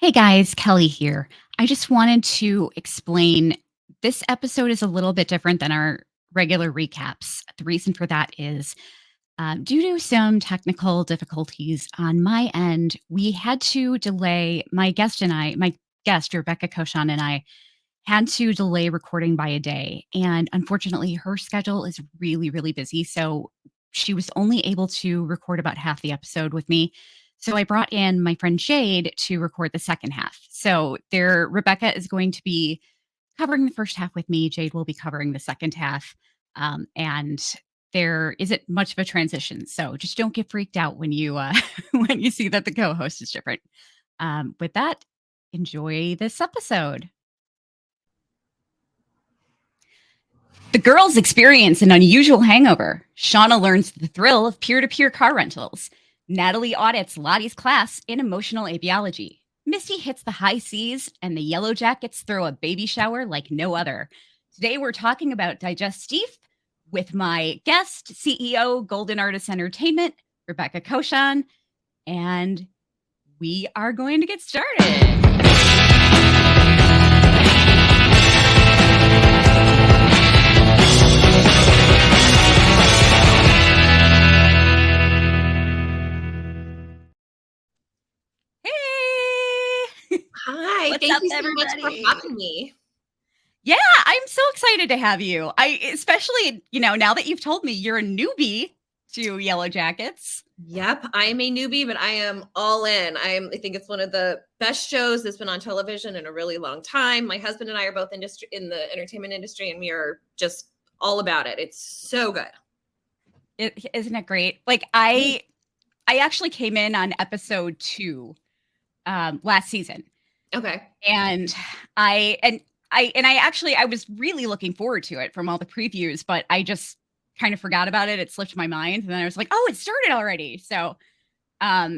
Hey guys, Kelly here. I just wanted to explain this episode is a little bit different than our regular recaps. The reason for that is due to some technical difficulties on my end, we had to delay my guest, Rebekah Kochan, and I had to delay recording by a day. And unfortunately, her schedule is really, really busy. So she was only able to record about half the episode with me. So I brought in my friend Jade to record the second half. So Rebecca is going to be covering the first half with me. Jade will be covering the second half. And there isn't much of a transition. So just don't get freaked out when you when you see that the co-host is different. With that, enjoy this episode. The girls experience an unusual hangover. Shauna learns the thrill of peer-to-peer car rentals. Natalie audits Lottie's class in emotional apiology. Misty hits the high seas, and the Yellowjackets throw a baby shower like no other. Today, we're talking about Digestif with my guest, CEO, Golden Artist Entertainment, Rebekah Kochan, and we are going to get started. Hi, What's thank up, you so everybody? much for having me. Yeah, I'm so excited to have you. Especially, now that you've told me you're a newbie to Yellowjackets. Yep, I am a newbie, but I am all in. I think it's one of the best shows that's been on television in a really long time. My husband and I are both in the entertainment industry, and we are just all about it. It's so good. Isn't it great? Like I actually came in on episode 2 last season. Okay. And I was really looking forward to it from all the previews, but I just kind of forgot about it. It slipped my mind, and then I was like, "Oh, it started already." So, yeah,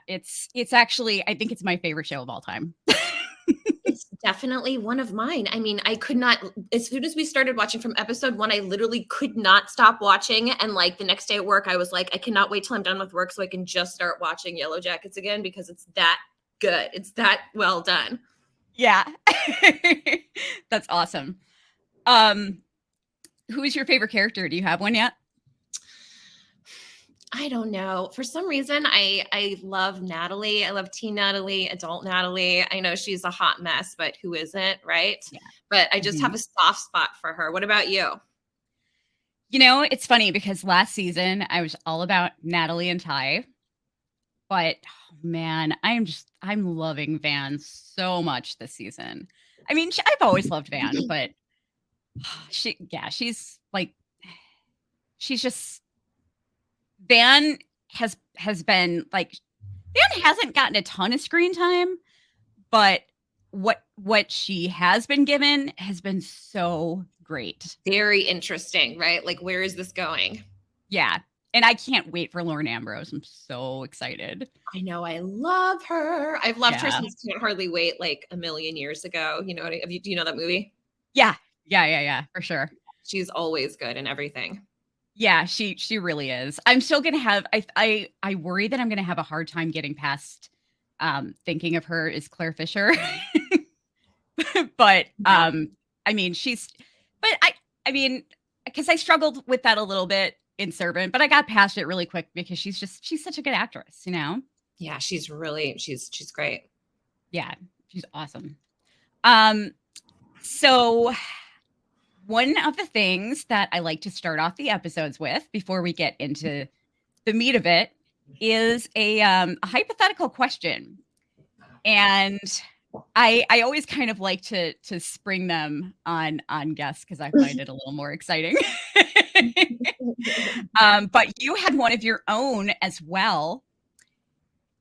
it's actually, I think it's my favorite show of all time. It's definitely one of mine. I mean, I could not, as soon as we started watching from episode 1, I literally could not stop watching. And like the next day at work, I was like, I cannot wait till I'm done with work so I can just start watching Yellowjackets again because it's that good. It's that well done. Yeah. That's awesome. Who is your favorite character? Do you have one yet? I don't know. For some reason, I love Natalie. I love teen Natalie, adult Natalie. I know she's a hot mess, but who isn't, right? Yeah. But I just have a soft spot for her. What about you? It's funny because last season I was all about Natalie and Ty, but man, I'm loving Van so much this season. I mean, I've always loved Van, but she's like, she's just Van has been like, Van hasn't gotten a ton of screen time, but what she has been given has been so great. Very interesting, right? Like, where is this going? Yeah. And I can't wait for Lauren Ambrose. I'm so excited. I know. I love her. I've loved her Yeah. since Can't Hardly Wait, like a million years ago. You know, do you know that movie? Yeah. For sure. She's always good in everything. Yeah, she really is. I'm still gonna have I worry that I'm gonna have a hard time getting past thinking of her as Claire Fisher. But I mean I mean, because I struggled with that a little bit in Servant, but I got past it really quick because she's such a good actress, Yeah, she's great. Yeah, she's awesome. So one of the things that I like to start off the episodes with before we get into the meat of it is a hypothetical question. And I always kind of like to spring them on guests because I find it a little more exciting. But you had one of your own as well.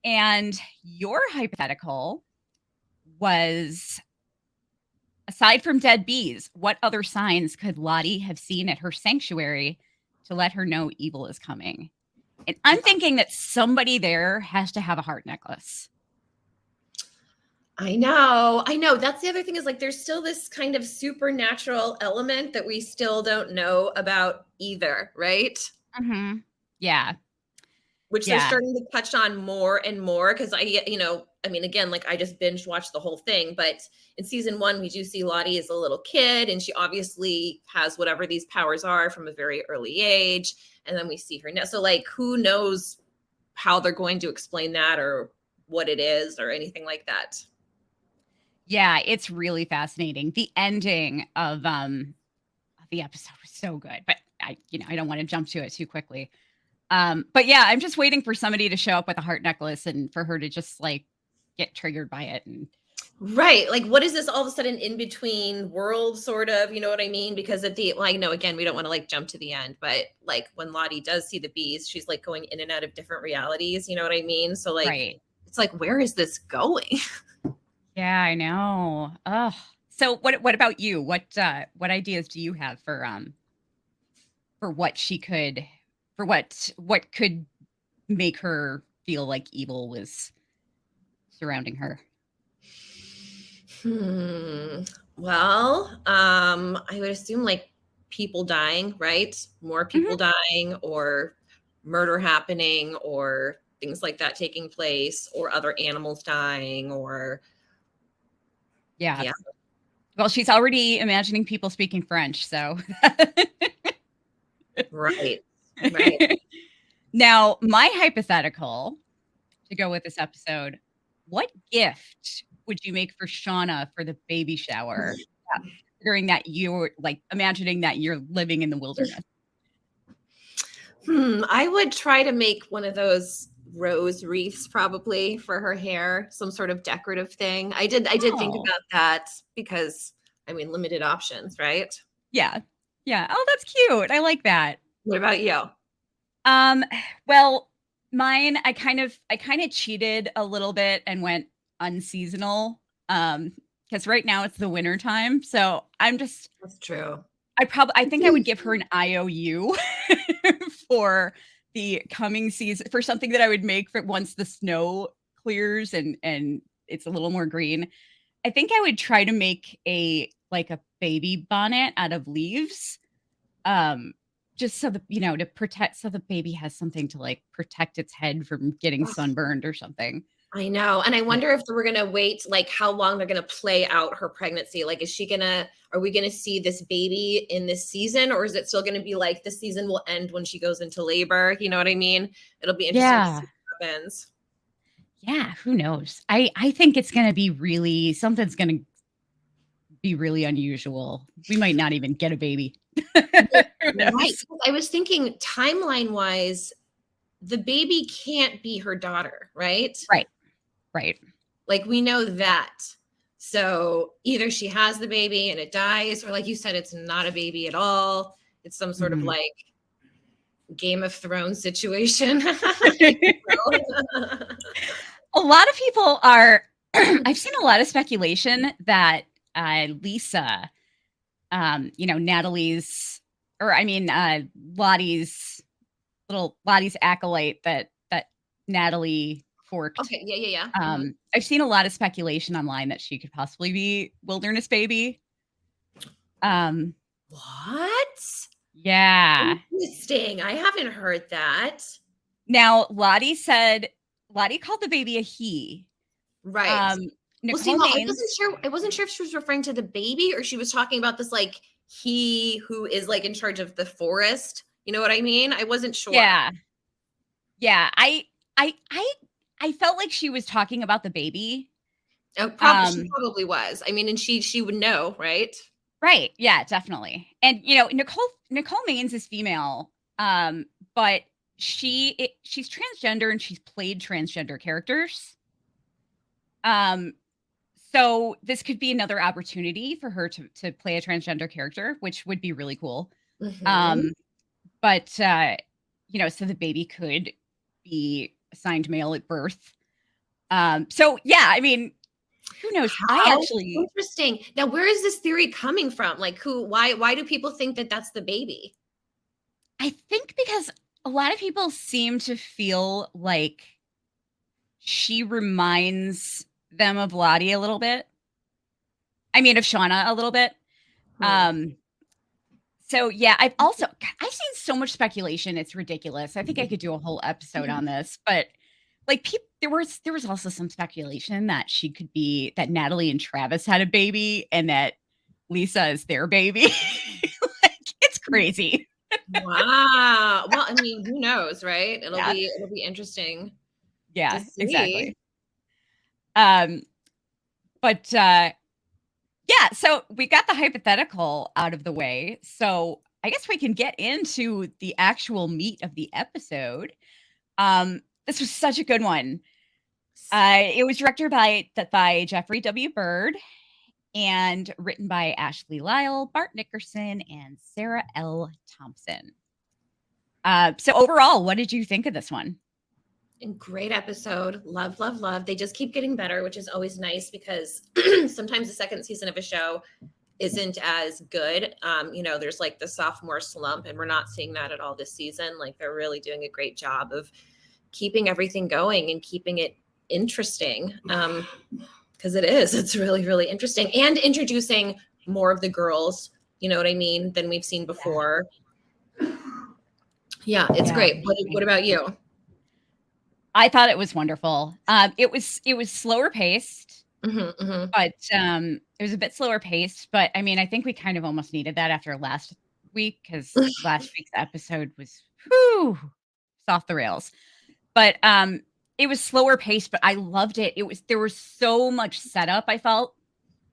And your hypothetical was, aside from dead bees, what other signs could Lottie have seen at her sanctuary to let her know evil is coming? And I'm thinking that somebody there has to have a heart necklace. I know. That's the other thing, is like there's still this kind of supernatural element that we still don't know about either, right? Mm-hmm. Yeah. which they're Yeah. starting to touch on more and more. Cause again, like I just binge watched the whole thing, but in season 1, we do see Lottie as a little kid, and she obviously has whatever these powers are from a very early age. And then we see her now. So like, who knows how they're going to explain that or what it is or anything like that. Yeah, it's really fascinating. The ending of the episode was so good, but I don't want to jump to it too quickly. But yeah, I'm just waiting for somebody to show up with a heart necklace and for her to just like get triggered by it. And right. Like, what is this all of a sudden in between worlds, sort of? You know what I mean? Because I know, again, we don't want to like jump to the end, but like when Lottie does see the bees, she's like going in and out of different realities. You know what I mean? So, like, right. it's like, where is this going? Yeah, I know. Oh, so what about you? What ideas do you have for what she could for what could make her feel like evil was surrounding her? Well, I would assume like people dying, right? More people Mhm. dying, or murder happening, or things like that taking place, or other animals dying, or Yeah. yeah. Well, she's already imagining people speaking French, so Right. Right. now, my hypothetical to go with this episode, what gift would you make for Shauna for the baby shower? Yeah, considering that you're like imagining that you're living in the wilderness. I would try to make one of those rose wreaths probably for her hair, some sort of decorative thing. I did think Oh, about that because I mean limited options, right? yeah. Yeah. Oh, that's cute. I like that. What about you? Um, well, mine, I kind of cheated a little bit and went unseasonal. Because right now it's the winter time. So That's true. I think I would give her an IOU for the coming season for something that I would make for once the snow clears and it's a little more green. I think I would try to make a baby bonnet out of leaves. Um, just so to protect so the baby has something to like protect its head from getting sunburned or something. I know. And I But wonder if we're going to wait, like how long they're going to play out her pregnancy. Like, are we going to see this baby in this season, or is it still going to be like the season will end when she goes into labor? You know what I mean? It'll be interesting to yeah. see what happens. Yeah, who knows? I think it's gonna be really something's gonna be really unusual. We might not even get a baby. Who Right. knows? I was thinking timeline wise, the baby can't be her daughter, right? Right, right. Like we know that. So either she has the baby and it dies, or like you said, it's not a baby at all. It's some sort of Mhm. like Game of Thrones situation. A lot of people are I've seen a lot of speculation that, Lisa, Natalie's or I mean, Lottie's Lottie's acolyte that Natalie forked. Okay, yeah, yeah, yeah. Mhm. I've seen a lot of speculation online that she could possibly be Wilderness Baby. Um, What? yeah. Interesting. I haven't heard that. Now, Lottie called the baby a he. Right. Um, Well, see, Nicole well, I wasn't Maines, sure. I wasn't sure if she was referring to the baby or she was talking about this like he who is like in charge of the forest. You know what I mean? I wasn't sure. yeah, yeah. I felt like she was talking about the baby. She Um, probably was. I mean, and she would know, right? right, yeah, definitely. And Nicole Maines is female, but she's transgender and she's played transgender characters. Um, so this could be another opportunity for her to play a transgender character, which would be really cool. Hmm. Um, but so the baby could be assigned male at birth. So yeah, I mean, who knows? I How actually interesting. Now, where is this theory coming from? Like, why do people think that that's the baby? I think because a lot of people seem to feel like she reminds them of Lottie a little bit. I mean, of Shauna a little bit. Hmm. Um, So yeah, I've seen so much speculation. It's ridiculous. I think I could do a whole episode on this, but like there was also some speculation that that Natalie and Travis had a baby and that Lisa is their baby. Like it's crazy. Wow. Well, I mean, who knows, right? Yeah. It'll be interesting to Yeah, see. exactly. Um, but yeah, so we got the hypothetical out of the way. So I guess we can get into the actual meat of the episode. This was such a good one. It was directed by Jeffrey W. Bird and written by Ashley Lyle, Bart Nickerson, and Sarah L. Thompson. So overall, what did you think of this one? Great episode. Love, love, love. They just keep getting better, which is always nice because sometimes the second season of a show isn't as good. There's like the sophomore slump, and we're not seeing that at all this season. Like they're really doing a great job of keeping everything going and keeping it interesting. Because it's really, really interesting, and introducing more of the girls, you know what I mean, than we've seen before. Yeah, it's great. What about you? I thought it was wonderful. It was slower paced, but it was a bit slower paced. But I mean, I think we kind of almost needed that after last week because last week's episode was off the rails. But it was slower paced, but I loved it. There was so much setup, I felt,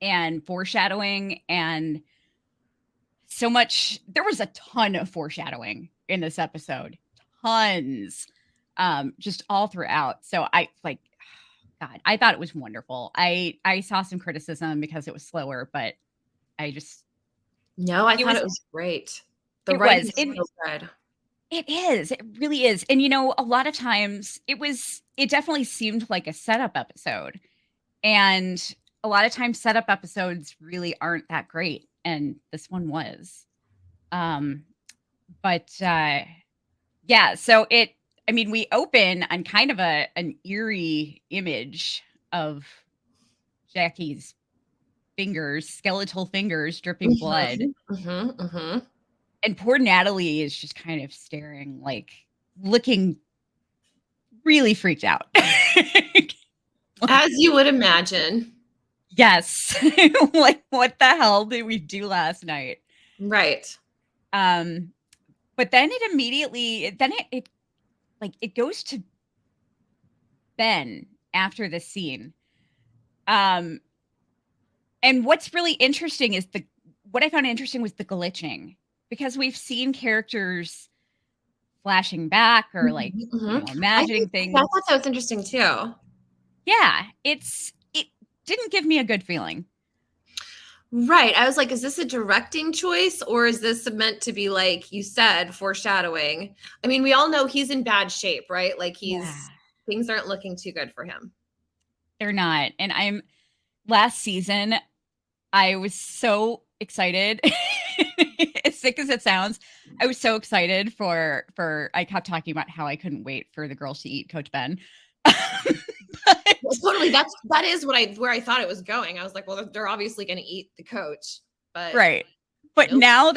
and foreshadowing, and so much. There was a ton of foreshadowing in this episode, tons, just all throughout. So God, I thought it was wonderful. I saw some criticism because it was slower, but I just no, I thought it was great. The it writing was is so good. It is. It really is. And a lot of times it definitely seemed like a setup episode. And a lot of times setup episodes really aren't that great. And this one was. But yeah, so we open on kind of an eerie image of Jackie's fingers, skeletal fingers dripping blood. And poor Natalie is just kind of staring, like looking really freaked out. As you would imagine. Yes. Like, what the hell did we do last night? Right. But then it goes to Ben after the scene. And what's really interesting is what I found interesting was the glitching, because we've seen characters flashing back or imagining things. I thought that was interesting too. Yeah, it didn't give me a good feeling. Right. I was like, is this a directing choice, or is this meant to be, like you said, foreshadowing? I mean, we all know he's in bad shape, right? Like things aren't looking too good for him. They're not. And last season, I was so excited. As sick as it sounds, I was so excited I kept talking about how I couldn't wait for the girls to eat Coach Ben. Well, totally. That is where I thought it was going. I was like, well, they're obviously going to eat the coach, but right. But nope. now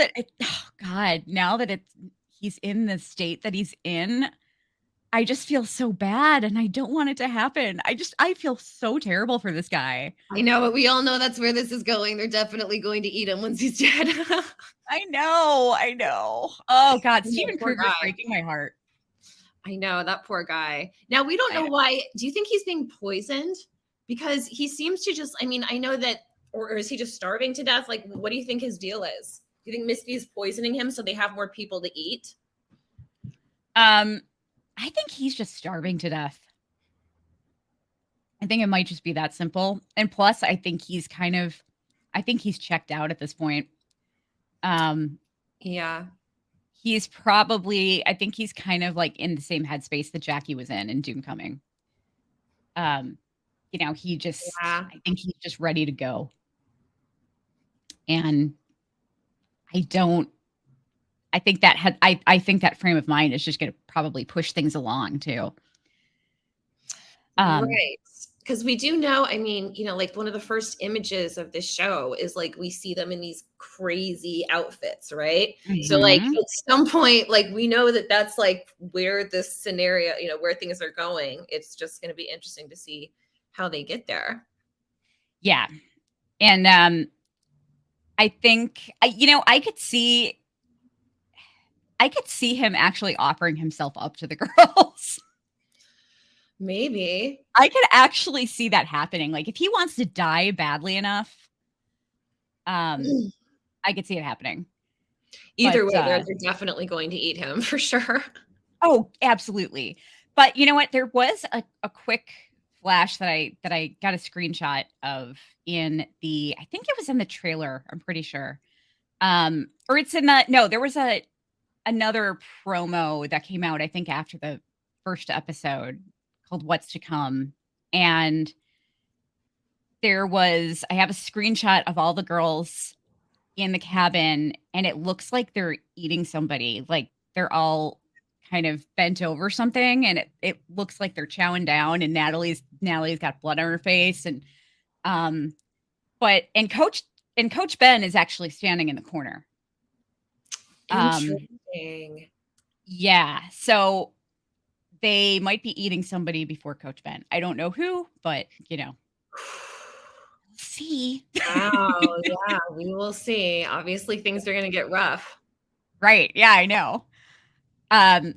that he's in the state that he's in, I just feel so bad, and I don't want it to happen. I feel so terrible for this guy. I know, but we all know that's where this is going. They're definitely going to eat him once he's dead. I know. Oh God, Stephen Kruger's breaking my heart. I know, that poor guy. Now, we don't know why. Do you think he's being poisoned? Because he seems to just, I know that, or is he just starving to death? Like, what do you think his deal is? Do you think Misty is poisoning him so they have more people to eat? I think he's just starving to death. I think it might just be that simple. And plus, I think he's checked out at this point. Yeah. I think he's kind of like in the same headspace that Jackie was in Doom Coming. I think he's just ready to go. And I think that frame of mind is just going to probably push things along too. Right. Because we do know, I mean, like one of the first images of this show is like we see them in these crazy outfits, right? So like Mhm. at some point, like we know that that's like where this scenario, where things are going. It's just going to be interesting to see how they get there. Yeah. And, I think I could see him actually offering himself up to the girls. Maybe. I could actually see that happening. Like, if he wants to die badly enough, I could see it happening. Either But, way, they're definitely going to eat him for sure. oh, absolutely. But you know what? There was a quick flash that I got a screenshot of in I think it was in the trailer, I'm pretty sure. Or it's in no, there was another promo that came out, I think, after the first episode called What's to Come. And I have a screenshot of all the girls in the cabin, and it looks like they're eating somebody. Like they're all kind of bent over something, and it looks like they're chowing down, and Natalie's got blood on her face. And um but Coach Ben is actually standing in the corner. Interesting. Yeah. So they might be eating somebody before Coach Ben. I don't know who, but see. Wow. Yeah, we will see. Obviously, things are going to get rough. Right. Yeah, I know. Um,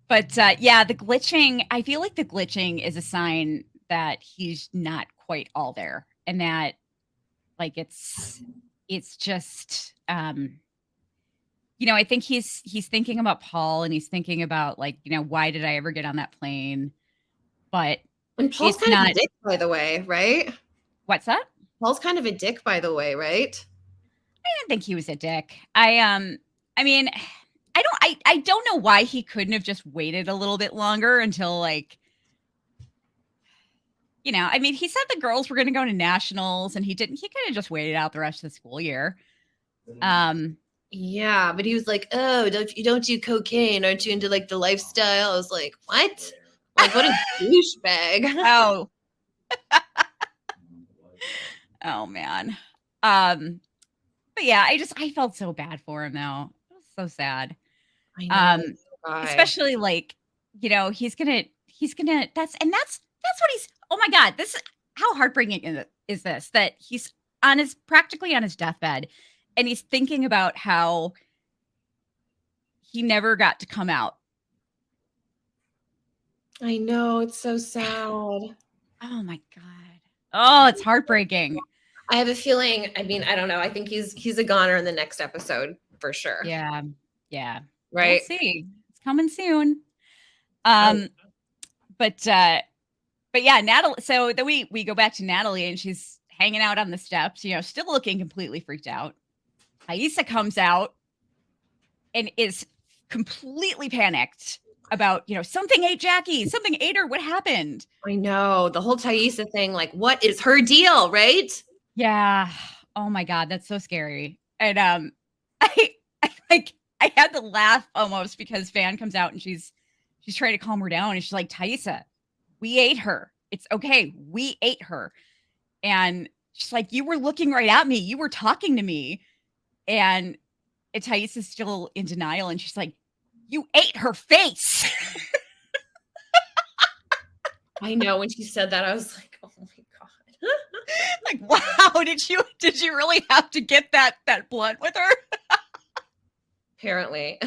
but yeah, the glitching, I feel like the glitching is a sign that he's not quite all there, and that like it's just I think he's thinking about Paul, and he's thinking about like, why did I ever get on that plane? But And Paul's it's kind of a not. dick, by the way, right? What's that? Paul's kind of a dick, by the way, right? I didn't think he was a dick. I mean, I don't know why he couldn't have just waited a little bit longer until like, I mean, he said the girls were going to go to nationals, and he didn't. He could have just waited out the rest of the school year. Yeah, but he was like, "Oh, don't do cocaine? Aren't you into like the lifestyle?" I was like, "What? Like, what a douchebag!" Oh, oh man. But yeah, I felt so bad for him though. It was so sad. I know. Um, Guy. especially like, that's what he's. Oh my god, this is how heartbreaking is this, that he's practically on his deathbed, and he's thinking about how he never got to come out. I know, it's so sad. Oh my god. Oh, it's heartbreaking. I have a feeling. I mean, I don't know. I think he's a goner in the next episode for sure. Yeah. Yeah. We'll Right. see. It's coming soon. Oh, Um, but yeah, Natalie. So then we go back to Natalie, and she's hanging out on the steps, still looking completely freaked out. Taissa comes out and is completely panicked about, something ate Jackie, something ate her. What happened? I know the whole Taissa thing. Like, what is her deal? Right. Yeah. Oh my god, that's so scary. And I had to laugh almost, because Van comes out and she's trying to calm her down, and she's like, Taissa, we ate her. It's okay. We ate her. And she's like, you were looking right at me. You were talking to me. And Thais is still in denial, and she's like, you ate her face. I know. When she said that, I was like, oh my god. Like, wow, did you really have to get that blunt with her? Apparently.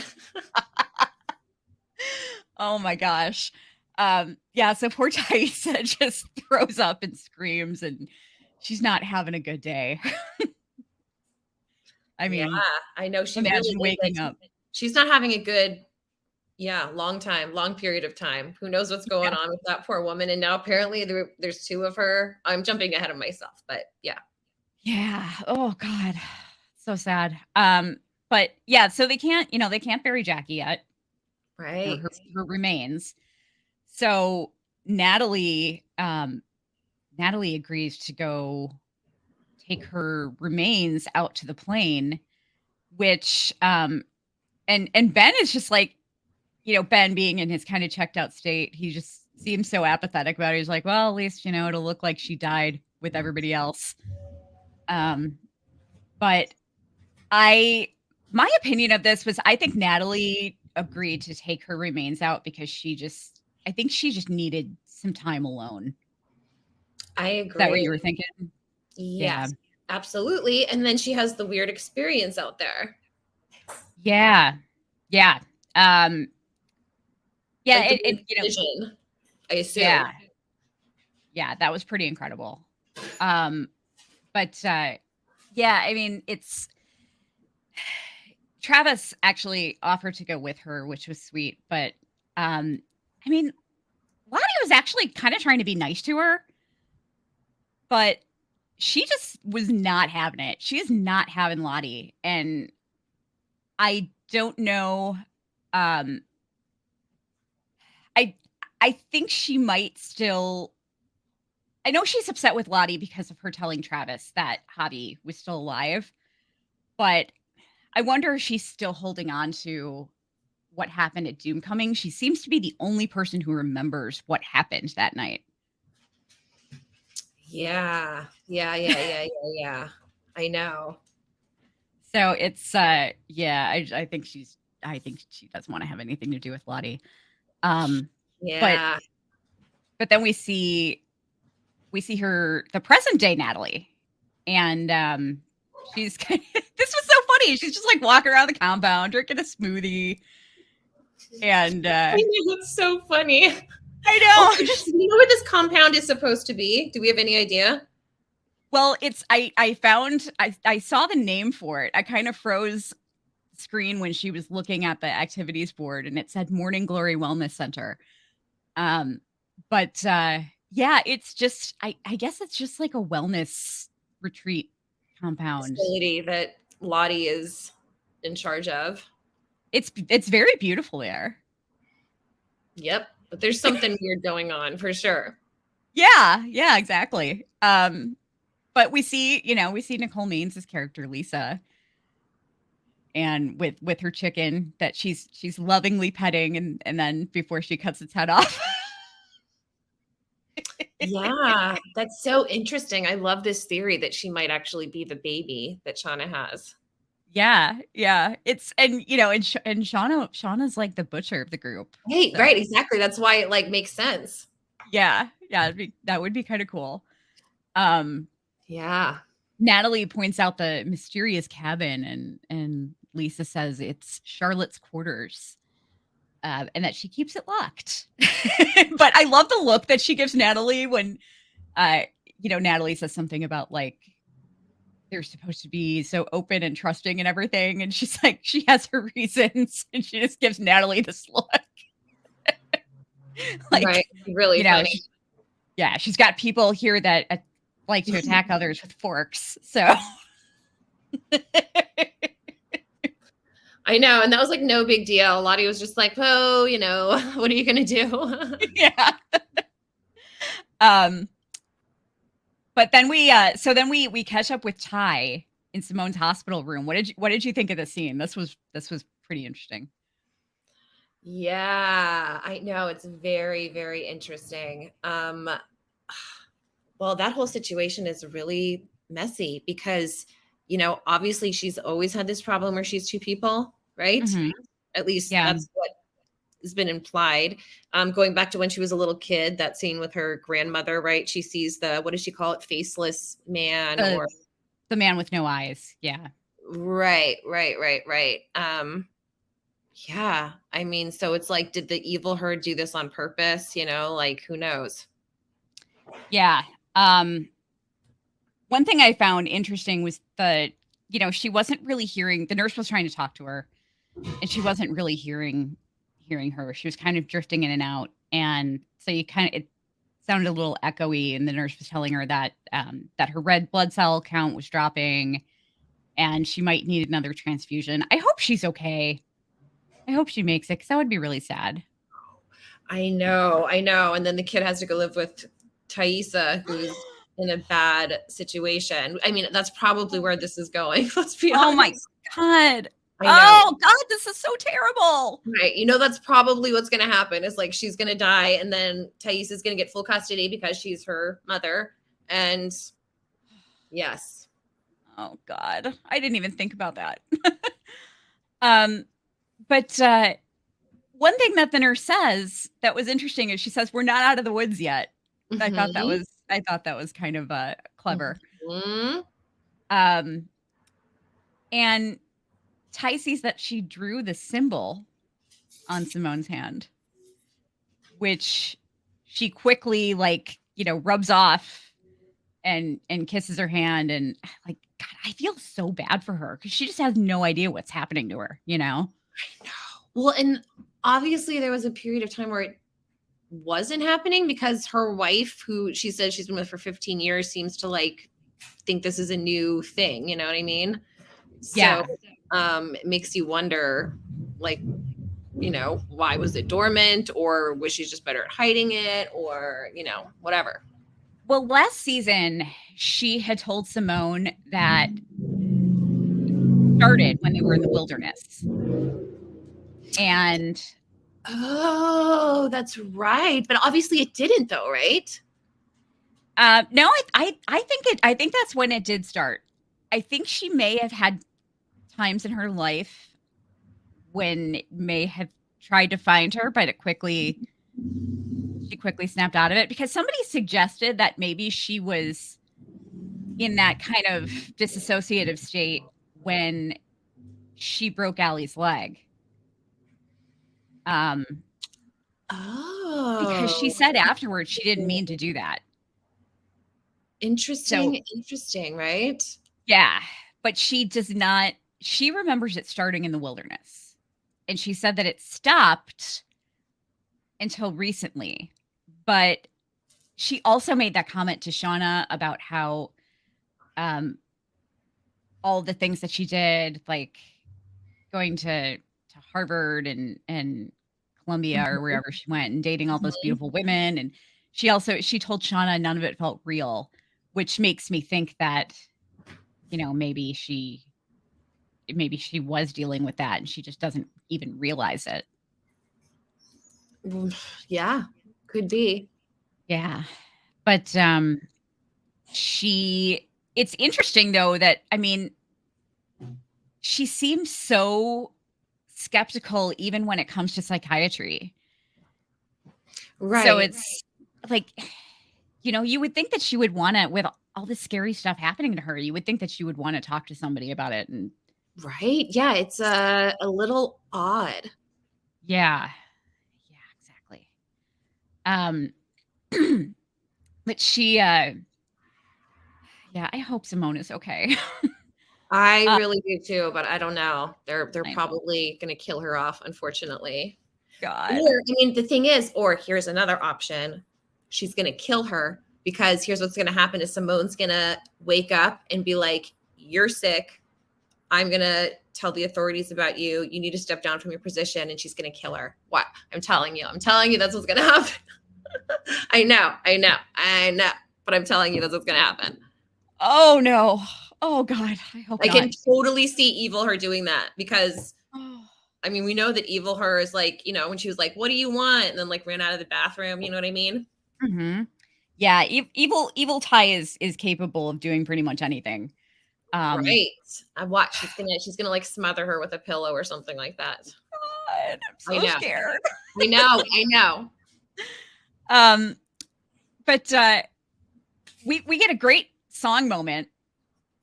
Oh my gosh. Yeah, so poor Taissa just throws up and screams, and she's not having a good day. I mean, Yeah, I know she really imagine is, waking like, up. she's not having a good, long period of time. Who knows what's going Yeah. on with that poor woman? And now apparently there's two of her. I'm jumping ahead of myself, but yeah. Yeah. Oh God. So sad. But yeah, so they can't bury Jackie yet, or Right. her remains. So Natalie agrees to go take her remains out to the plane, which and Ben is just like, Ben being in his kind of checked out state, he just seems so apathetic about it. He's like, well, at least, it'll look like she died with everybody else. But my opinion of this was I think Natalie agreed to take her remains out because I think she just needed some time alone. I Is that what you were agree. thinking? Yes, absolutely. And then she has the weird experience out there. Yeah. Yeah. Yeah. Like the And, vision, I assume. yeah. Yeah. That was pretty incredible. But yeah, I mean, Travis actually offered to go with her, which was sweet. But I mean, Lottie was actually kind of trying to be nice to her, but she just was not having it. She is not having Lottie. And I don't know. I I think she might still. I know she's upset with Lottie because of her telling Travis that Javi was still alive, but I wonder if she's still holding on to what happened at Doomcoming. She seems to be the only person who remembers what happened that night. Yeah. I know. So it's yeah, I think she doesn't want to have anything to do with Lottie. Yeah. But then we see her the present day Natalie. And she's this was so funny. She's just like walking around the compound, drinking a smoothie. And I know, it's so funny. I know. Also, do you know what this compound is supposed to be? Do we have any idea? Well, I saw the name for it. I kind of froze screen when she was looking at the activities board and it said Morning Glory Wellness Center. But yeah, it's just I guess it's just like a wellness retreat compound Facility that Lottie is in charge of. It's very beautiful there. Yep, but there's something weird going on for sure. Yeah, exactly. But we see Nicole Maines' character Lisa, and with her chicken that she's lovingly petting, and then before she cuts its head off. Yeah, that's so interesting. I love this theory that she might actually be the baby that Shauna has. Yeah. It's and Shauna's like the butcher of the group. Hey, So. right, exactly. That's why it like makes sense. Yeah, that would be kind of cool. Yeah. Natalie points out the mysterious cabin, and Lisa says it's Charlotte's quarters, and that she keeps it locked. But I love the look that she gives Natalie when, Natalie says something about like they're supposed to be so open and trusting and everything, and she's like she has her reasons, and she just gives Natalie this look. Like, right, really funny. She's got people here that like to attack others with forks. So I know, and that was like no big deal. Lottie was just like, "Oh, what are you gonna do?" Yeah. But then we catch up with Ty in Simone's hospital room. What did you think of the scene? This was pretty interesting. Yeah, I know. It's very, very interesting. Well, that whole situation is really messy because, obviously she's always had this problem where she's two people, right? Mm-hmm. At least Yeah. that's what has been implied. Going back to when she was a little kid, that scene with her grandmother, right? She sees what does she call it? Faceless man or the man with no eyes. Yeah. Right. Yeah. I mean, so it's like, did the evil her do this on purpose? Like who knows? Yeah. One thing I found interesting was she wasn't really hearing, the nurse was trying to talk to her and she wasn't really hearing her. She was kind of drifting in and out. And so it sounded a little echoey. And the nurse was telling her that her red blood cell count was dropping and she might need another transfusion. I hope she's okay. I hope she makes it because that would be really sad. I know. And then the kid has to go live with Taissa, who's in a bad situation. I mean, that's probably where this is going. Let's be honest. Oh my God. I know. Oh God, this is so terrible. Right. You know, that's probably what's going to happen is like she's going to die and then Thais is going to get full custody because she's her mother. And yes. Oh God, I didn't even think about that. But one thing that the nurse says that was interesting is she says we're not out of the woods yet. I thought that Mhm. was kind of clever. Mhm. Um, and Ty sees that she drew the symbol on Simone's hand, which she quickly rubs off and kisses her hand, and like God, I feel so bad for her because she just has no idea what's happening to her, you know? Well, and obviously there was a period of time where it wasn't happening because her wife, who she says she's been with for 15 years, seems to like think this is a new thing. You know what I mean? So Yeah. it makes you wonder, like, you know, why was it dormant, or was she just better at hiding it, or, you know, whatever. Well, last season, she had told Simone that started when they were in the wilderness. And Oh, that's right. But obviously it didn't though, right? no, I think that's when it did start. I think she may have had times in her life when it may have tried to find her, but she quickly snapped out of it because somebody suggested that maybe she was in that kind of disassociative state when she broke Allie's leg. Um, because she Oh, said afterwards she didn't mean to do that. So, interesting, right? yeah, but she does not she remembers it starting in the wilderness. And she said that it stopped until recently. But she also made that comment to Shauna about how um all the things that she did, like going to Harvard and Columbia or Mhm, wherever she went and dating all those mhm. beautiful women. And she told Shauna none of it felt real, which makes me think that, you know, maybe she was dealing with that and she just doesn't even realize it. Yeah, could be. Yeah. But she it's interesting though that I mean, she seems so skeptical even when it comes to psychiatry. So Right. it's like, you know, you would think that she would want to, with all this scary stuff happening to her, you would think that she would want to talk to somebody about it. And Right. Yeah, it's a little odd. yeah, yeah, exactly. Um, but yeah, I hope Simone is okay. I uh, really do too, but I don't know. They're I know. probably gonna kill her off, unfortunately. God. Or, I mean, the thing is, or here's another option. She's gonna kill her because here's what's gonna happen is Simone's gonna wake up and be like, "You're sick. I'm gonna tell the authorities about you. You need to step down from your position," and she's gonna kill her. What? I'm telling you. I'm telling you that's what's gonna happen. I know. But I'm telling you that's what's gonna happen. Oh no. Oh God. I hope I not. can totally see evil her doing that because Oh. I mean, we know that evil her is like, you know, when she was like, "What do you want?" and then like ran out of the bathroom, you know what I mean? Hmm. Yeah, evil Ty is capable of doing pretty much anything. Um, Right. I watch. She's gonna like smother her with a pillow or something like that. God, I'm I so know. scared. I know. I know. Um, but we get a great song moment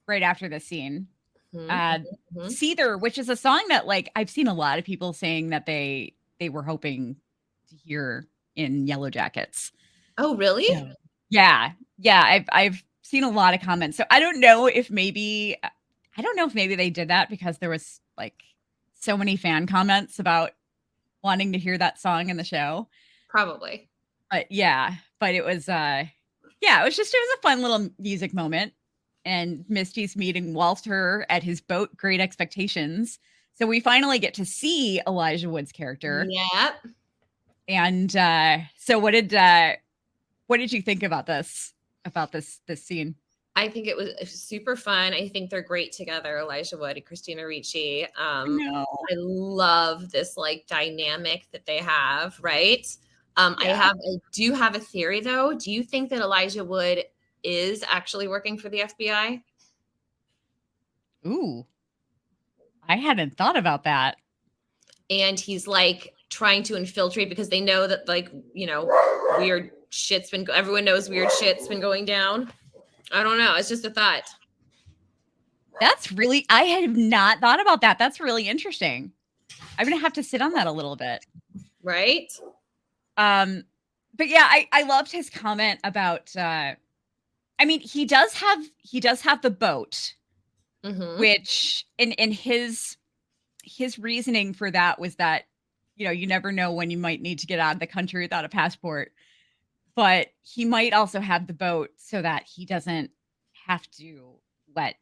right after this scene. Mhm, Uh, mhm, mhm. Seether, which is a song that like I've seen a lot of people saying that they were hoping to hear in Yellowjackets. Oh, really? So yeah, yeah, I've seen a lot of comments. So I don't know if maybe they did that because there was like so many fan comments about wanting to hear that song in the show. Probably. But yeah, but it was just it was a fun little music moment. And Misty's meeting Walter at his boat, Great Expectations. So we finally get to see Elijah Wood's character. Yep. And so what did you think about this scene? I think it was super fun. I think they're great together, Elijah Wood and Christina Ricci. No. I love this like dynamic that they have, right? Yeah. I do have a theory though. Do you think that Elijah Wood is actually working for the FBI? Ooh, I hadn't thought about that. And he's like trying to infiltrate because they know that like, weird shit's been, everyone knows weird shit's been going down. I don't know. It's just a thought. I have not thought about that. That's really interesting. I'm going to have to sit on that a little bit. Right? But yeah, I loved his comment about, I mean, he does have the boat, which in his reasoning for that was that, you never know when you might need to get out of the country without a passport, but he might also have the boat so that he doesn't have to let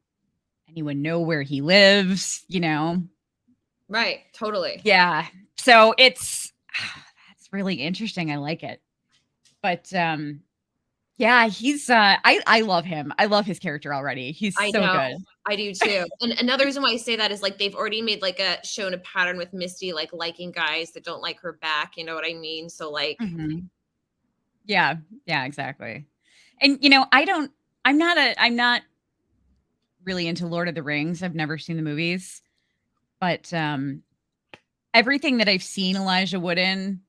anyone know where he lives, Right. Totally. Yeah. So that's really interesting. I like it. But yeah, he's I love him. I love his character already. He's so good. I do too. And another reason why I say that is like they've already made like shown a pattern with Misty like liking guys that don't like her back, you know what I mean? So like Yeah, exactly. And I'm not really into Lord of the Rings. I've never seen the movies. But everything that I've seen Elijah Wood in,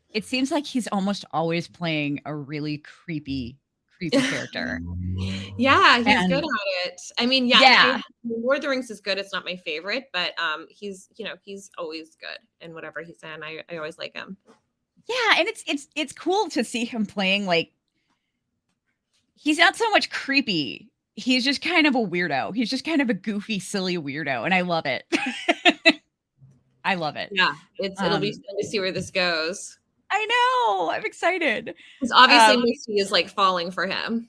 it seems like he's almost always playing a really creepy character. Yeah, he's good at it. I mean, yeah. Lord of the Rings is good. It's not my favorite, but he's always good in whatever he's in. I always like him. Yeah, and it's cool to see him playing like he's not so much creepy. He's just kind of a weirdo. He's just kind of a goofy, silly weirdo, and I love it. I love it. Yeah, it'll be fun to see where this goes. I know. I'm excited. Because obviously Misty is like falling for him.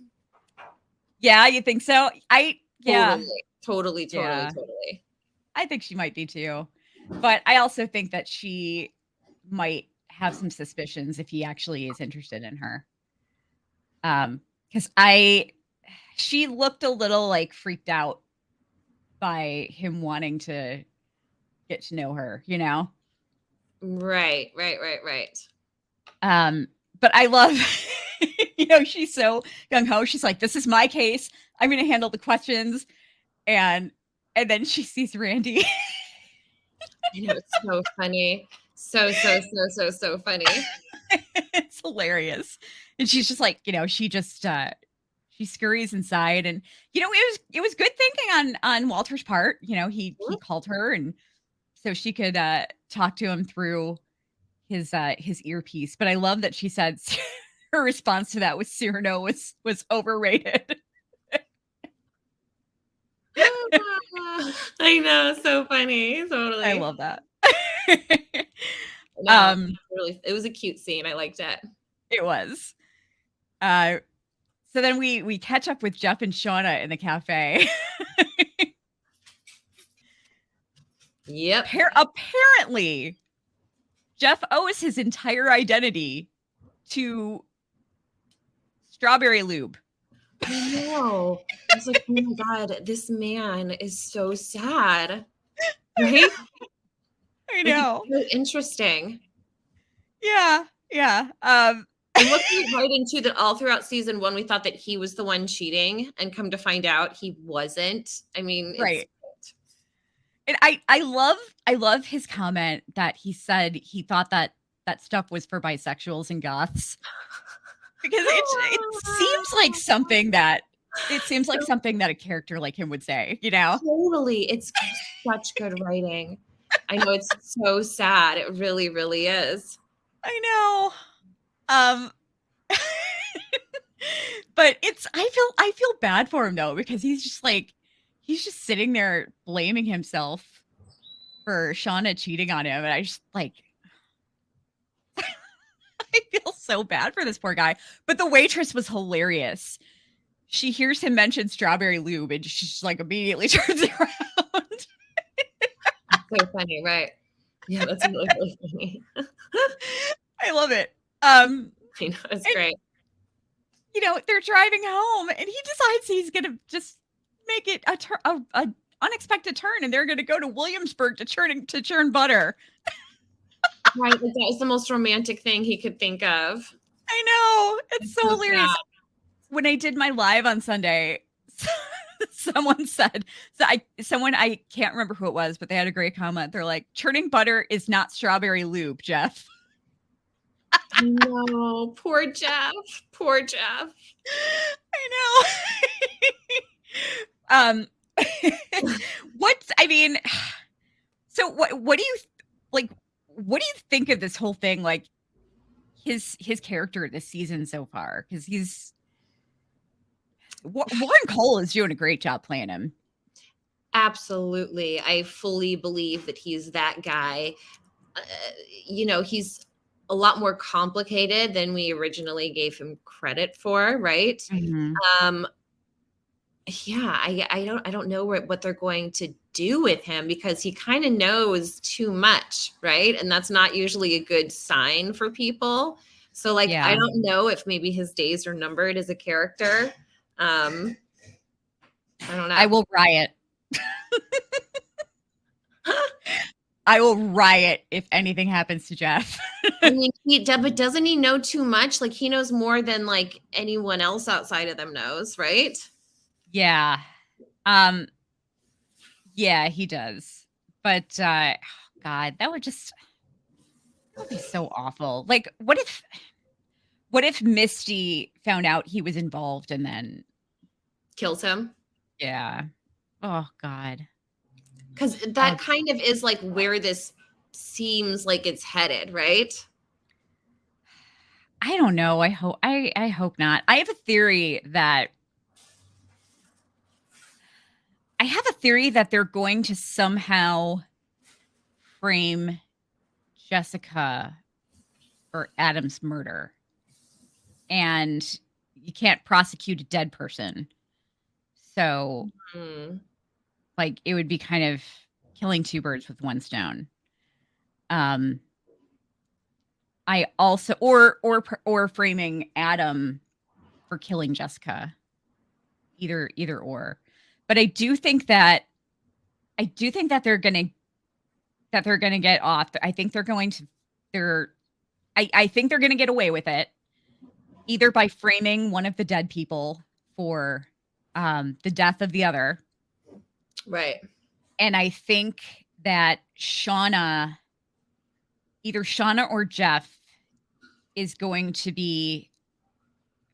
Yeah, you think so? Totally. I think she might be too. But I also think that she might have some suspicions if he actually is interested in her. Because she looked a little like freaked out by him wanting to get to know her, Right. But I love, she's so gung-ho. She's like, this is my case. I'm going to handle the questions. And then she sees Randy. I know, it's so funny. So funny. It's hilarious. And she's just like, she scurries inside, and it was good thinking on Walter's part. He called her, and so she could talk to him through his earpiece. But I love that she said her response to that was Cyrano was overrated. I know, so funny. Totally. I love that. It was a cute scene. I liked it. It was. So then we catch up with Jeff and Shauna in the cafe. Yep. Apparently, Jeff owes his entire identity to strawberry lube. I know. I was like, oh my God, this man is so sad. Right? I know. It's so interesting. Yeah. And looking right into that all throughout season 1, we thought that he was the one cheating, and come to find out he wasn't. I mean, right. And I love his comment that he said he thought that stuff was for bisexuals and goths. Because it seems like something that a character like him would say, Totally. It's such good writing. I know, it's so sad. It really, really is. I know. But I feel bad for him though, because he's just sitting there blaming himself for Shauna cheating on him, and I just like I feel so bad for this poor guy. But the waitress was hilarious. She hears him mention strawberry lube, and she's like immediately turns around. So funny, right? Yeah, that's really, really funny. I love it. I know, it's great. they're driving home and he decides he's going to just make it a unexpected turn, and they're going to go to Williamsburg to churn butter. Right. Like, that was the most romantic thing he could think of. I know. It's so hilarious. When I did my live on Sunday, someone said, I can't remember who it was, but they had a great comment. They're like, churning butter is not strawberry lube, Jeff. No, poor Jeff. Poor Jeff. I know. So what do you like? What do you think of this whole thing? Like his character this season so far? Because Warren Cole is doing a great job playing him. Absolutely. I fully believe that he's that guy. He's a lot more complicated than we originally gave him credit for, right? Mm-hmm. Yeah, I don't know what they're going to do with him, because he kind of knows too much, right? And that's not usually a good sign for people. So like, Yeah. I don't know if maybe his days are numbered as a character. I don't know. I will riot. I will riot if anything happens to Jeff. I mean, but doesn't he know too much? Like, he knows more than like anyone else outside of them knows, right? Yeah. Yeah, he does. But God, that would be so awful. Like, what if Misty found out he was involved and then kills him? Yeah. Oh God. Because that kind of is like where this seems like it's headed, right? I don't know. I hope not. I have a theory that they're going to somehow frame Jessica for Adam's murder. And you can't prosecute a dead person. So like it would be kind of killing two birds with one stone. I also or framing Adam for killing Jessica. Either or. But I do think that they're gonna get off. I think they're going to I think they're gonna get away with it. Either by framing one of the dead people for the death of the other. Right. And I think that either Shauna or Jeff is going to be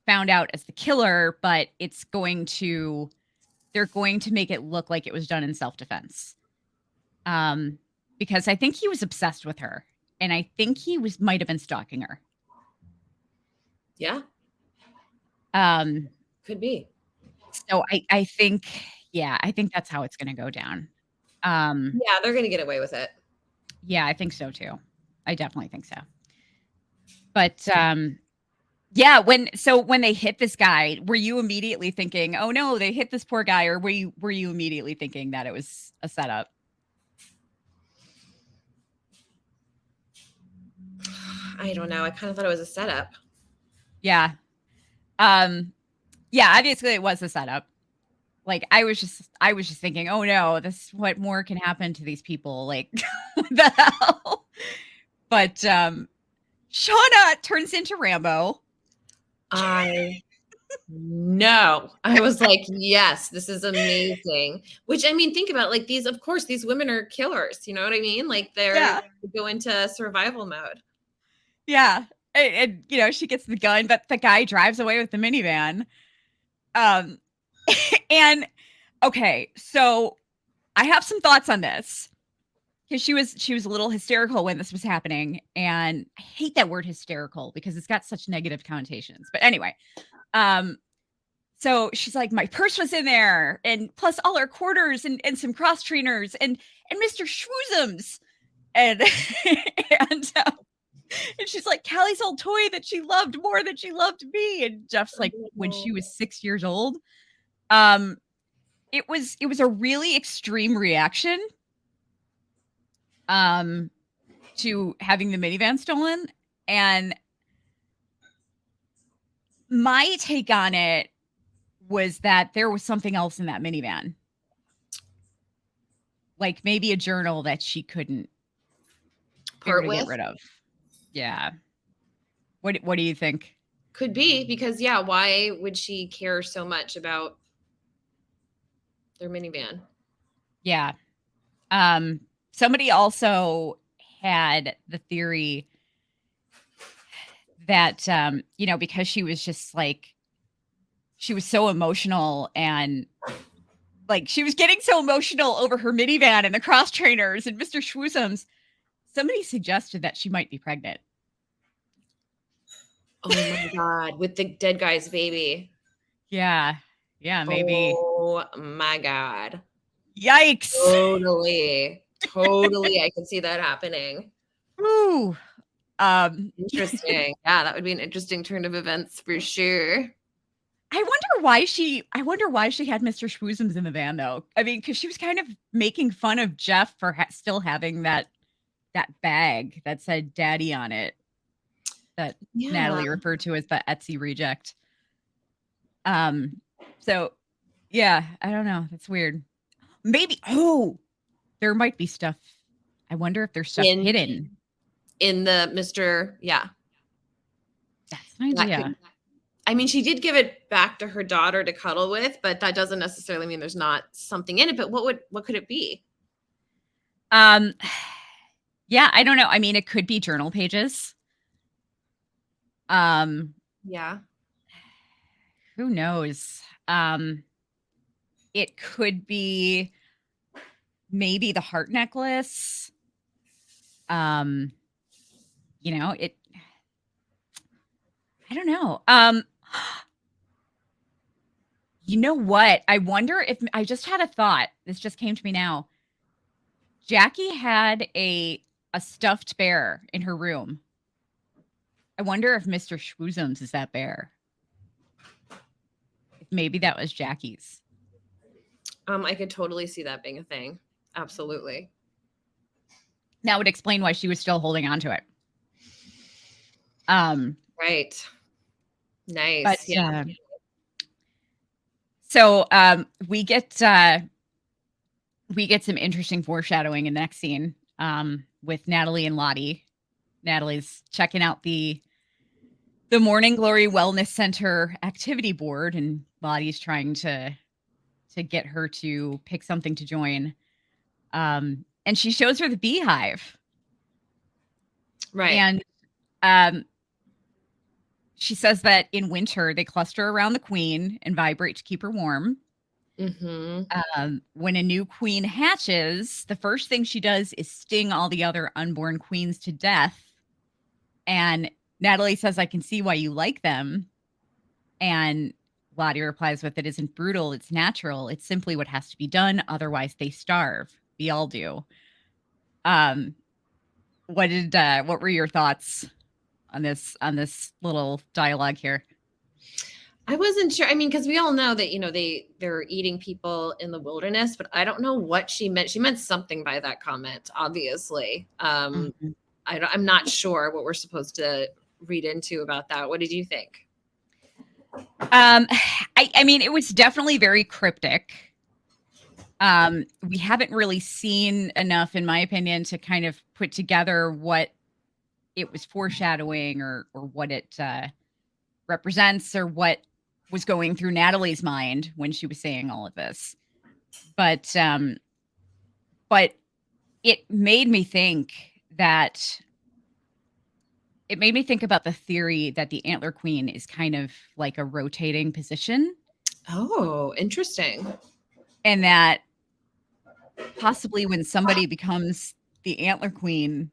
found out as the killer, but they're going to make it look like it was done in self-defense. Because I think he was obsessed with her, and I think he might have been stalking her. Yeah. Could be. So I think that's how it's going to go down. Yeah, they're going to get away with it. Yeah, I think so too. I definitely think so. But yeah, when they hit this guy, were you immediately thinking, "Oh no, they hit this poor guy," or were you immediately thinking that it was a setup? I don't know. I kind of thought it was a setup. Yeah. Yeah, obviously it was a setup. Like I was just thinking, "Oh no, what more can happen to these people?" Like what the hell? But Shauna turns into Rambo. No, I was like, yes, this is amazing. Which, I mean, think about it, like these women are killers. You know what I mean? Like they go into survival mode. Yeah. And she gets the gun, but the guy drives away with the minivan. And okay, so I have some thoughts on this. Because she was a little hysterical when this was happening. And I hate that word hysterical because it's got such negative connotations. But anyway, so she's like, my purse was in there, and plus all our quarters and some cross trainers and Mr. Schwoozums. And and she's like, Callie's old toy that she loved more than she loved me. And Jeff's like, when she was 6 years old. It was a really extreme reaction to having the minivan stolen. And My take on it was that there was something else in that minivan. Like maybe a journal that she couldn't bear Part to get with rid of. Yeah. What do you think? could be because yeah, why would she care so much about their minivan? Yeah. Somebody also had the theory that because she was just like she was so emotional and like she was getting so emotional over her minivan and the cross trainers and Mr. Schwoozums, somebody suggested that she might be pregnant. Oh my god, with the dead guy's baby. Yeah. Yeah, maybe. Oh my god. Yikes. Totally. Totally, I can see that happening. Ooh. Interesting. Yeah, that would be an interesting turn of events for sure. I wonder why she had Mr. Schwoozums in the van though. I mean, because she was kind of making fun of Jeff for still having that bag that said daddy on it that Yeah. Natalie referred to as the Etsy reject. Um, so yeah, I don't know. That's weird. Maybe there might be stuff. I wonder if there's stuff In hidden. in the Mr. Yeah. That's an That idea. could I mean, she did give it back to her daughter to cuddle with, but that doesn't necessarily mean there's not something in it. But what could it be? Um, yeah, I don't know. I mean, it could be journal pages. Um, Yeah. who knows? It could be maybe the heart necklace. Um, it I don't know. You know what? I wonder if I just had a thought. This just came to me now. Jackie had a stuffed bear in her room. I wonder if Mr. Schwoozums is that bear. If maybe that was Jackie's. I could totally see that being a thing. Absolutely. That would explain why she was still holding on to it. Right. But Nice. Yeah. so we get some interesting foreshadowing in the next scene with Natalie and Lottie. Natalie's checking out the Morning Glory Wellness Center activity board, and Lottie's trying to get her to pick something to join. And she shows her the Beehive. Right. And she says that in winter they cluster around the queen and vibrate to keep her warm. When a new queen hatches, the first thing she does is sting all the other unborn queens to death. And Natalie says, I can see why you like them. And Lottie replies with, it isn't brutal, it's natural. It's simply what has to be done. Otherwise, they starve. We all do. What were your thoughts on this little dialogue here? I wasn't sure. I mean, because we all know that they're eating people in the wilderness, but I don't know what she meant. She meant something by that comment, obviously. Mm-hmm. I'm not sure what we're supposed to read into about that. What did you think? I mean, it was definitely very cryptic. We haven't really seen enough, in my opinion, to kind of put together what it was foreshadowing or what it represents or what was going through Natalie's mind when she was saying all of this. But it made me think about the theory that the Antler Queen is kind of like a rotating position. Oh, interesting. And that possibly when somebody becomes the Antler Queen,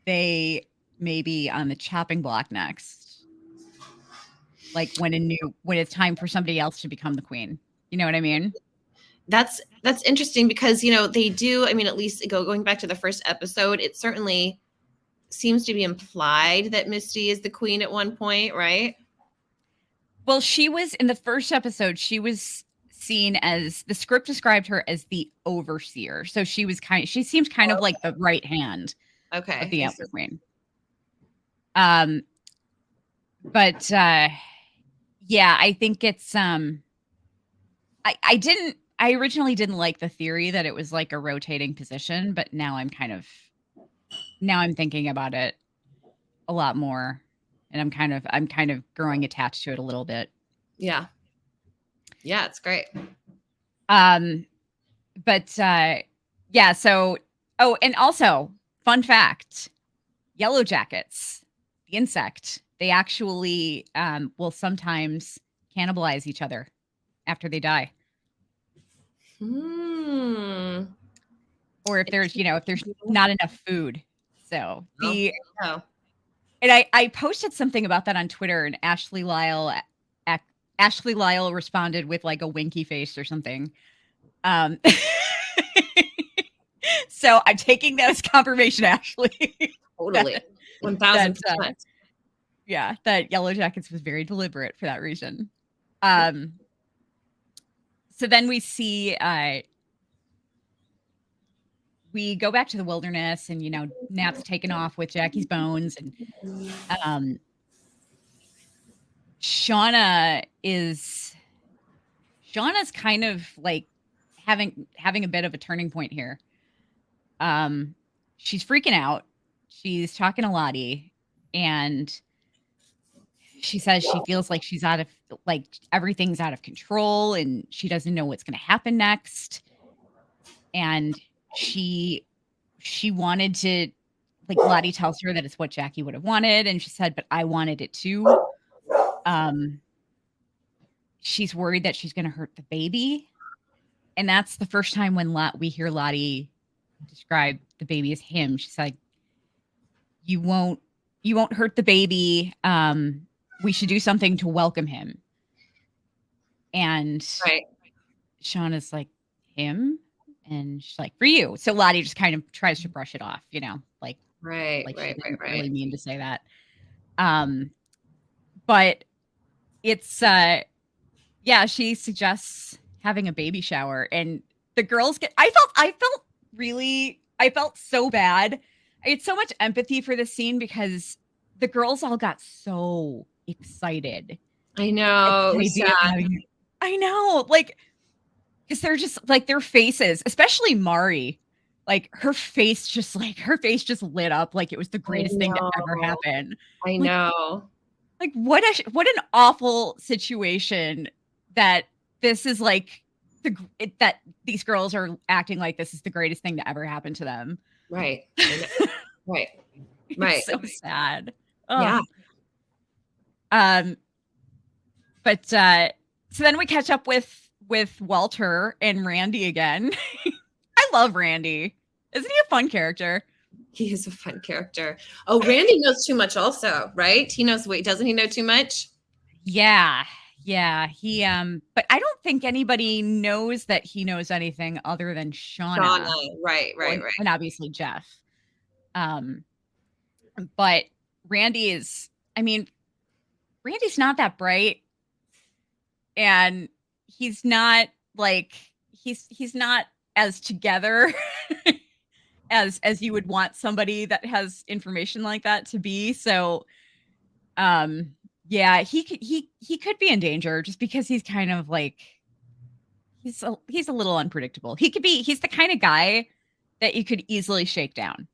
they may be on the chopping block next. Like when it's time for somebody else to become the queen. You know what I mean? That's interesting because they do. I mean, at least going back to the first episode, it certainly seems to be implied that Misty is the queen at one point, right? Well, she was in the first episode. She was seen as the script described her as the overseer. So she seems kind of like the right hand of the Antler Queen. But yeah, I think it's I originally didn't like the theory that it was like a rotating position, but now I'm thinking about it a lot more, and I'm kind of growing attached to it a little bit. Yeah. Yeah, it's great. But yeah, so and also, fun fact, Yellowjackets, the insect, they actually will sometimes cannibalize each other after they die. Or if there's not enough food. So Oh. and I posted something about that on Twitter, and Ashley Lyle responded with like a winky face or something. So I'm taking that as confirmation, Ashley. Totally. 1000%. Yeah, that Yellowjackets was very deliberate for that reason. So then we see we go back to the wilderness, and Nat's taken off with Jackie's bones, and Shauna's kind of like having a bit of a turning point here. She's freaking out. She's talking to Lottie, and she says she feels like she's everything's out of control, and she doesn't know what's going to happen next. And she wanted to, like, Lottie tells her that it's what Jackie would have wanted, and she said, but I wanted it too. She's worried that she's going to hurt the baby. And that's the first time when we hear Lottie describe the baby as him. She's like, you won't hurt the baby. We should do something to welcome him. And right. Shauna's like, him? And she's like, for you. So Lottie just kind of tries to brush it off, like, right, like right, she didn't right. really mean to say that. But it's yeah, she suggests having a baby shower, and the girls I felt so bad. I had so much empathy for this scene because the girls all got so excited. I know. I know, like, because they're just like, their faces, especially Mari, like her face just lit up like it was the greatest thing to ever happen. I know. Like what an awful situation that this is like that these girls are acting like this is the greatest thing to ever happen to them. Right. Right. Right. So sad. Yeah. But so then we catch up with Walter and Randy again. I love Randy. Isn't he a fun character? He is a fun character. Oh, Randy knows too much also, right? He knows, doesn't he know too much? Yeah. He but I don't think anybody knows that he knows anything other than Shauna. Right. And obviously Jeff. But Randy's not that bright. And he's not like he's not as together as you would want somebody that has information like that to be. So yeah, he could be in danger just because he's kind of like he's a little unpredictable. He's the kind of guy that you could easily shake down.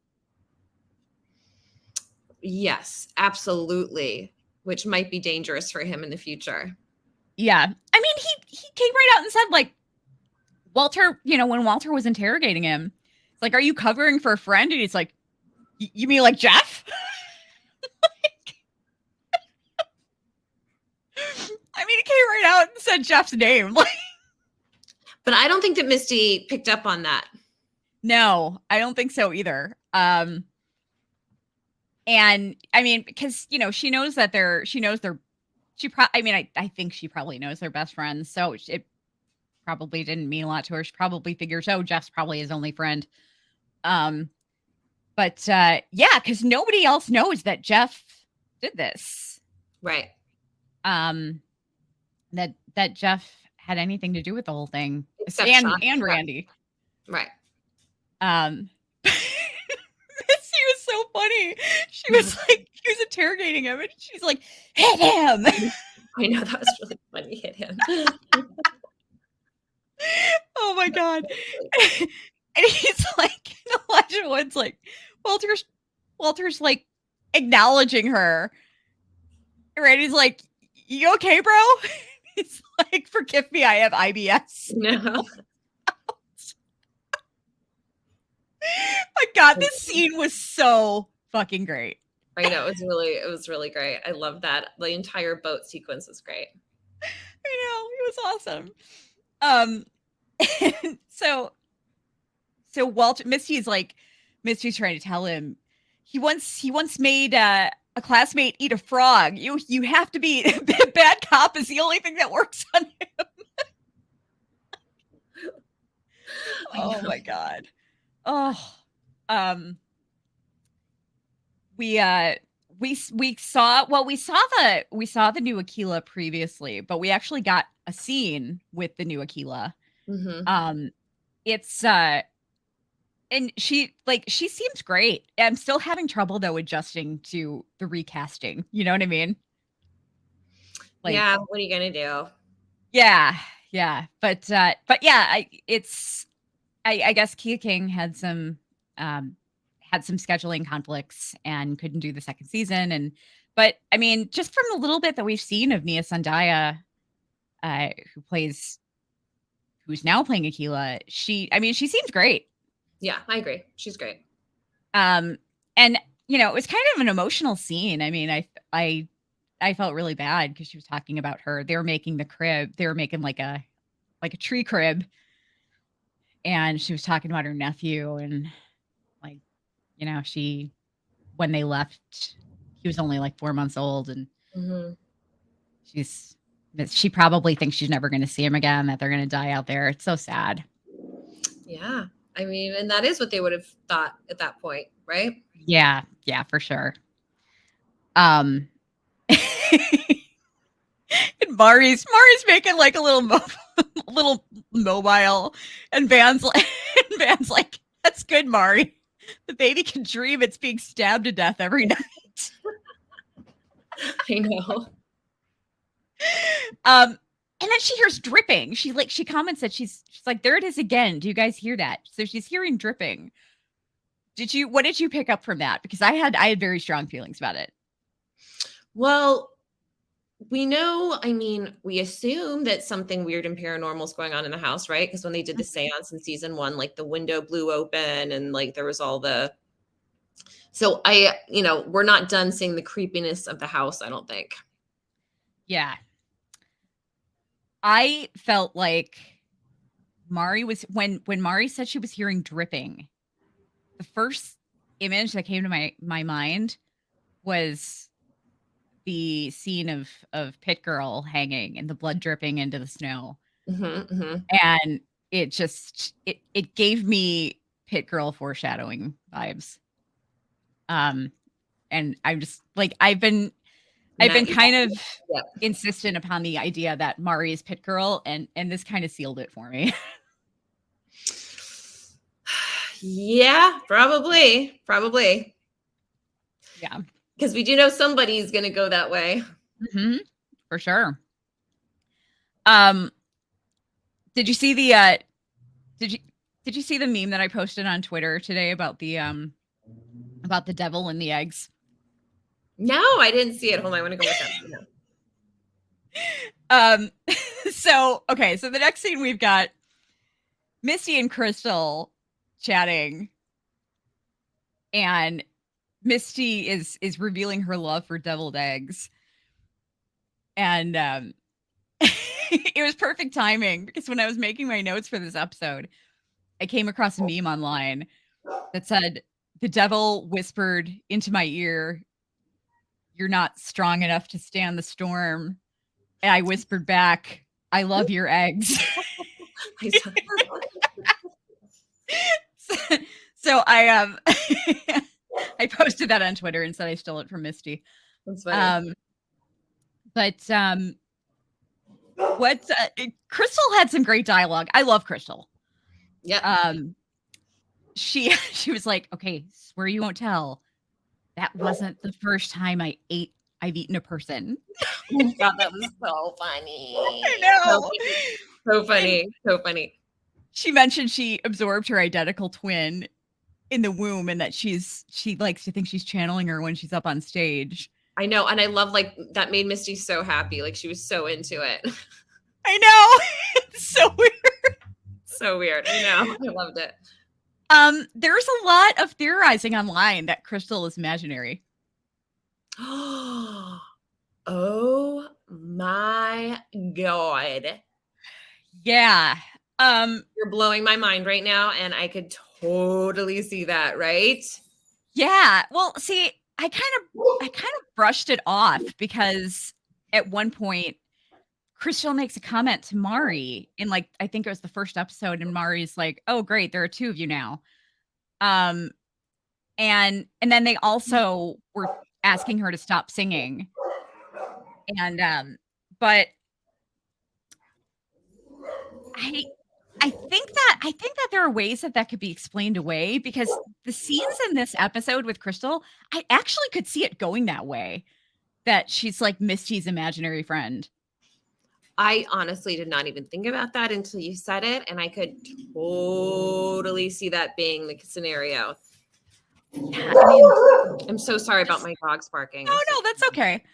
Yes, absolutely. Which might be dangerous for him in the future. Yeah. I mean, he came right out and said, like, Walter, when Walter was interrogating him, it's like, are you covering for a friend? And he's like, you mean like Jeff? I mean, he came right out and said Jeff's name. But I don't think that Misty picked up on that. No, I don't think so either. And I mean, because, she knows that I think she probably knows they're best friends. So it probably didn't mean a lot to her. She probably figures, oh, Jeff's probably his only friend. But yeah, because nobody else knows that Jeff did this. Right. That Jeff had anything to do with the whole thing. Except and Randy. Right. Misty was so so funny. She was interrogating him, and she's like, "Hit him!" I know, that was really funny. Hit him. Oh my god! And he's like, Elijah Wood's like, Walter's like acknowledging her, right? He's like, "You okay, bro?" He's like, "Forgive me, I have IBS." No. My god, this scene was so fucking great. I know, it was really great. I love that. The entire boat sequence was great. I know, it was awesome. So Walter, Misty's trying to tell him he once made a classmate eat a frog. You have to be bad cop is the only thing that works on him. Oh my god. Oh, we saw the new Aquila previously, but we actually got a scene with the new Aquila. It's and she seems great. I'm still having trouble though adjusting to the recasting. You know what I mean? Yeah, what are you gonna do? Yeah. But yeah, I guess Kia King had some scheduling conflicts and couldn't do the second season. But I mean, just from the little bit that we've seen of Nia Sandaya, who's now playing Aquila, she seems great. Yeah, I agree. She's great. And it was kind of an emotional scene. I mean, I felt really bad because she was talking about her. They were making the crib. They were making like a tree crib, and she was talking about her nephew and when they left, he was only like 4 months old, and she probably thinks she's never going to see him again. That they're going to die out there. It's so sad. Yeah. I mean, and that is what they would have thought at that point, right? Yeah, for sure. And Mari's making like a little mobile, and Van's like, "That's good, Mari. The baby can dream it's being stabbed to death every night." I know. And then she hears dripping. She comments that she's like, "There it is again. Do you guys hear that?" So she's hearing dripping. What did you pick up from that? Because I had very strong feelings about it. Well, we assume that something weird and paranormal is going on in the house, right? Because when they did the seance in season 1, like the window blew open and like there was all the. So we're not done seeing the creepiness of the house, I don't think. Yeah. I felt like Mari was when Mari said she was hearing dripping. The first image that came to my mind was the scene of Pit Girl hanging and the blood dripping into the snow. And it just it gave me Pit Girl foreshadowing vibes. And I'm just like I've been kind of insistent upon the idea that Mari is Pit Girl, and this kind of sealed it for me. Yeah, probably. Yeah, because we do know somebody's going to go that way. For sure. Did you see the did you see the meme that I posted on Twitter today about the devil and the eggs? No, I didn't see it. Hold on, I want to go look up. So the next scene we've got Misty and Crystal chatting, and Misty is revealing her love for deviled eggs, and it was perfect timing because when I was making my notes for this episode, I came across a meme online that said, "The devil whispered into my ear, 'You're not strong enough to stand the storm.' And I whispered back, 'I love your eggs.'" So I I posted that on Twitter and said I stole it from Misty. That's funny. Crystal had some great dialogue. I love Crystal. Yeah. She was like, "Okay, swear you won't tell. that wasn't the first time I've eaten a person. Oh my God, that was so funny. I know. So funny. So funny. She mentioned she absorbed her identical twin in the womb and that she likes to think she's channeling her when she's up on stage. I know. And I love, like, that made Misty so happy. Like, she was so into it. I know. It's so weird. So weird. I know. I loved it. There's a lot of theorizing online that Crystal is imaginary. Oh my God. Yeah. You're blowing my mind right now, and I could totally see that, right? Yeah. Well, see, I kind of brushed it off because at one point Crystal makes a comment to Mari in, like, I think it was the first episode, and Mari's like, "Oh, great, there are two of you now." And then they also were asking her to stop singing. But I think that there are ways that could be explained away, because the scenes in this episode with Crystal, I actually could see it going that way, that she's like Misty's imaginary friend. I honestly did not even think about that until you said it, and I could totally see that being the scenario. Yeah, I mean, I'm so sorry about my dogs barking. Oh no, that's okay.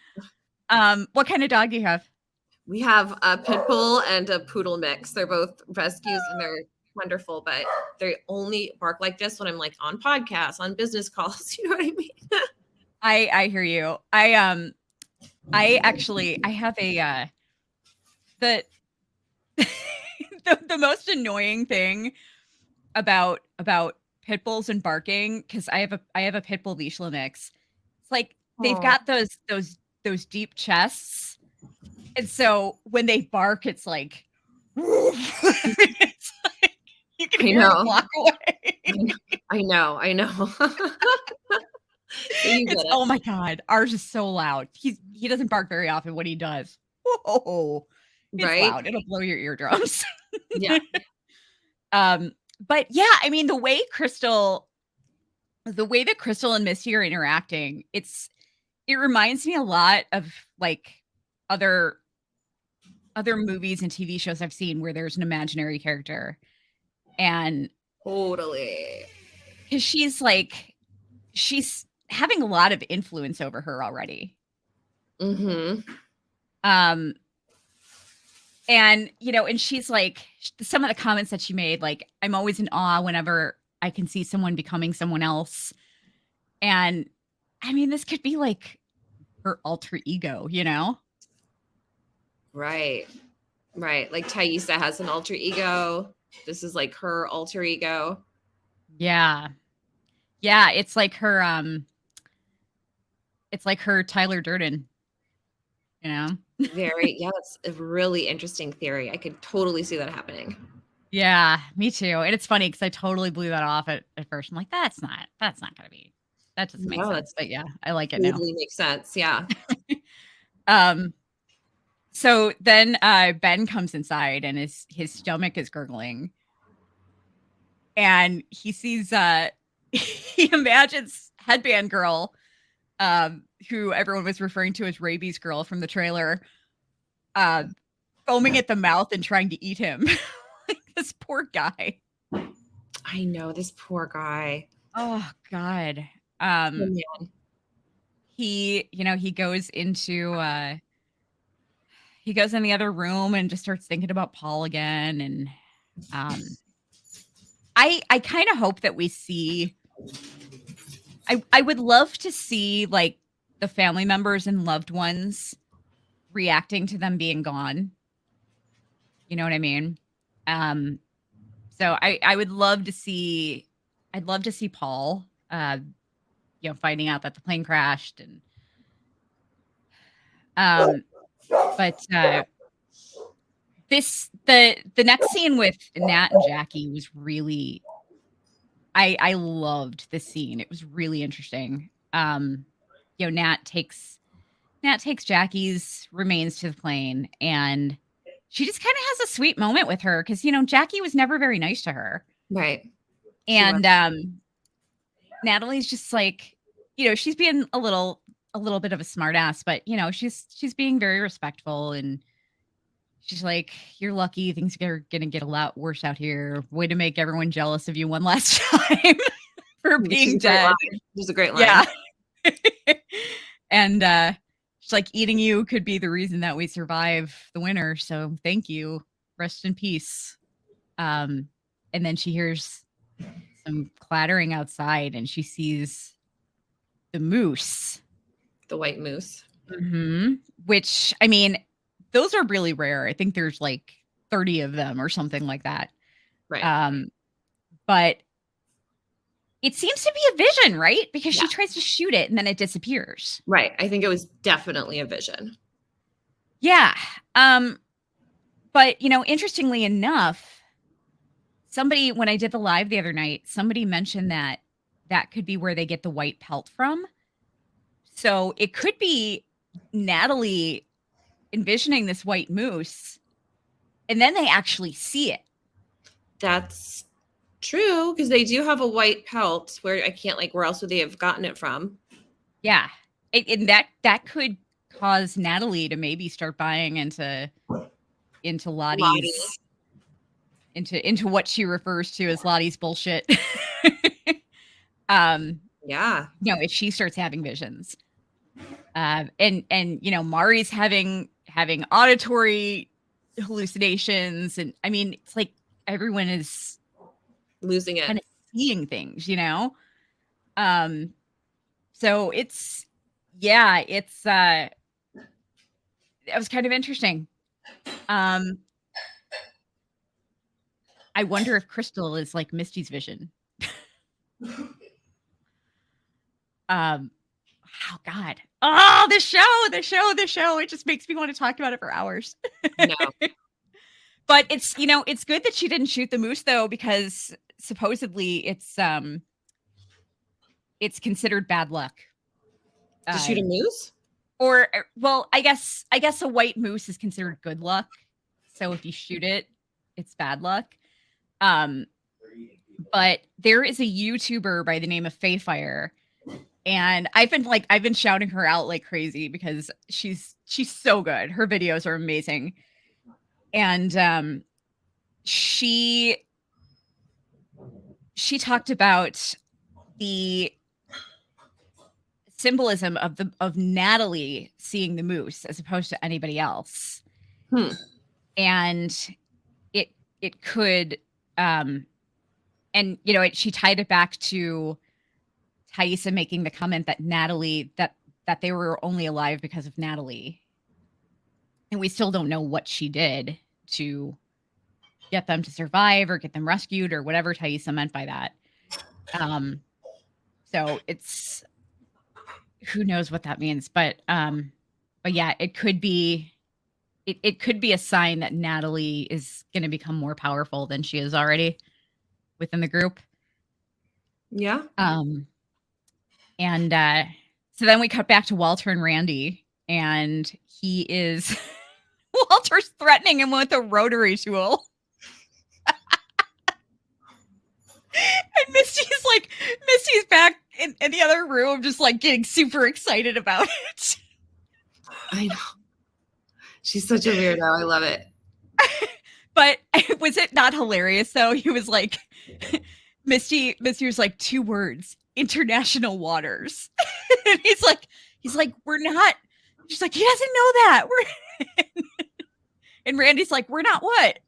What kind of dog do you have? We have a pit bull and a poodle mix. They're both rescues and they're wonderful, but they only bark like this when I'm, like, on podcasts, on business calls. You know what I mean? I hear you. I have a the most annoying thing about pit bulls and barking, because I have a pit bull Vizsla mix. It's like they've got those deep chests, and so when they bark, it's like, it's like you can hear them walk away. I know. Oh my God, ours is so loud. He doesn't bark very often. When he does, whoa, it's right? loud. It'll blow your eardrums. Yeah. But yeah, I mean, the way that Crystal and Misty are interacting, it reminds me a lot of, like, other movies and TV shows I've seen where there's an imaginary character. And totally, because she's having a lot of influence over her already. Mm-hmm. And, and she's like, some of the comments that she made, like, I'm always in awe whenever I can see someone becoming someone else. And I mean, this could be like her alter ego, Right. Like Taissa has an alter ego. This is like her alter ego. Yeah. It's like her, Tyler Durden, Very, yeah, that's a really interesting theory. I could totally see that happening. Yeah, me too. And it's funny because I totally blew that off at first. I'm like, that's not gonna be, that doesn't make sense. But yeah, I like it now. Totally makes sense. Yeah. So then Ben comes inside and his stomach is gurgling. And he sees he imagines Headband Girl, who everyone was referring to as Rabies Girl from the trailer, foaming at the mouth and trying to eat him. Like, this poor guy. I know, this poor guy. Oh God. He goes into he goes in the other room and just starts thinking about Paul again. And I kind of hope that we see, I would love to see, like, the family members and loved ones reacting to them being gone. You know what I mean? So I would love to see, I'd love to see Paul, finding out that the plane crashed. And but the next scene with Nat and Jackie was really, I loved this scene. It was really interesting. Nat takes Jackie's remains to the plane, and she just kind of has a sweet moment with her because Jackie was never very nice to her. Right. And Natalie's just like, she's being a little bit of a smart ass, but she's being very respectful, and she's like, "You're lucky. Things are gonna get a lot worse out here. Way to make everyone jealous of you one last time for being dead." Which is a great line. Yeah. And she's like, "Eating you could be the reason that we survive the winter. So thank you. Rest in peace." And then she hears some clattering outside, and she sees the moose. The white moose. Mm-hmm. Which, I mean, those are really rare. I think there's like 30 of them or something like that. Right. But it seems to be a vision, right? Because she tries to shoot it and then it disappears. Right. I think it was definitely a vision. Yeah. But, interestingly enough, somebody, when I did the live the other night, somebody mentioned that could be where they get the white pelt from. So it could be Natalie envisioning this white moose, and then they actually see it. That's true, because they do have a white pelt where I can't, like, where else would they have gotten it from? Yeah. And that could cause Natalie to maybe start buying into Lottie's, into what she refers to as Lottie's bullshit. Yeah. If she starts having visions. And Mari's having auditory hallucinations, and I mean, it's like everyone is losing it, kind of seeing things, so it was kind of interesting. I wonder if Crystal is like Misty's vision. Oh God. Oh, the show. It just makes me want to talk about it for hours. No. But it's good that she didn't shoot the moose, though, because supposedly it's considered bad luck. To shoot a moose? Or, well, I guess a white moose is considered good luck. So if you shoot it, it's bad luck. But there is a YouTuber by the name of Fayfire, and I've been shouting her out like crazy because she's so good. Her videos are amazing. And she talked about the symbolism of Natalie seeing the moose as opposed to anybody else. And it could and she tied it back to Taissa making the comment that Natalie that they were only alive because of Natalie. And we still don't know what she did to get them to survive or get them rescued or whatever Taissa meant by that. So it's, who knows what that means, but yeah, it could be a sign that Natalie is going to become more powerful than she is already within the group. Yeah. And so then we cut back to Walter and Randy, and he is Walter's threatening him with a rotary tool. And Misty's back in the other room, just like getting super excited about it. I know. She's such a weirdo. I love it. But was it not hilarious though? He was like, Misty was like, 2 words, international waters. And he's like, we're not. She's like, he doesn't know that. And Randy's like, we're not what?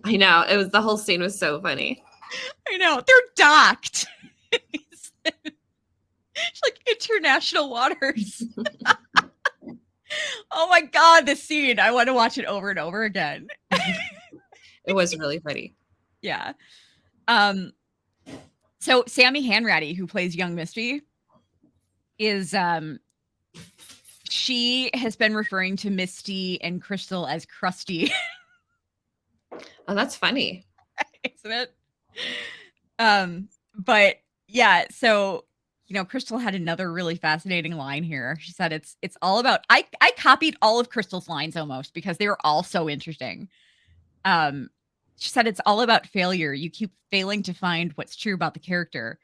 I know. The whole scene was so funny. I know. They're docked. She's like, international waters. Oh my God, this scene. I want to watch it over and over again. It was really funny. Yeah. So Sammy Hanratty, who plays young Misty, is she has been referring to Misty and Crystal as Krusty. Oh, that's funny. Isn't it? But yeah, so Crystal had another really fascinating line here. She said it's all about, I copied all of Crystal's lines almost because they were all so interesting. She said it's all about failure. You keep failing to find what's true about the character.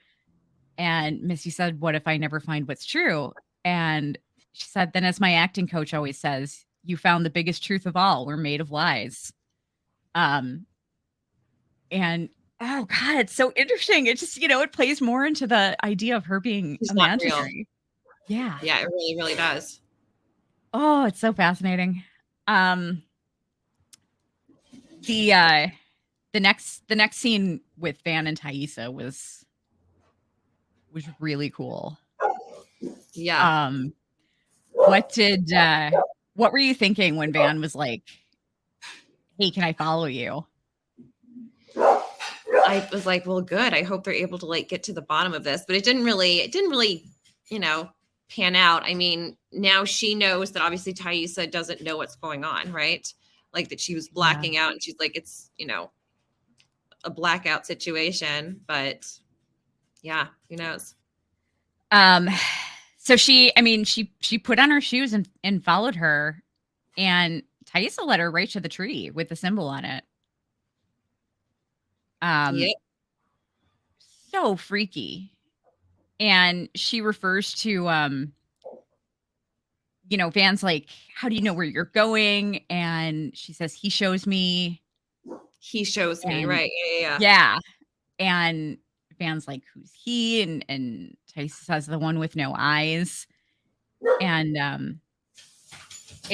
And Misty said, "What if I never find what's true?" And she said, "Then as my acting coach always says, you found the biggest truth of all. We're made of lies." Um, and oh God, it's so interesting. It just, it plays more into the idea of her being She's not real. imaginary. Yeah. Yeah, it really, really does. Oh, it's so fascinating. Um, the next scene with Van and Taissa was really cool. Yeah. Um, what were you thinking when Van was like, "Hey, can I follow you?" I was like, well, good. I hope they're able to like get to the bottom of this, but it didn't really, pan out. I mean, now she knows that obviously Taissa doesn't know what's going on, right? Like that she was Yeah. blacking out and she's like, it's, a blackout situation, but yeah, who knows? Um, so she put on her shoes and followed her, and Taissa led her right to the tree with the symbol on it. Yep. So freaky. And she refers to Van's like, "How do you know where you're going?" And she says, "He shows me." He shows me, And right? Yeah. yeah. And Van's like, "Who's he?" And Taissa says, "The one with no eyes." And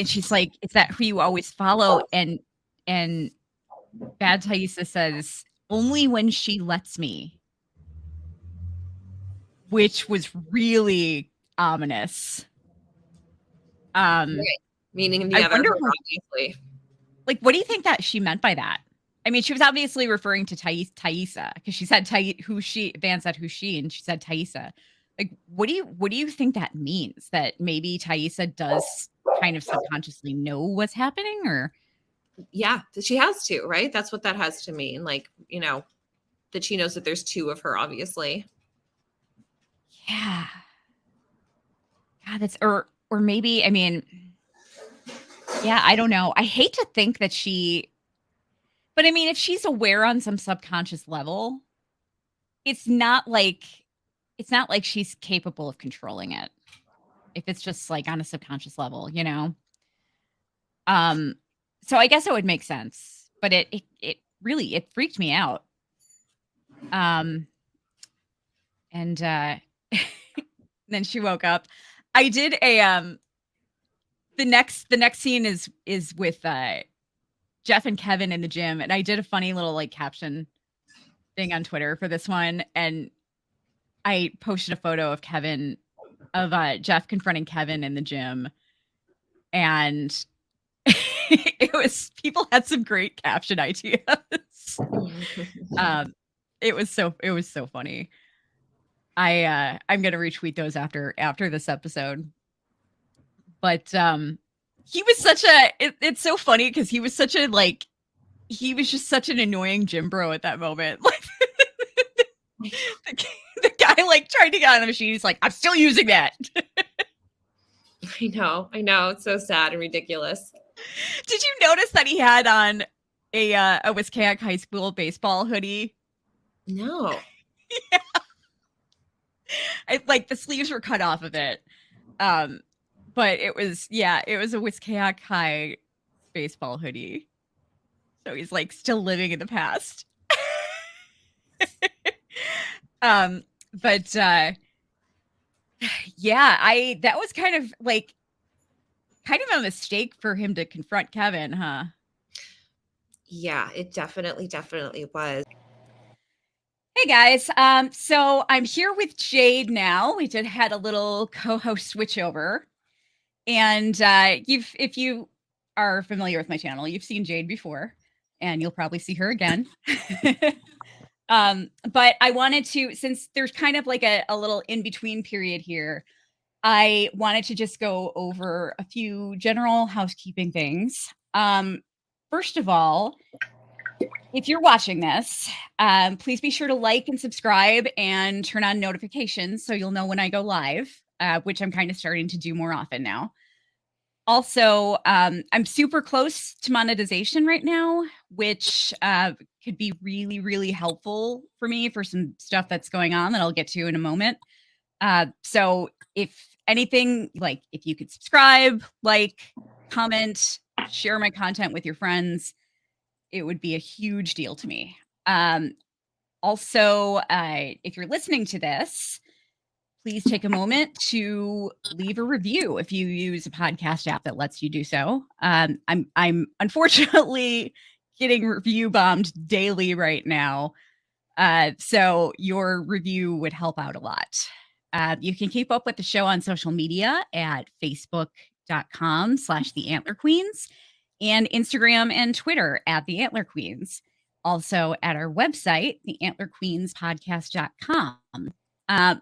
she's like, "Is that who you always follow?" And Bad Taissa says, "Only when she lets me," which was really ominous. Right. Meaning the I other wonder, her, obviously. like, what do you think that she meant by that? I mean, she was obviously referring to Taissa because she said Van said who's she, and she said Taissa. Like, what do you think that means? That maybe Taissa does kind of subconsciously know what's happening, or Yeah, she has to, right? That's what that has to mean. Like, that she knows that there's two of her, obviously. yeah, God, that's or maybe, I mean, yeah, I don't know. I hate to think that but I mean, if she's aware on some subconscious level, it's not like it's not like she's capable of controlling it. If it's just like on a subconscious level, you know? Um, so I guess it would make sense, but it really it freaked me out. Um, and then she woke up. I did a the next scene is with Jeff and Kevin in the gym, and I did a funny little like caption thing on Twitter for this one, and I posted a photo of Jeff confronting Kevin in the gym, and it was people had some great caption ideas. um, it was so funny. I'm gonna retweet those after this episode. But he was it's so funny because he was such a like he was just such an annoying gym bro at that moment. Like the guy like tried to get on the machine. He's like, "I'm still using that." I know. It's so sad and ridiculous. Did you notice that he had on a Wisconsin high school baseball hoodie? No. Yeah. Like the sleeves were cut off of it. But it was a Wisconsin High baseball hoodie. So he's like still living in the past. But yeah, that was kind of a mistake for him to confront Kevin, huh? Yeah, it definitely was. Hey guys, so I'm here with Jade now. We just had a little co-host switchover, and if you are familiar with my channel, you've seen Jade before, and you'll probably see her again. But I wanted to, since there's kind of like a little in-between period here, I wanted to just go over a few general housekeeping things. First of all, if you're watching this, please be sure to like and subscribe and turn on notifications so you'll know when I go live, which I'm kind of starting to do more often now. Also, I'm super close to monetization right now, which could be really, really helpful for me for some stuff that's going on that I'll get to in a moment. So if anything, like if you could subscribe, like, comment, share my content with your friends, it would be a huge deal to me. Also, if you're listening to this, please take a moment to leave a review if you use a podcast app that lets you do so. I'm unfortunately getting review bombed daily right now, so your review would help out a lot. You can keep up with the show on social media at facebook.com/the Antler Queens and Instagram and Twitter at the Antler Queens. Also at our website, theantlerqueenspodcast.com. Uh,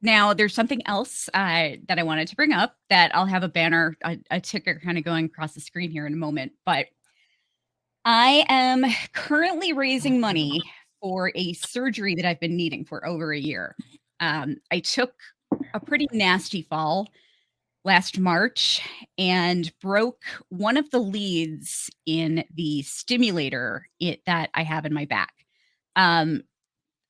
Now, there's something else that I wanted to bring up that I'll have a banner, a ticker kind of going across the screen here in a moment. But I am currently raising money for a surgery that I've been needing for over a year. I took a pretty nasty fall last March and broke one of the leads in the stimulator that I have in my back. Um,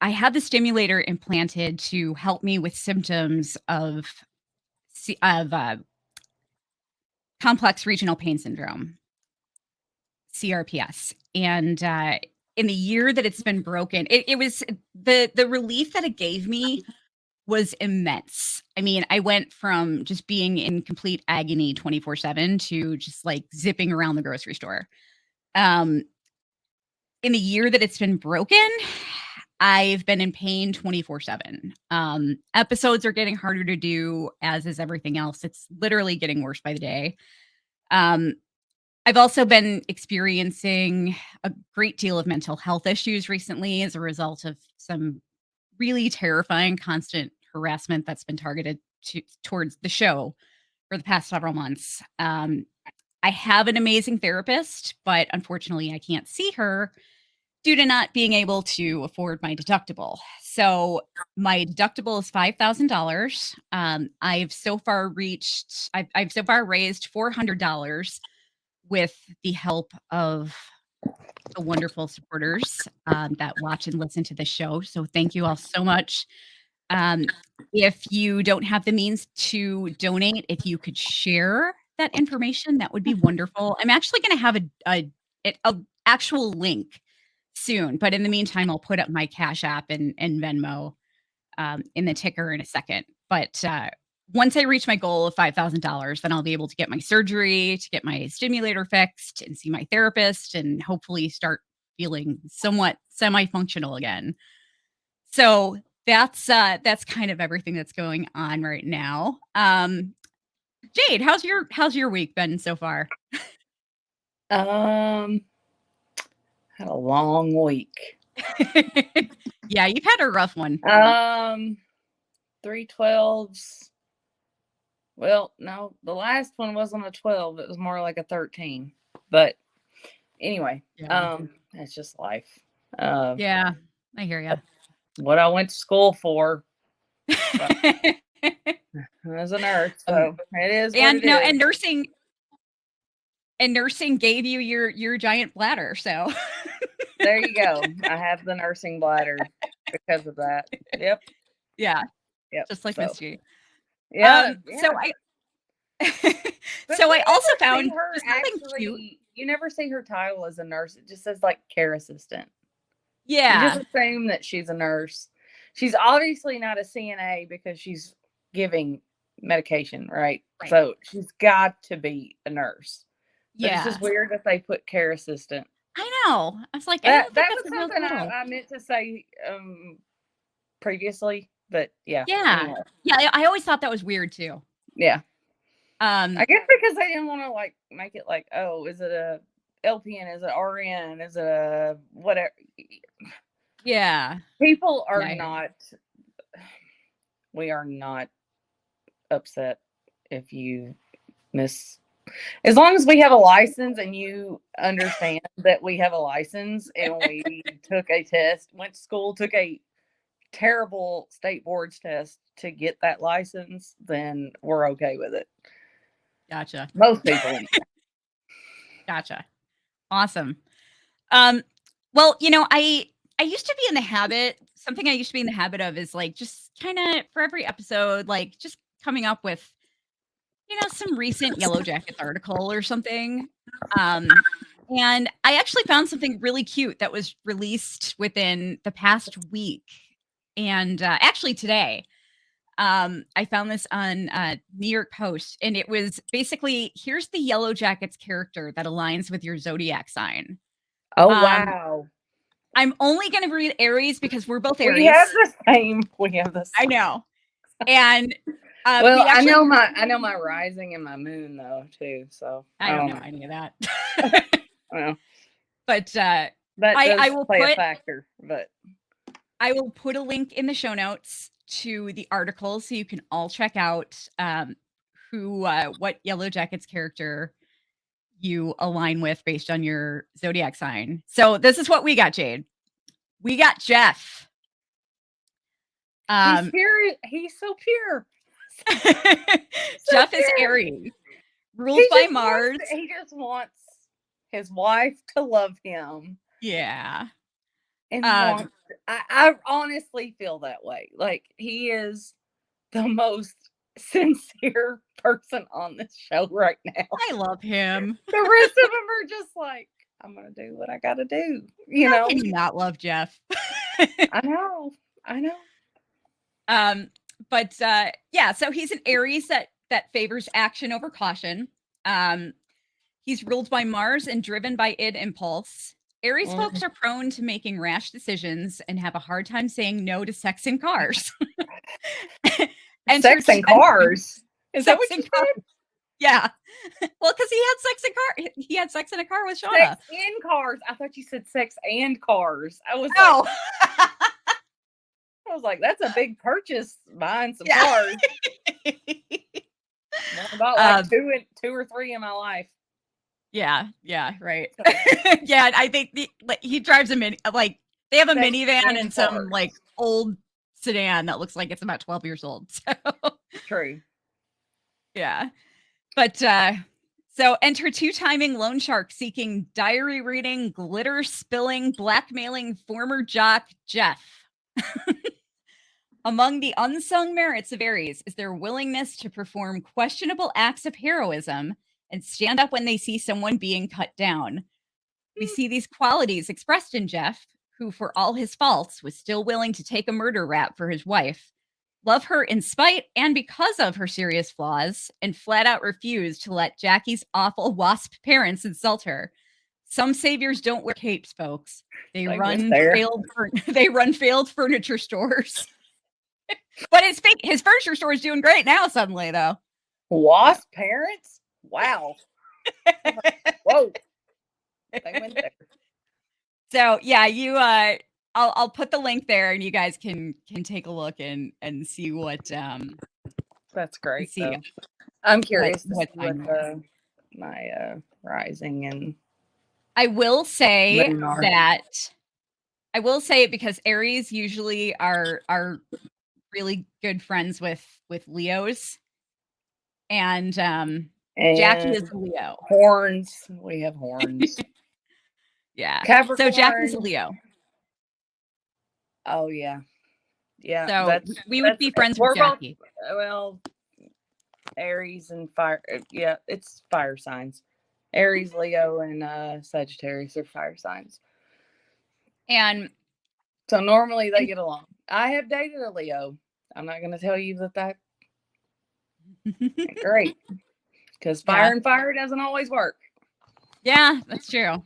I had the stimulator implanted to help me with symptoms of complex regional pain syndrome, CRPS. And in the year that it's been broken, it was the relief that it gave me was immense. I mean, I went from just being in complete agony 24/7 to just like zipping around the grocery store. Um, in the year that it's been broken, I've been in pain 24/7. Episodes are getting harder to do, as is everything else. It's literally getting worse by the day. Um, I've also been experiencing a great deal of mental health issues recently as a result of some really terrifying constant harassment that's been targeted towards the show for the past several months. I have an amazing therapist, but unfortunately, I can't see her due to not being able to afford my deductible. So my deductible is $5,000. I've so far raised $400 with the help of the wonderful supporters that watch and listen to the show. So thank you all so much. Um, if you don't have the means to donate, if you could share that information, that would be wonderful. I'm actually going to have a actual link soon, but in the meantime, I'll put up my Cash App and Venmo in the ticker in a second. But once I reach my goal of $5,000, then I'll be able to get my surgery, to get my stimulator fixed, and see my therapist, and hopefully start feeling somewhat semi-functional again. So that's kind of everything that's going on right now. Jade, how's your week been so far? Had a long week. Yeah, you've had a rough one. 3/12s. Well, no, the last one wasn't a 12. It was more like a 13. But anyway, that's just life. Yeah, I hear you. What I went to school for. As a nurse, so it is. And what it is. and nursing gave you your giant bladder, so there you go. I have the nursing bladder because of that. Yep. Yeah. Yep. Just like Misty. Yeah. So I also found her something cute. You never see her title as a nurse. It just says like care assistant. Yeah. You just assume that she's a nurse. She's obviously not a CNA because she's giving medication, right? So she's got to be a nurse. But it's just weird that they put care assistant. I know. I was like, that was something I meant to say previously, but yeah. Yeah. Anyway. Yeah, I always thought that was weird too. Yeah. I guess because they didn't want to like make it like, oh, is it a LPN? Is it RN? Is it a whatever? Yeah. People are not. We are not upset if you miss. As long as we have a license and you understand that we have a license and we took a test, went to school, took a terrible state boards test to get that license, then we're okay with it. Gotcha. Most people. Anyway. Gotcha. Awesome. Well, I used to be in the habit, something I used to be in the habit of is like just kind of for every episode, like just coming up with, some recent Yellowjackets article or something. And I actually found something really cute that was released within the past week. And actually today, I found this on New York Post, and it was basically, here's the Yellowjackets character that aligns with your zodiac sign. Oh, wow. I'm only going to read Aries because we're both Aries. We have the same. I know. And well, I know my rising and my moon though too. So I don't know any of that. Well, but that I will play put a factor. But I will put a link in the show notes to the article so you can all check out what Yellowjackets character you align with based on your zodiac sign. So this is what we got, Jade. We got Jeff. He's pure. He's so pure. Jeff is Aries, ruled by Mars. He just wants his wife to love him. Yeah. And I honestly feel that way. Like, he is the most sincere person on this show right now. I love him. The rest of them are just like, I'm gonna do what I gotta do. How can you not love Jeff? I know. But yeah, so he's an Aries that favors action over caution. He's ruled by Mars and driven by id impulse. Aries folks are prone to making rash decisions and have a hard time saying no to sex and cars. Sex and cars? Is that what you said? Yeah. Well, because he had sex in car. He had sex in a car with Shauna. Sex in cars. I thought you said sex and cars. I was like, that's a big purchase, buying some cars. I bought like two or three in my life. Yeah, right. Yeah, I think he drives a mini. Like, they have a minivan and some like old sedan that looks like it's about 12 years old. So true. Yeah, but so enter two-timing loan shark seeking diary reading, glitter spilling, blackmailing former jock Jeff. Among the unsung merits of Aries is their willingness to perform questionable acts of heroism and stand up when they see someone being cut down. We see these qualities expressed in Jeff, who, for all his faults, was still willing to take a murder rap for his wife, love her in spite and because of her serious flaws, and flat out refuse to let Jackie's awful wasp parents insult her. Some saviors don't wear capes, folks. They run failed furniture stores. But his furniture store is doing great now suddenly, though. Wasp parents? Wow. Whoa. They went there. So yeah, I'll put the link there and you guys can take a look and see what that's great. I'm curious to see what my rising and I will say because Aries usually are really good friends with Leos, and Jackie is a Leo. Horns. We have horns. Yeah. Capricorn. So Jackie's a Leo. Oh yeah. Yeah. So we would be friends with Jackie. Well, Aries and fire. Yeah, it's fire signs. Aries, Leo, and Sagittarius are fire signs. And so normally they get along. I have dated a Leo. I'm not going to tell you that ain't great. Because fire and fire doesn't always work. Yeah, that's true.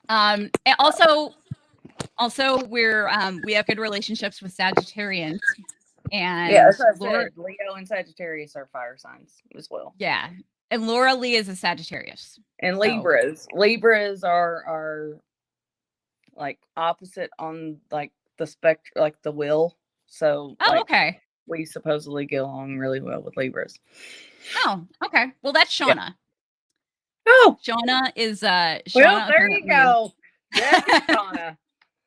And also we have good relationships with Sagittarians. And yeah, that's what I said. Leo and Sagittarius are fire signs as well. Yeah. And Laura Lee is a Sagittarius. And Libras. Libras are like opposite on like the spectrum, like the will. So okay. We supposedly get along really well with Libras. Oh, okay. Well, that's Shauna. Yeah. Oh, Shauna is Shauna. Well, there you go. That's Shauna.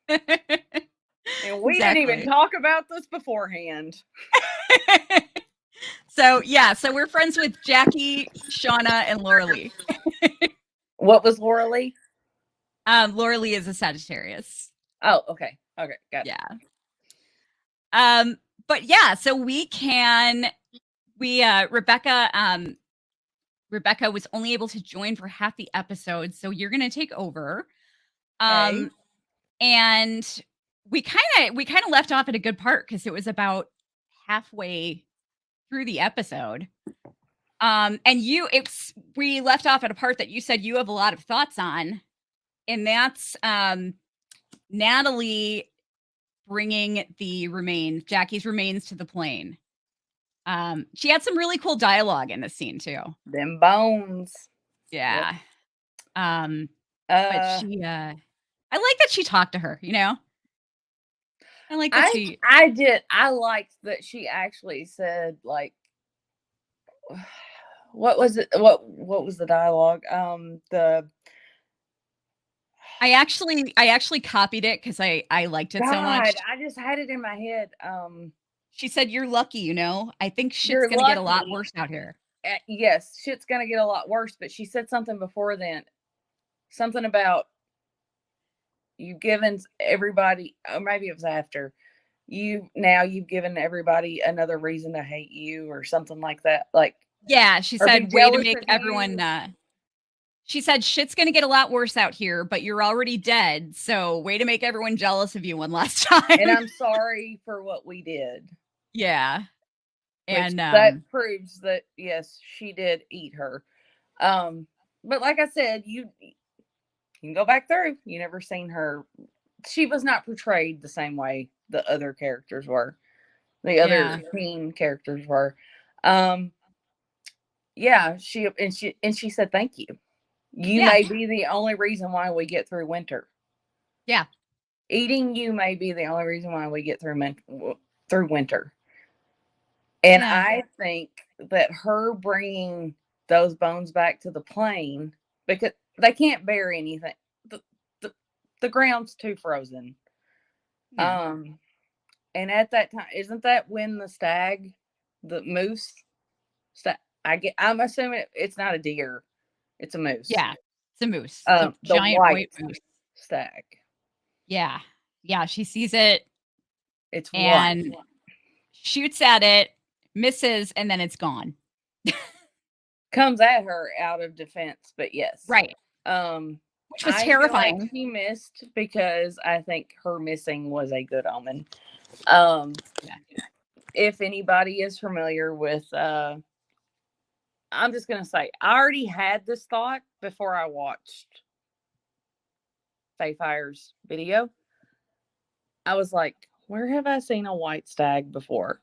And we didn't even talk about this beforehand. So yeah, so we're friends with Jackie, Shauna, and Laura Lee. What was Laura Lee? Laura Lee is a Sagittarius. Oh, okay. Okay, got it. Yeah. But yeah, so Rebekah was only able to join for half the episode, so you're gonna take over. Okay. And we kind of left off at a good part because it was about halfway through the episode. And we left off at a part that you said you have a lot of thoughts on, and that's Natalie bringing Jackie's remains to the plane. She had some really cool dialogue in this scene too. Them bones. Yeah. Yep. But I like that she talked to her, you know? I like that I did. I liked that she actually said, like, what was it? What was the dialogue? I actually copied it because I liked it so much. I just had it in my head. She said, "You're lucky, you know. I think shit's You're gonna get a lot lucky." worse out here." Yes, shit's gonna get a lot worse. But she said something before then, something about you've given everybody, or maybe it was after you've given everybody another reason to hate you, or something like that. Like, yeah, she or be said, "Way to jealous make of everyone." you. She said, "Shit's gonna get a lot worse out here, but you're already dead. So, way to make everyone jealous of you one last time." And I'm sorry for what we did. Yeah. Which And that proves that yes, she did eat her. But like I said, you can go back through. You never seen her. She was not portrayed the same way the other characters were. The other teen characters were. Yeah, she said thank you. You may be the only reason why we get through winter. Yeah. Eating you may be the only reason why we get through winter. And I think that her bringing those bones back to the plane, because they can't bear anything. The ground's too frozen. Yeah. And at that time, isn't that when the moose, I'm assuming it's not a deer, it's a moose. Yeah, it's a moose. It's a The giant white moose. stag. Yeah. Yeah, she sees it. It's and shoots at it, misses, and then it's gone. Comes at her out of defense, but yes. Right. Which was terrifying. Feel like she missed because I think her missing was a good omen. If anybody is familiar with I'm just gonna say I already had this thought before I watched Faye Fire's video. I was like, where have I seen a white stag before?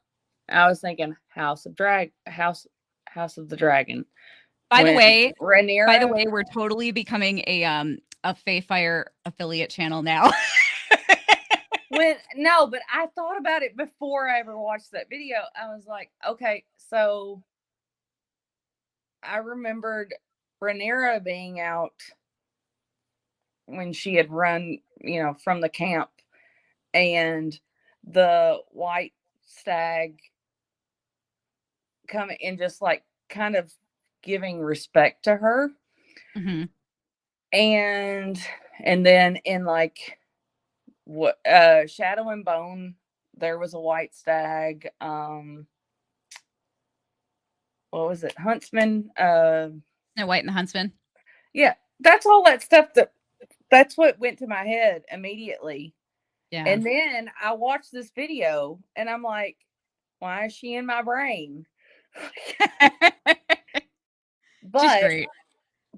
I was thinking House of the Dragon. By the way, Rhaenyra, we're totally becoming a Faye Fire affiliate channel now. No, but I thought about it before I ever watched that video. I was like, okay, so I remembered Rhaenyra being out when she had run, from the camp, and the white stag coming and just like kind of giving respect to her. Mm-hmm. And then in like what Shadow and Bone, there was a white stag. What was it? Huntsman. Snow White and the Huntsman. Yeah, that's all that stuff. That's what went to my head immediately. Yeah. And then I watched this video and I'm like, why is she in my brain?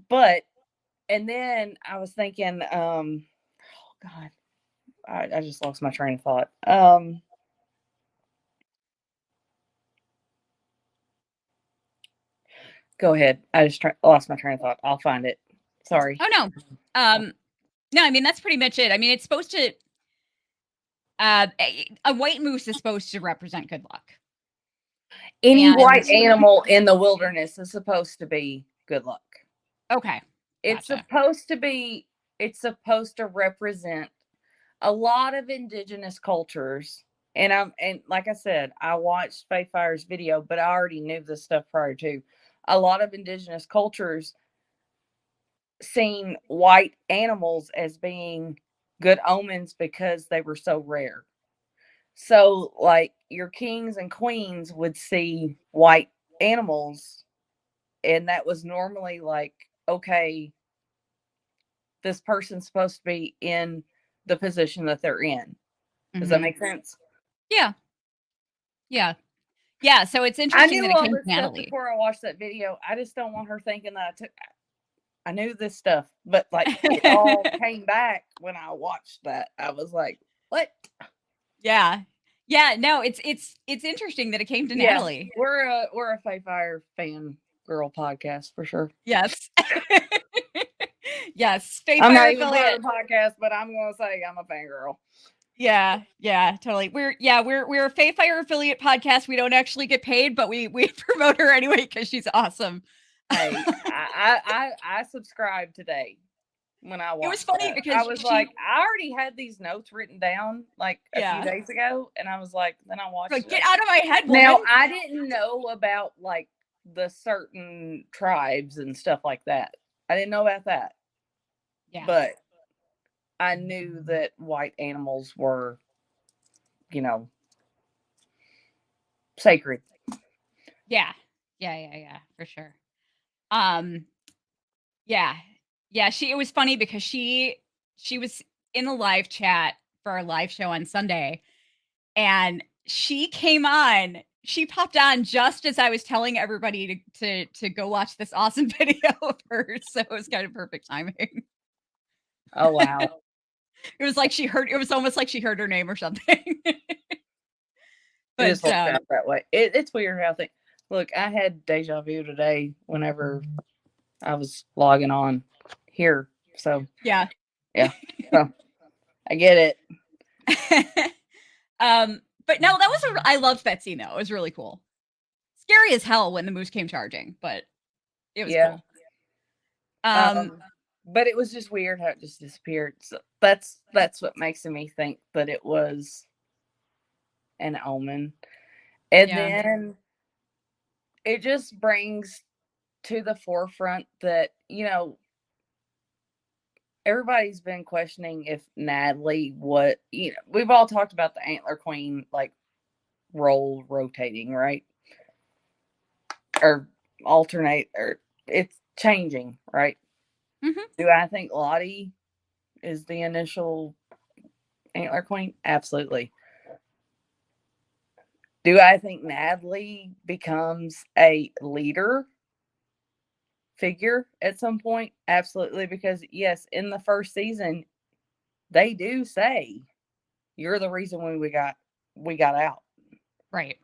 But and then I was thinking, oh God, I just lost my train of thought. Go ahead. I just lost my train of thought. I'll find it. Sorry. Oh no. No, I mean that's pretty much it. I mean, it's supposed to a white moose is supposed to represent good luck. Any white animal in the wilderness is supposed to be good luck. Okay. It's supposed to represent a lot of indigenous cultures And like I said, I watched Faith Fire's video, but I already knew this stuff prior to. A lot of indigenous cultures seen white animals as being good omens because they were so rare. So, like, your kings and queens would see white animals, and that was normally like, okay, this person's supposed to be in the position that they're in. Does that make sense? Yeah. Yeah. Yeah. So it's I interesting knew that it all came this from stuff Natalie. before I watched that video. I just don't want her thinking that I knew this stuff, but like it all came back when I watched that. I was like, what? Yeah. Yeah. No, it's interesting that it came to Yeah, Natalie. we're a Faith Fire fan girl podcast for sure. Yes. Yes. Faith I'm Fire not even part affiliate. of the podcast, but I'm gonna say I'm a fangirl. Yeah, yeah, totally. We're a Faith Fire affiliate podcast. We don't actually get paid, but we promote her anyway because she's awesome. Hey, I subscribed today when I watched It was funny that. because I was like, I already had these notes written down like a few Yeah. days ago, and I was like, then I watched like, it. get out of my head, woman. Now I didn't know about like the certain tribes and stuff like that. I didn't know about that. Yeah. But I knew that white animals were, sacred. Yeah. Yeah, for sure. Yeah. Yeah, it was funny because she was in the live chat for our live show on Sunday, and she came on. She popped on just as I was telling everybody to go watch this awesome video of hers, so it was kind of perfect timing. Oh wow. It was almost like she heard her name or something. It just worked out that way. It's weird how things. Look, I had deja vu today whenever I was logging on here. So yeah. So I get it. But no, I loved that scene though. It was really cool. Scary as hell when the moose came charging, but it was cool. But it was just weird how it just disappeared. So that's what makes me think that it was an omen. And then it just brings to the forefront that, everybody's been questioning if Natalie we've all talked about the Antler Queen like role rotating, right? Or alternate, or it's changing, right? Mm-hmm. Do I think Lottie is the initial Antler Queen? Absolutely. Do I think Natalie becomes a leader figure at some point? Absolutely, because yes, in the first season, they do say you're the reason we got out. Right.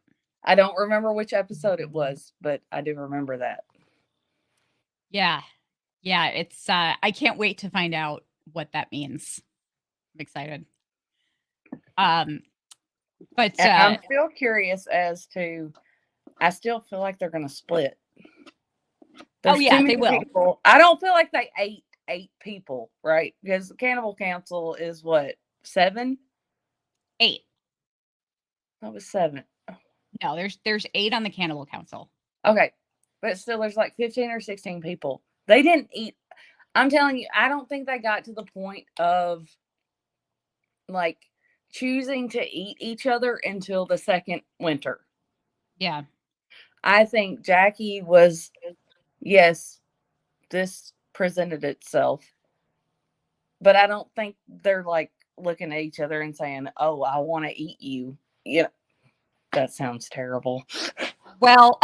I don't remember which episode it was, but I do remember that. Yeah. Yeah, it's I can't wait to find out what that means. I'm excited. But and I'm still curious as to I still feel like they're gonna split. There's too many they will. people. I don't feel like they ate 8 people, right? Because the Cannibal Council is what, 7? 8. That was 7. No, there's 8 on the Cannibal Council. Okay. But still there's like 15 or 16 people. They didn't eat. I'm telling you, I don't think they got to the point of like choosing to eat each other until the second winter. Yeah. I think Jackie was, yes, this presented itself. But I don't think they're like looking at each other and saying, "Oh, I want to eat you." Yeah, that sounds terrible. Well,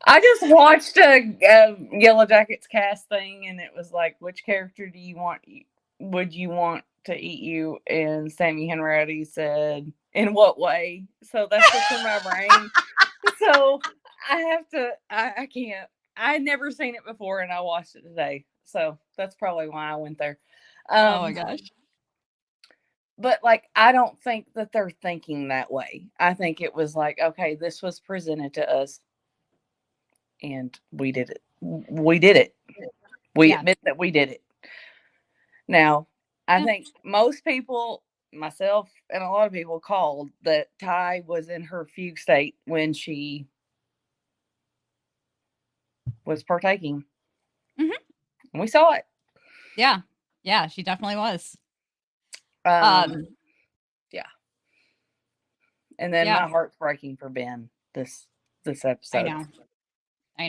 I just watched a Yellowjackets cast thing, and it was like, which character would you want to eat you? And Sammy Henratty said, "In what way?" So that's what's in my brain. So I have to. I can't. I had never seen it before, and I watched it today. So that's probably why I went there. oh my gosh. But like, I don't think that they're thinking that way. I think it was like, okay, this was presented to us and we did it. We did it. We admit that we did it. Now, I think most people myself and a lot of people called that Ty was in her fugue state when she was partaking. Mhm. And we saw it. Yeah. Yeah, she definitely was. Yeah. And then Yeah. my heart's breaking for Ben this episode. I know.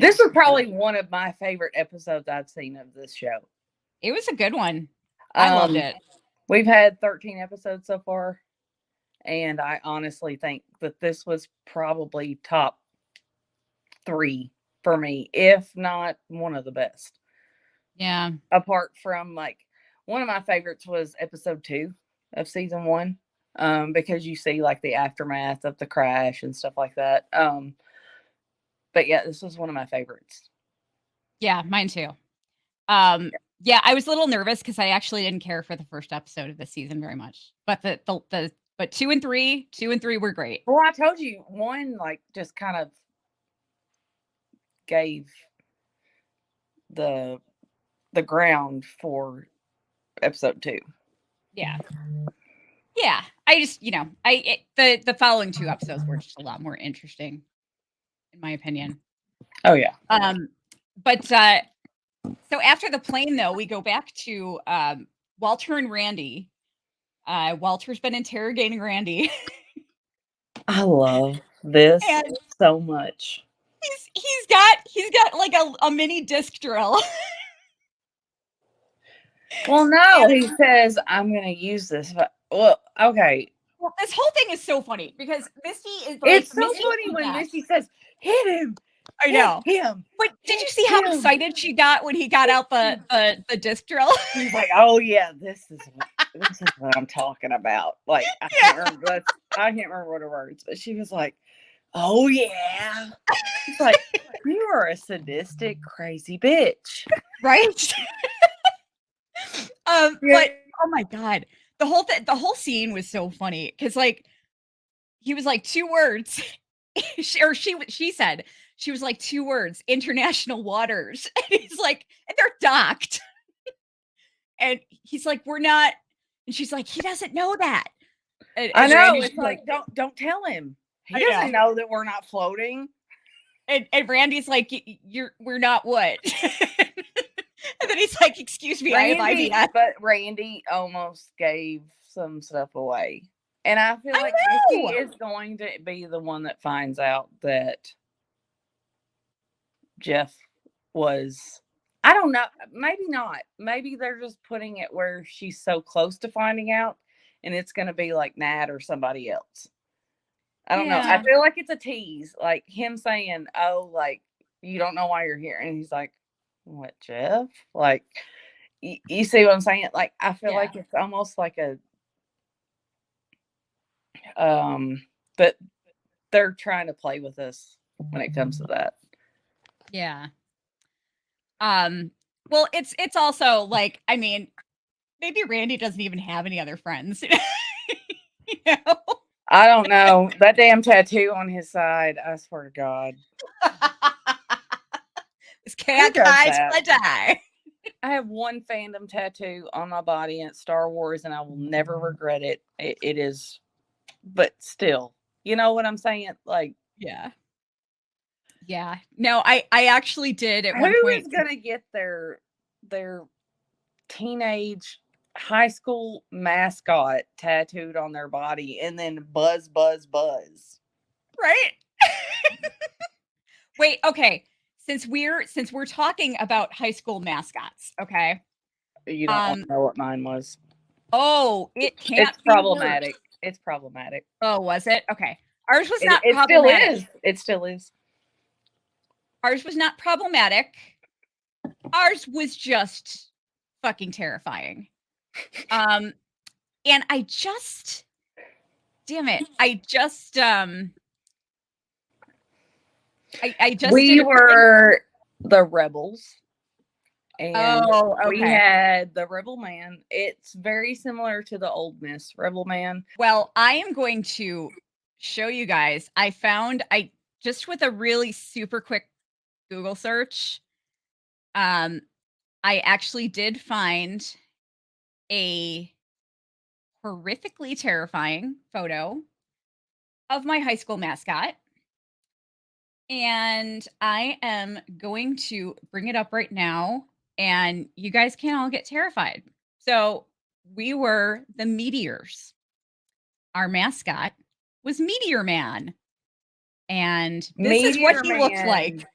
This is probably one of my favorite episodes I've seen of this show. It was a good one. I loved it. We've had 13 episodes so far, and I honestly think that this was probably top 3 for me, if not one of the best. Yeah. Apart from, like, one of my favorites was episode 2 of season 1, because you see, like, the aftermath of the crash and stuff like that. But yeah, this was one of my favorites. Yeah, mine too. Yeah, I was a little nervous because I actually didn't care for the first episode of the season very much. But but 2 and 3 were great. Well, I told you 1 like just kind of gave the ground for episode 2. Yeah. Yeah, I just, the following 2 episodes were just a lot more interesting in my opinion. Oh yeah. But so after the plane though, we go back to Walter and Randy. Walter's been interrogating Randy. I love this so much. He's got like a mini disc drill. Well, no, he says I'm gonna use this. Well, okay. Well, this whole thing is so funny because Misty is like, it's so funny when Misty says, "Hit him." I know. Hit him. But did you see how excited she got when he got out the disc drill? She's like, "Oh yeah, this is what I'm talking about." Like I can't remember what her words, but she was like, "Oh yeah." It's like, you are a sadistic, crazy bitch, right? But oh my god, the whole scene was so funny because like he was like 2 words, she said. She was like 2 words, international waters. And he's like, and they're docked. And he's like, we're not. And she's like, he doesn't know that. And I know. Randy's It's like, don't tell him. He doesn't know that we're not floating. And Randy's like, we're not what? And then he's like, excuse me, I have IBS. But Randy almost gave some stuff away. And I feel like he is going to be the one that finds out that Jeff was, I don't know, maybe not. Maybe they're just putting it where she's so close to finding out and it's going to be like Nat or somebody else. I don't know. I feel like it's a tease, like him saying, "Oh, like you don't know why you're here," and he's like, "What, Jeff?" Like, you see what I'm saying? Like, I feel like it's almost like a, but they're trying to play with us when it comes to that. Yeah. Well, it's also like, I mean, maybe Randy doesn't even have any other friends. You know? I don't know. That damn tattoo on his side, I swear to God. This cat eyes will die. I have 1 fandom tattoo on my body and it's Star Wars and I will never regret it. It is, but still, you know what I'm saying? Like, yeah. No, I actually did at one point. Who is gonna get their teenage high school mascot tattooed on their body and then buzz? Right? Wait, okay. Since we're talking about high school mascots, okay? You don't know what mine was. Oh, it's problematic. It's problematic. Oh, was it? Okay. Ours was not problematic. Still is. It still is. Ours was not problematic. Ours was just fucking terrifying. And I just, damn it. I just we were the rebels. And we had the Rebel Man. It's very similar to the old Miss Rebel Man. Well, I am going to show you guys. I just with a really super quick Google search, I actually did find a horrifically terrifying photo of my high school mascot. And I am going to bring it up right now, and you guys can all get terrified. So we were the Meteors. Our mascot was Meteor Man. And this is what Meteor he looks like. Man.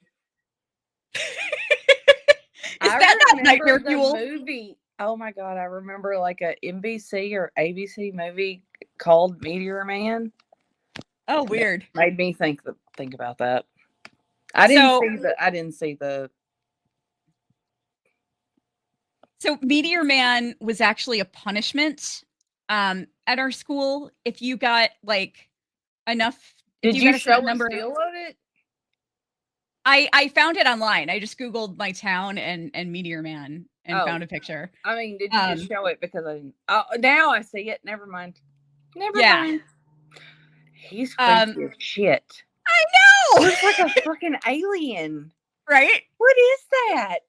Is I that not remember nightmare the fuel? movie. Oh my God. I remember like a NBC or ABC movie called Meteor Man. Oh, weird. Made me think about that. I didn't see the. So Meteor Man was actually a punishment at our school if you got like enough. Did if you got a show certain a number, still of it? I found it online. I just Googled my town and Meteor Man and found a picture. I mean, did you just show it because I didn't? Oh, now I see it. Never mind. Never mind. He's creepy as shit. I know. Looks like a fucking alien. Right? What is that?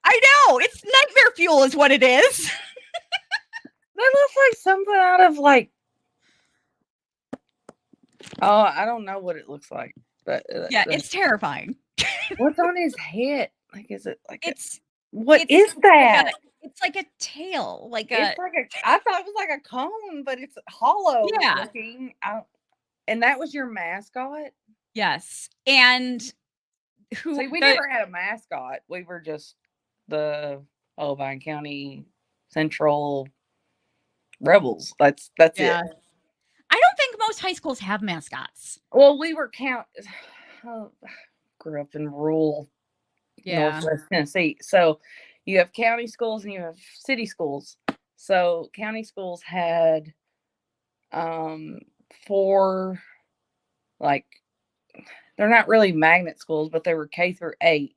I know. It's nightmare fuel is what it is. That looks like something out of like. Oh, I don't know what it looks like, but yeah, it's terrifying. What's on his head? Like, is it like what is that? It's like a tail, I thought it was like a cone, but it's hollow looking. And that was your mascot? Yes. And we never had a mascot. We were just the Vine County Central Rebels. That's it. I don't think most high schools have mascots. Well, we were grew up in rural Northwest Tennessee. So you have county schools and you have city schools. So county schools had 4, like, they're not really magnet schools, but they were K through 8.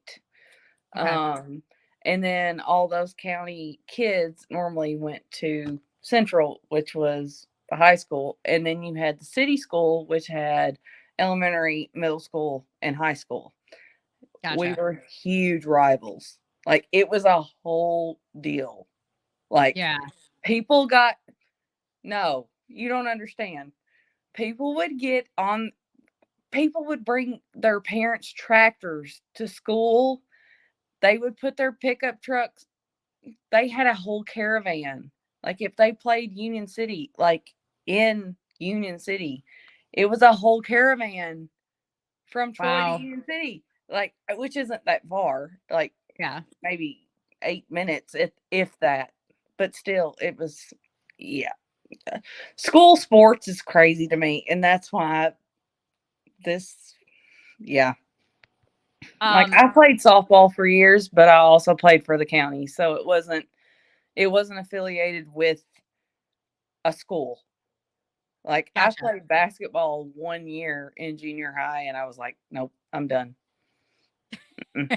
Okay. And then all those county kids normally went to Central, which was the high school. And then you had the city school, which had elementary, middle school, and high school. Gotcha. We were huge rivals. Like, it was a whole deal. Like, people got, no, you don't understand. People would bring their parents' tractors to school. They would put their pickup trucks. They had a whole caravan. Like, if they played Union City, like in Union City, it was a whole caravan from Troy to Union City. Like, which isn't that far. Like, maybe 8 minutes, if that. But still, it was, School sports is crazy to me, and that's why like, I played softball for years, but I also played for the county, so it wasn't affiliated with a school. Like, I played basketball 1 year in junior high, and I was like, nope, I'm done. Too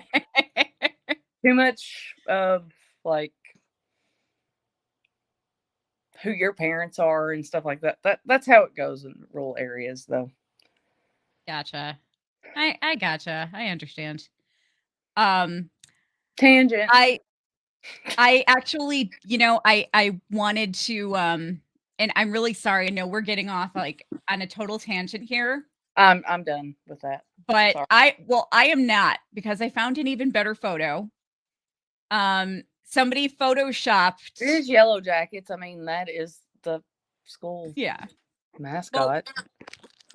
much of, like, who your parents are and stuff like that. That's how it goes in rural areas, though. Gotcha. I gotcha. I understand. Tangent. I actually, I wanted to, and I'm really sorry. I know we're getting off like on a total tangent here. I'm done with that. But sorry. I am not, because I found an even better photo. Somebody photoshopped. It is Yellowjackets. I mean, that is the school mascot. Well,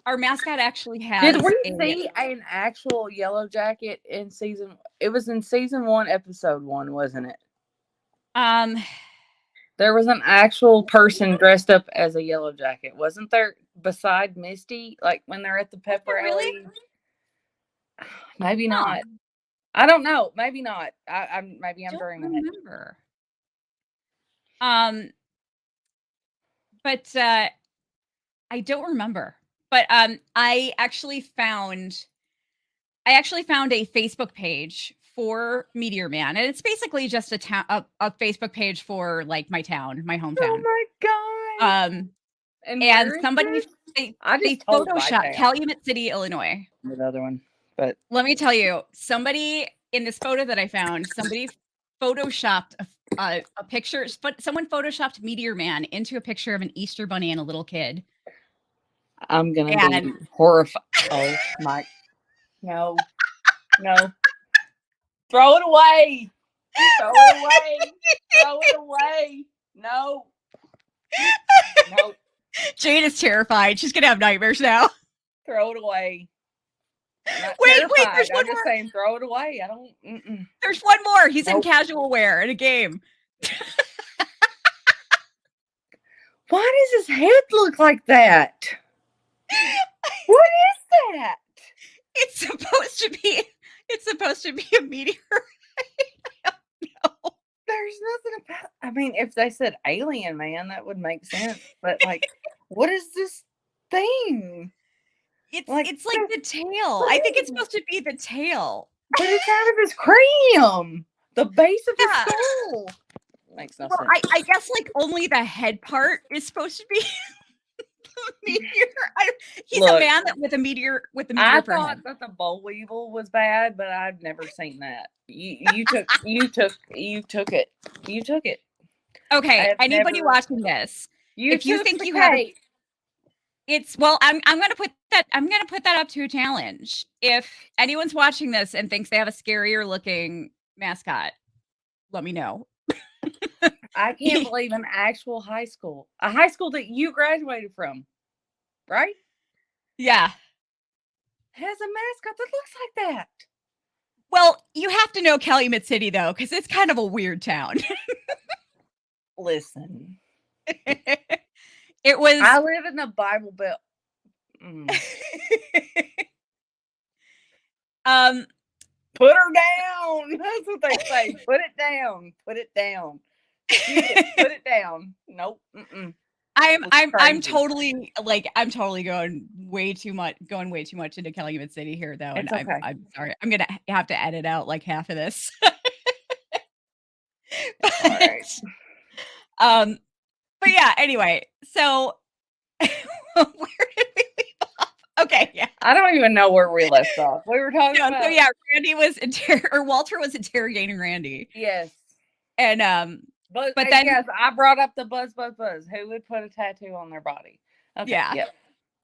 our mascot actually has. Did we see an actual Yellowjacket in season? It was in season 1, episode 1, wasn't it? There was an actual person dressed up as a Yellowjacket, wasn't there? Beside Misty, like when they're at the pepper alley. Maybe not. I don't know. Maybe not. I'm dreaming it. Remember. But I don't remember. But I actually found a Facebook page for Meteor Man, and it's basically just a Facebook page for like my town, my hometown. Oh my god! And somebody they photoshopped Calumet City, Illinois. The other one, but let me tell you, somebody in this photo that I found, somebody photoshopped a picture, but someone photoshopped Meteor Man into a picture of an Easter bunny and a little kid. I'm gonna be horrified. Oh my! No. Throw it away. Throw it away. Throw it away. No. Jade is terrified. She's gonna have nightmares now. Throw it away. Wait, there's one I'm just saying, throw it away. I don't. There's one more. He's in casual wear in a game. Why does his head look like that? What is that? It's supposed to be a meteor. I don't know. There's nothing about. I mean, if they said alien man, that would make sense. But like, what is this thing? It's like the tail. I think it's supposed to be the tail. But it's out of his cranium. The base of his skull. Makes no sense. I guess like only the head part is supposed to be the meteor. He's a man with a meteor I thought that the boll weevil was bad, but I've never seen that. You took it. Okay, anybody watching this, if you think you have I'm gonna put that up to a challenge. If anyone's watching this and thinks they have a scarier looking mascot, let me know. I can't believe a high school that you graduated from, right? Yeah. Has a mascot that looks like that. Well, you have to know Calumet City though, because it's kind of a weird town. Listen. It was. I live in the Bible Belt. Put her down. That's what they say. Put it down. Put it down. Put it down. Nope. I'm totally going way too much into Calumet City here though. It's and okay. I'm sorry. I'm gonna have to edit out like half of this. All right. But yeah, anyway, so where did we leave off? Okay, yeah. I don't even know where we left off. We were talking about. So yeah, Randy was Walter was interrogating Randy. Yes. And but then yes, I brought up the buzz. Who would put a tattoo on their body? Okay. Yeah. Yep.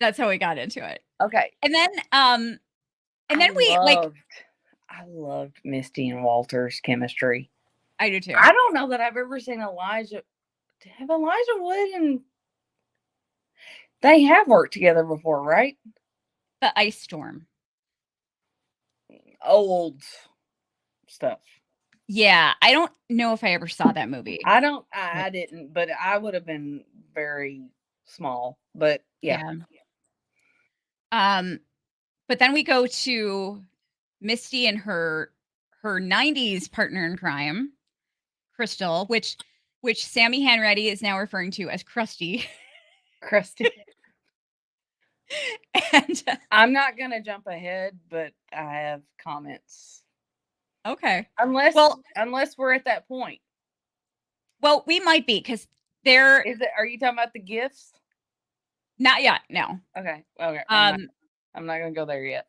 That's how we got into it. Okay. And then I loved Misty and Walter's chemistry. I do too. I don't know that I've ever seen Elijah Wood and they have worked together before, right? The Ice Storm. Old stuff. Yeah, I don't know if I ever saw that movie. I didn't, but I would have been very small. But yeah. But then we go to Misty and her 90s partner in crime, Crystal, which Sammy Hanratty is now referring to as Krusty. Krusty. And I'm not gonna jump ahead, but I have comments. Okay. Unless we're at that point. Well, we might be because are you talking about the gifts? Not yet, no. Okay. I'm not gonna go there yet.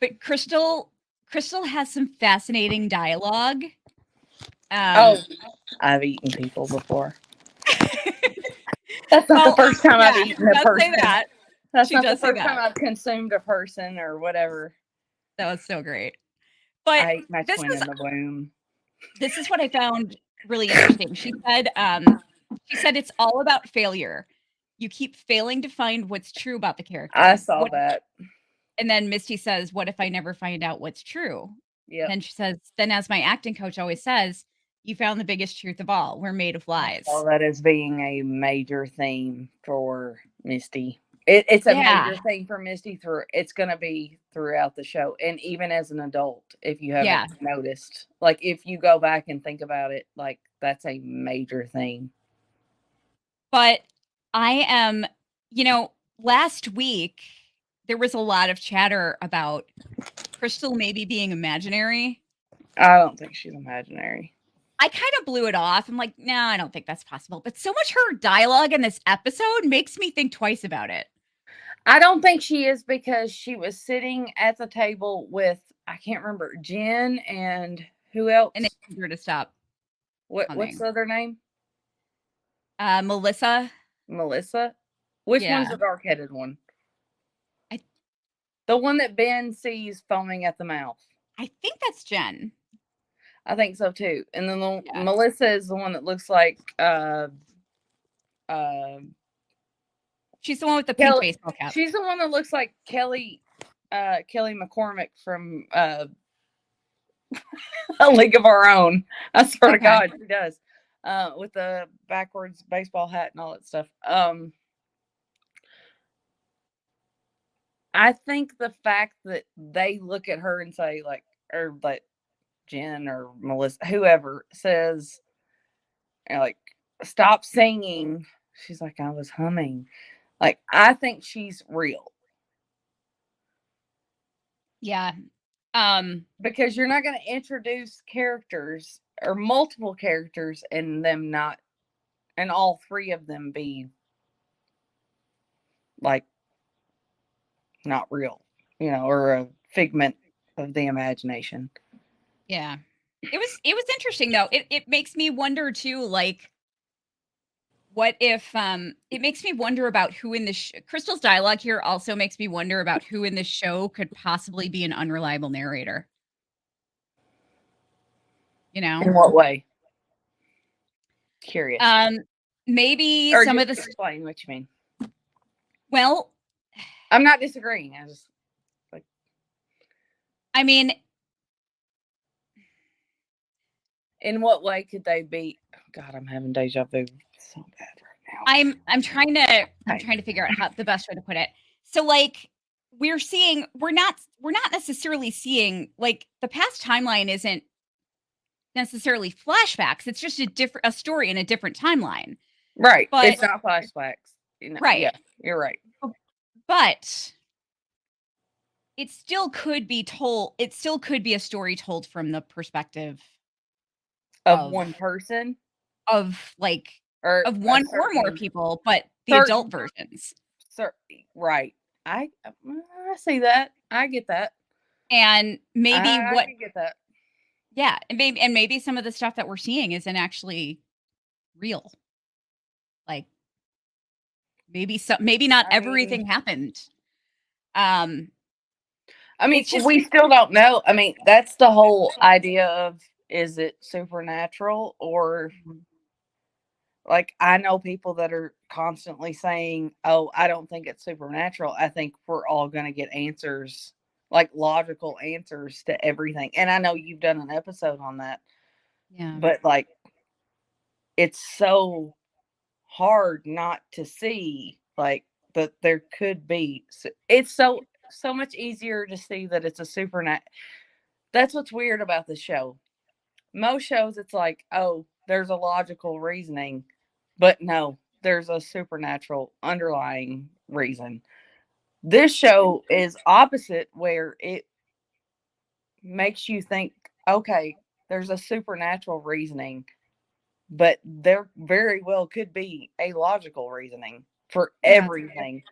But Crystal has some fascinating dialogue. I've eaten people before. That's not the first time I've eaten a person. That's not the first time I've consumed a person or whatever. That was so great. But I ate my twin in the womb. This is what I found really interesting. She said it's all about failure. You keep failing to find what's true about the character. I saw that. And then Misty says, "What if I never find out what's true?" Yeah. Then she says, "Then as my acting coach always says, you found the biggest truth of all. We're made of lies." All that is being a major theme for Misty. It's a major thing for Misty it's going to be throughout the show. And even as an adult, if you haven't noticed, like if you go back and think about it, like that's a major thing. But I am, last week there was a lot of chatter about Crystal maybe being imaginary. I don't think she's imaginary. I kind of blew it off. I'm like, no, I don't think that's possible. But so much her dialogue in this episode makes me think twice about it. I don't think she is because she was sitting at the table with, I can't remember, Jen and who else? And they told her to stop. What's the other name? Melissa. Melissa? Which one's Yeah. the dark-headed one? I- The one that Ben sees foaming at the mouth. I think that's Jen. I think so too. And then Yeah. Melissa is the one that looks like She's the one with the pink baseball cap. She's the one that looks like Kelly McCormick from A League of Our Own. I swear to God, she does. With the backwards baseball hat and all that stuff. I think the fact that they look at her and say, like, or like Jen or Melissa, whoever says, like, stop singing. She's like, I was humming. Like, I think she's real. Yeah. Because you're not going to introduce characters or multiple characters and them not, and all three of them be like not real, or a figment of the imagination. Yeah. It was interesting though. It makes me wonder too, like, what if it makes me wonder about who in the Crystal's dialogue here also makes me wonder about who in the show could possibly be an unreliable narrator. In what way? Curious. Maybe or some just of the explain what you mean. Well, I'm not disagreeing. I just I mean, in what way could they be? God, I'm having deja vu so bad right now. I'm trying to figure out how the best way to put it. So, like, we're not necessarily seeing, like, the past timeline isn't necessarily flashbacks. It's just a story in a different timeline. Right. But It's not flashbacks. right. Yeah, you're right. But it still could be a story told from the perspective of one person, of one or more people, but the adult versions. Right. I see that. I get that. And maybe I can get that. Yeah, and maybe some of the stuff that we're seeing isn't actually real. Like, maybe not everything happened. I mean, we still don't know. I mean, that's the whole idea of, is it supernatural or, like, I know people that are constantly saying, oh, I don't think it's supernatural. I think we're all going to get answers, like logical answers to everything. And I know you've done an episode on that. Yeah. But, like, it's so hard not to see, like, that there could be. It's so much easier to see that it's a supernatural. That's what's weird about the show. Most shows, it's like, oh, there's a logical reasoning, but no, there's a supernatural underlying reason. This show is opposite, where it makes you think, okay, there's a supernatural reasoning, but there very well could be a logical reasoning for everything.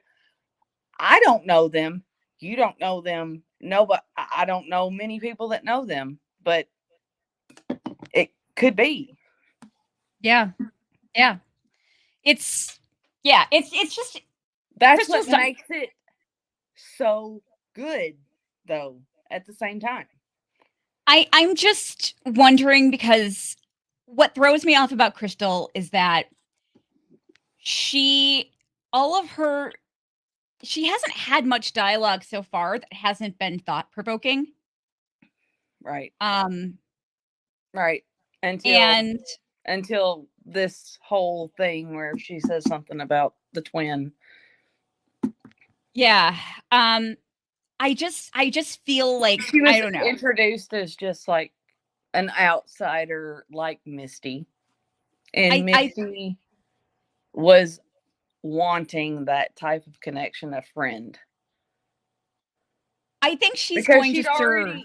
I don't know them. You don't know them. No, but I don't know many people that know them, but it could be. Yeah. Yeah. It's just, that's what makes it so good, though, at the same time. I'm just wondering, because what throws me off about Crystal is that she hasn't had much dialogue so far that hasn't been thought-provoking. Right. Right. Until this whole thing where she says something about the twin. Yeah. I just feel like she was, I don't know, introduced as just like an outsider, like Misty. And Misty was wanting that type of connection, a friend. I think she's going to serve.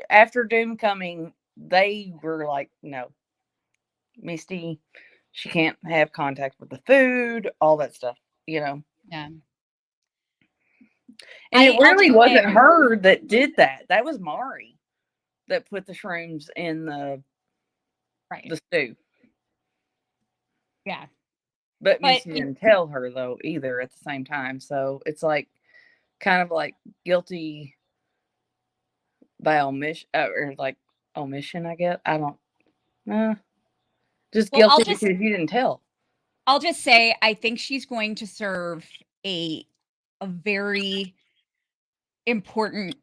After Doom Coming, they were like, no, Misty, she can't have contact with the food, all that stuff, Yeah. And it really wasn't her that did that. That was Mari that put the shrooms in the Right. the stew. Yeah. But But Misty didn't tell her though either at the same time. So it's like kind of like guilty by omission or like omission, I guess. I don't just Well, guilty because you didn't tell. I'll just say I think she's going to serve a very important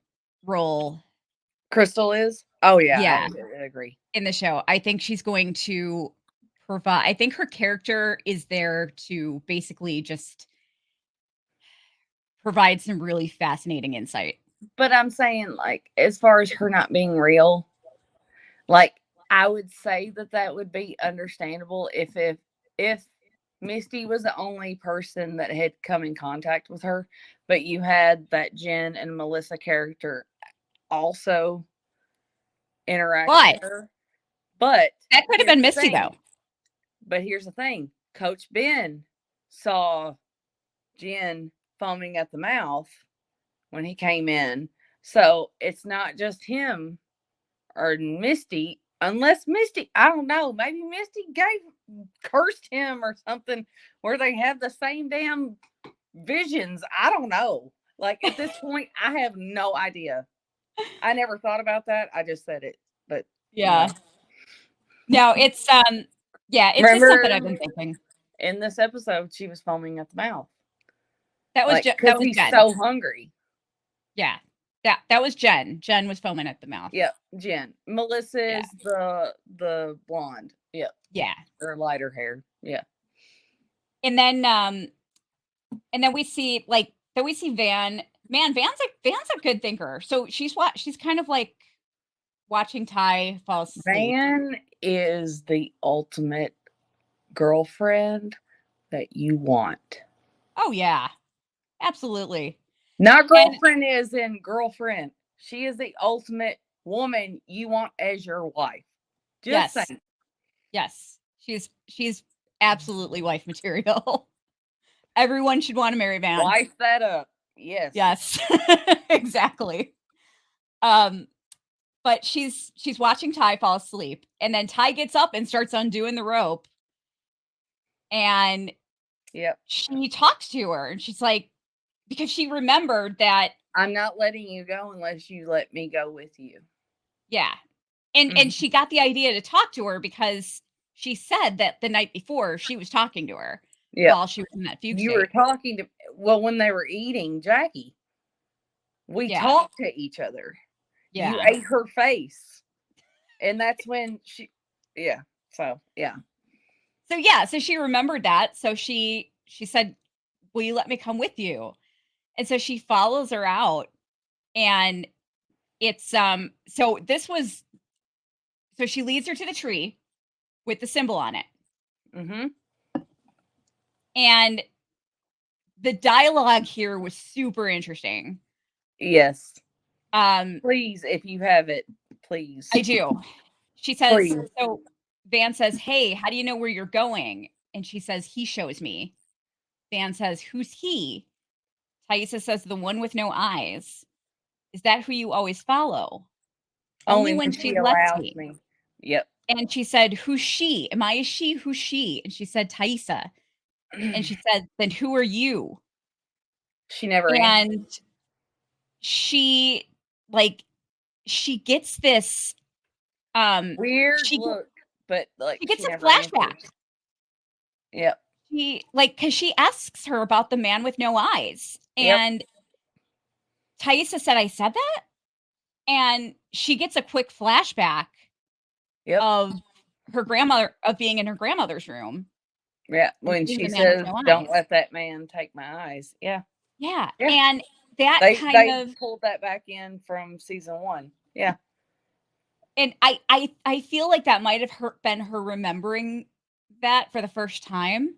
role. Crystal is? Oh yeah, Yeah. I agree. In the show. I think she's going to provide, I think her character is there to basically just provide some really fascinating insight. But I'm saying, like, as far as her not being real, like, I would say that would be understandable if Misty was the only person that had come in contact with her, but you had that Jen and Melissa character also interact with her. But that could have been Misty though. But here's the thing. Coach Ben saw Jen foaming at the mouth when he came in. So it's not just him or Misty, unless Misty, I don't know, maybe Misty cursed him or something where they have the same damn visions. I don't know. Like at this point, I have no idea. I never thought about that. I just said it. But yeah. No, it's yeah, it's remember, just something I've been thinking. In this episode, she was foaming at the mouth. That was like, that was he's Jen. so hungry. Yeah. That was Jen. Jen was foaming at the mouth. Yep, Jen. Melissa is the blonde. Yep. Yeah. Or lighter hair. Yeah. And then we see Van. Man, Van's a good thinker. So she's kind of like watching Ty fall asleep. Van is the ultimate girlfriend that you want. Oh yeah. Absolutely. Not girlfriend as in girlfriend. She is the ultimate woman you want as your wife. Just saying. Yes. She's absolutely wife material. Everyone should want to marry Van. Wife that up. Yes. Yes. Exactly. But she's watching Ty fall asleep, and then Ty gets up and starts undoing the rope. And she talks to her, and she's like, because she remembered that I'm not letting you go unless you let me go with you. Yeah. And she got the idea to talk to her because she said that the night before she was talking to her while she was in that fugue state. You were talking to, when they were eating Jackie, we talked to each other. Yeah. You ate her face. And that's when So she remembered that. So she said, will you let me come with you? And so she follows her out, and it's so she leads her to the tree with the symbol on it. Mm-hmm. And the dialogue here was super interesting. Yes. Please, if you have it, please. I do. She says, please. So Van says, hey, how do you know where you're going? And she says, he shows me. Van says, who's he? Taissa says, the one with no eyes. Is that who you always follow? Only when she lets me. Yep. And she said, who's she? Am I a she? Who's she? And she said, Taissa. And she said, then who are you? She never answered. And she gets this weird look, but like she gets a flashback. Answers. Yep. Because she asks her about the man with no eyes. And Taissa said, I said that? And she gets a quick flashback of her grandmother, of being in her grandmother's room. Yeah. When she says, don't let that man take my eyes. Yeah. Yeah. And that they pulled that back in from season 1. Yeah. And I feel like that might have been her remembering that for the first time.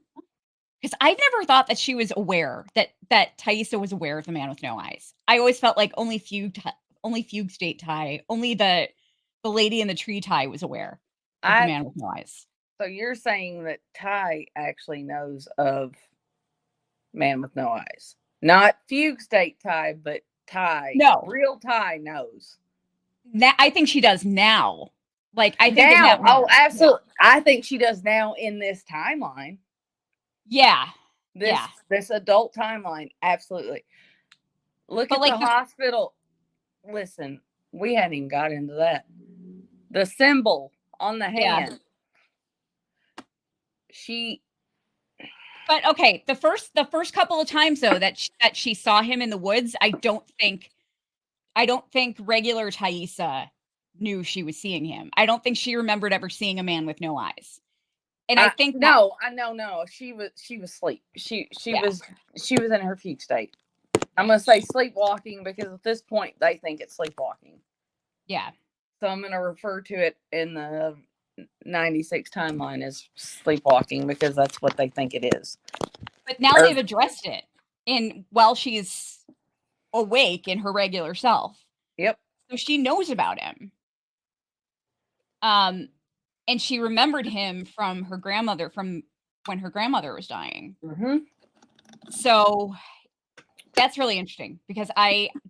Because I've never thought that she was aware that Taissa was aware of the man with no eyes. I always felt like only fugue state Ty, only the lady in the tree Ty was aware of the man with no eyes. So you're saying that Ty actually knows of man with no eyes, not fugue state Ty, but Ty. No, real Ty knows. I think she does now. Like, I think in now, that moment, absolutely. I think she does now in this timeline. yeah. This adult timeline, absolutely. Look But at like the hospital. Listen, we hadn't even got into that. The symbol on the hand. But okay, the first couple of times though that she saw him in the woods, I don't think regular Taissa knew she was seeing him. I don't think she remembered ever seeing a man with no eyes. And I think no. She was asleep. She was in her fugue state. I'm gonna say sleepwalking because at this point they think it's sleepwalking. Yeah. So I'm gonna refer to it in the 96 timeline as sleepwalking because that's what they think it is. But now they've addressed it while she's awake in her regular self. Yep. So she knows about him. And she remembered him from her grandmother, from when her grandmother was dying. Mm-hmm. So that's really interesting because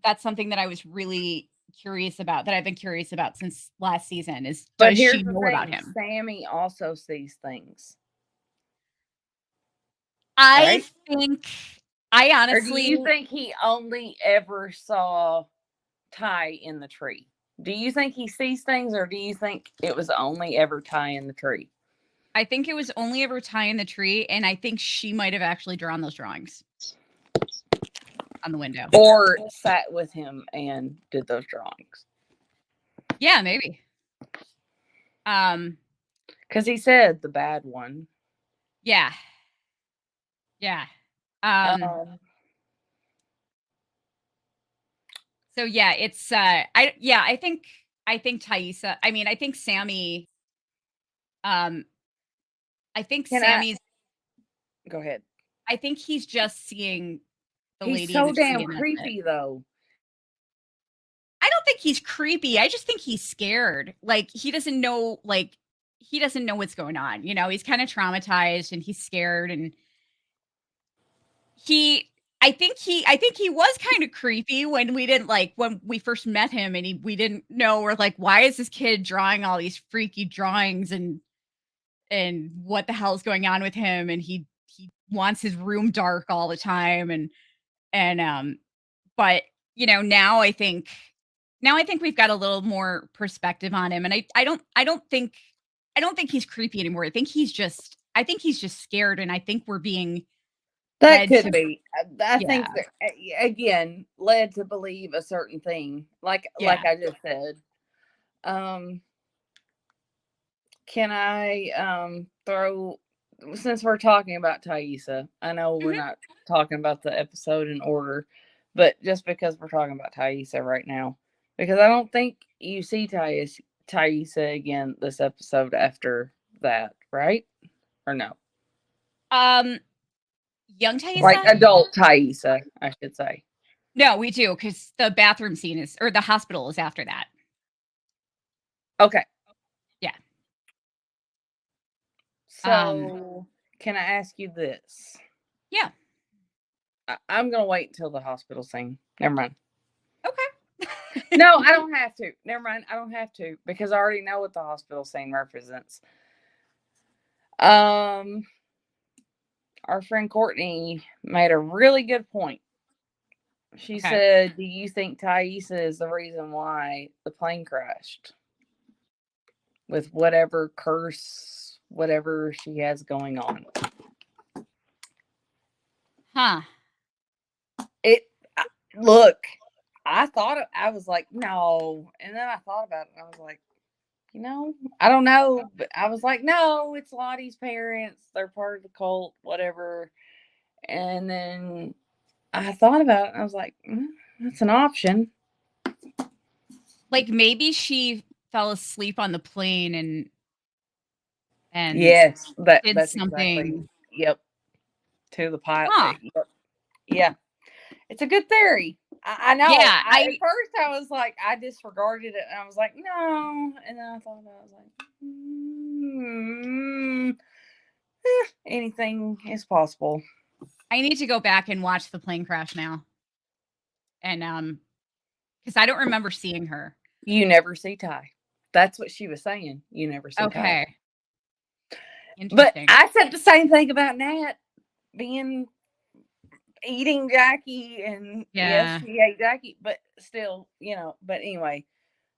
that's something that I was really curious about, that I've been curious about since last season, is does she know about him? Sammy also sees things. I think, I honestly... Or do you think he only ever saw Ty in the tree? Do you think he sees things, or do you think it was only ever Ty in the tree? I think it was only ever Ty in the tree, and I think she might have actually drawn those drawings on the window. Or sat with him and did those drawings. Yeah, maybe. Because he said the bad one. Yeah. Yeah. So yeah, it's I think Taissa, I mean, I think Sammy, I think Sammy's... Go ahead. I think he's just seeing the lady. He's so damn creepy though. I don't think he's creepy. I just think he's scared. Like, he doesn't know what's going on. You know, he's kind of traumatized and he's scared, and I think he was kind of creepy when we first met him, and we didn't know, we're like, why is this kid drawing all these freaky drawings, and what the hell is going on with him? And he wants his room dark all the time, and but you know, now I think we've got a little more perspective on him, and I don't think he's creepy anymore. I think he's just scared, and I think we're being... That could be. I think that, again, led to believe a certain thing, like I just said. Can I throw, since we're talking about Taissa, I know we're not talking about the episode in order, but just because we're talking about Taissa right now, because I don't think you see Taissa again this episode after that, right? Or no? Young Taissa? Like adult Taissa, I should say. No, we do, because the bathroom scene or the hospital is after that. Okay. Yeah. So, can I ask you this? Yeah. I'm going to wait until the hospital scene. Never mind. Okay. No, I don't have to. Never mind. I don't have to, because I already know what the hospital scene represents. Our friend Courtney made a really good point. She said, do you think Taissa is the reason why the plane crashed? With whatever curse, whatever she has going on. Huh. Look, I was like, no. And then I thought about it, and I was like, you know, I don't know. But I was like, no, it's Lottie's parents. They're part of the cult, whatever. And then I thought about it, and I was like, that's an option. Like, maybe she fell asleep on the plane and yes, that's something. Exactly, yep. To the pilot. Huh. Yep. Yeah. It's a good theory. I know. Yeah, at first I was like, I disregarded it, and I was like, no. And then I thought about it, I was like, anything is possible. I need to go back and watch the plane crash now. And because I don't remember seeing her. You never see Ty. That's what she was saying. You never see Ty. Okay. But Interesting. I said the same thing about Nat eating Jackie, and yes, she ate Jackie, but still, but anyway,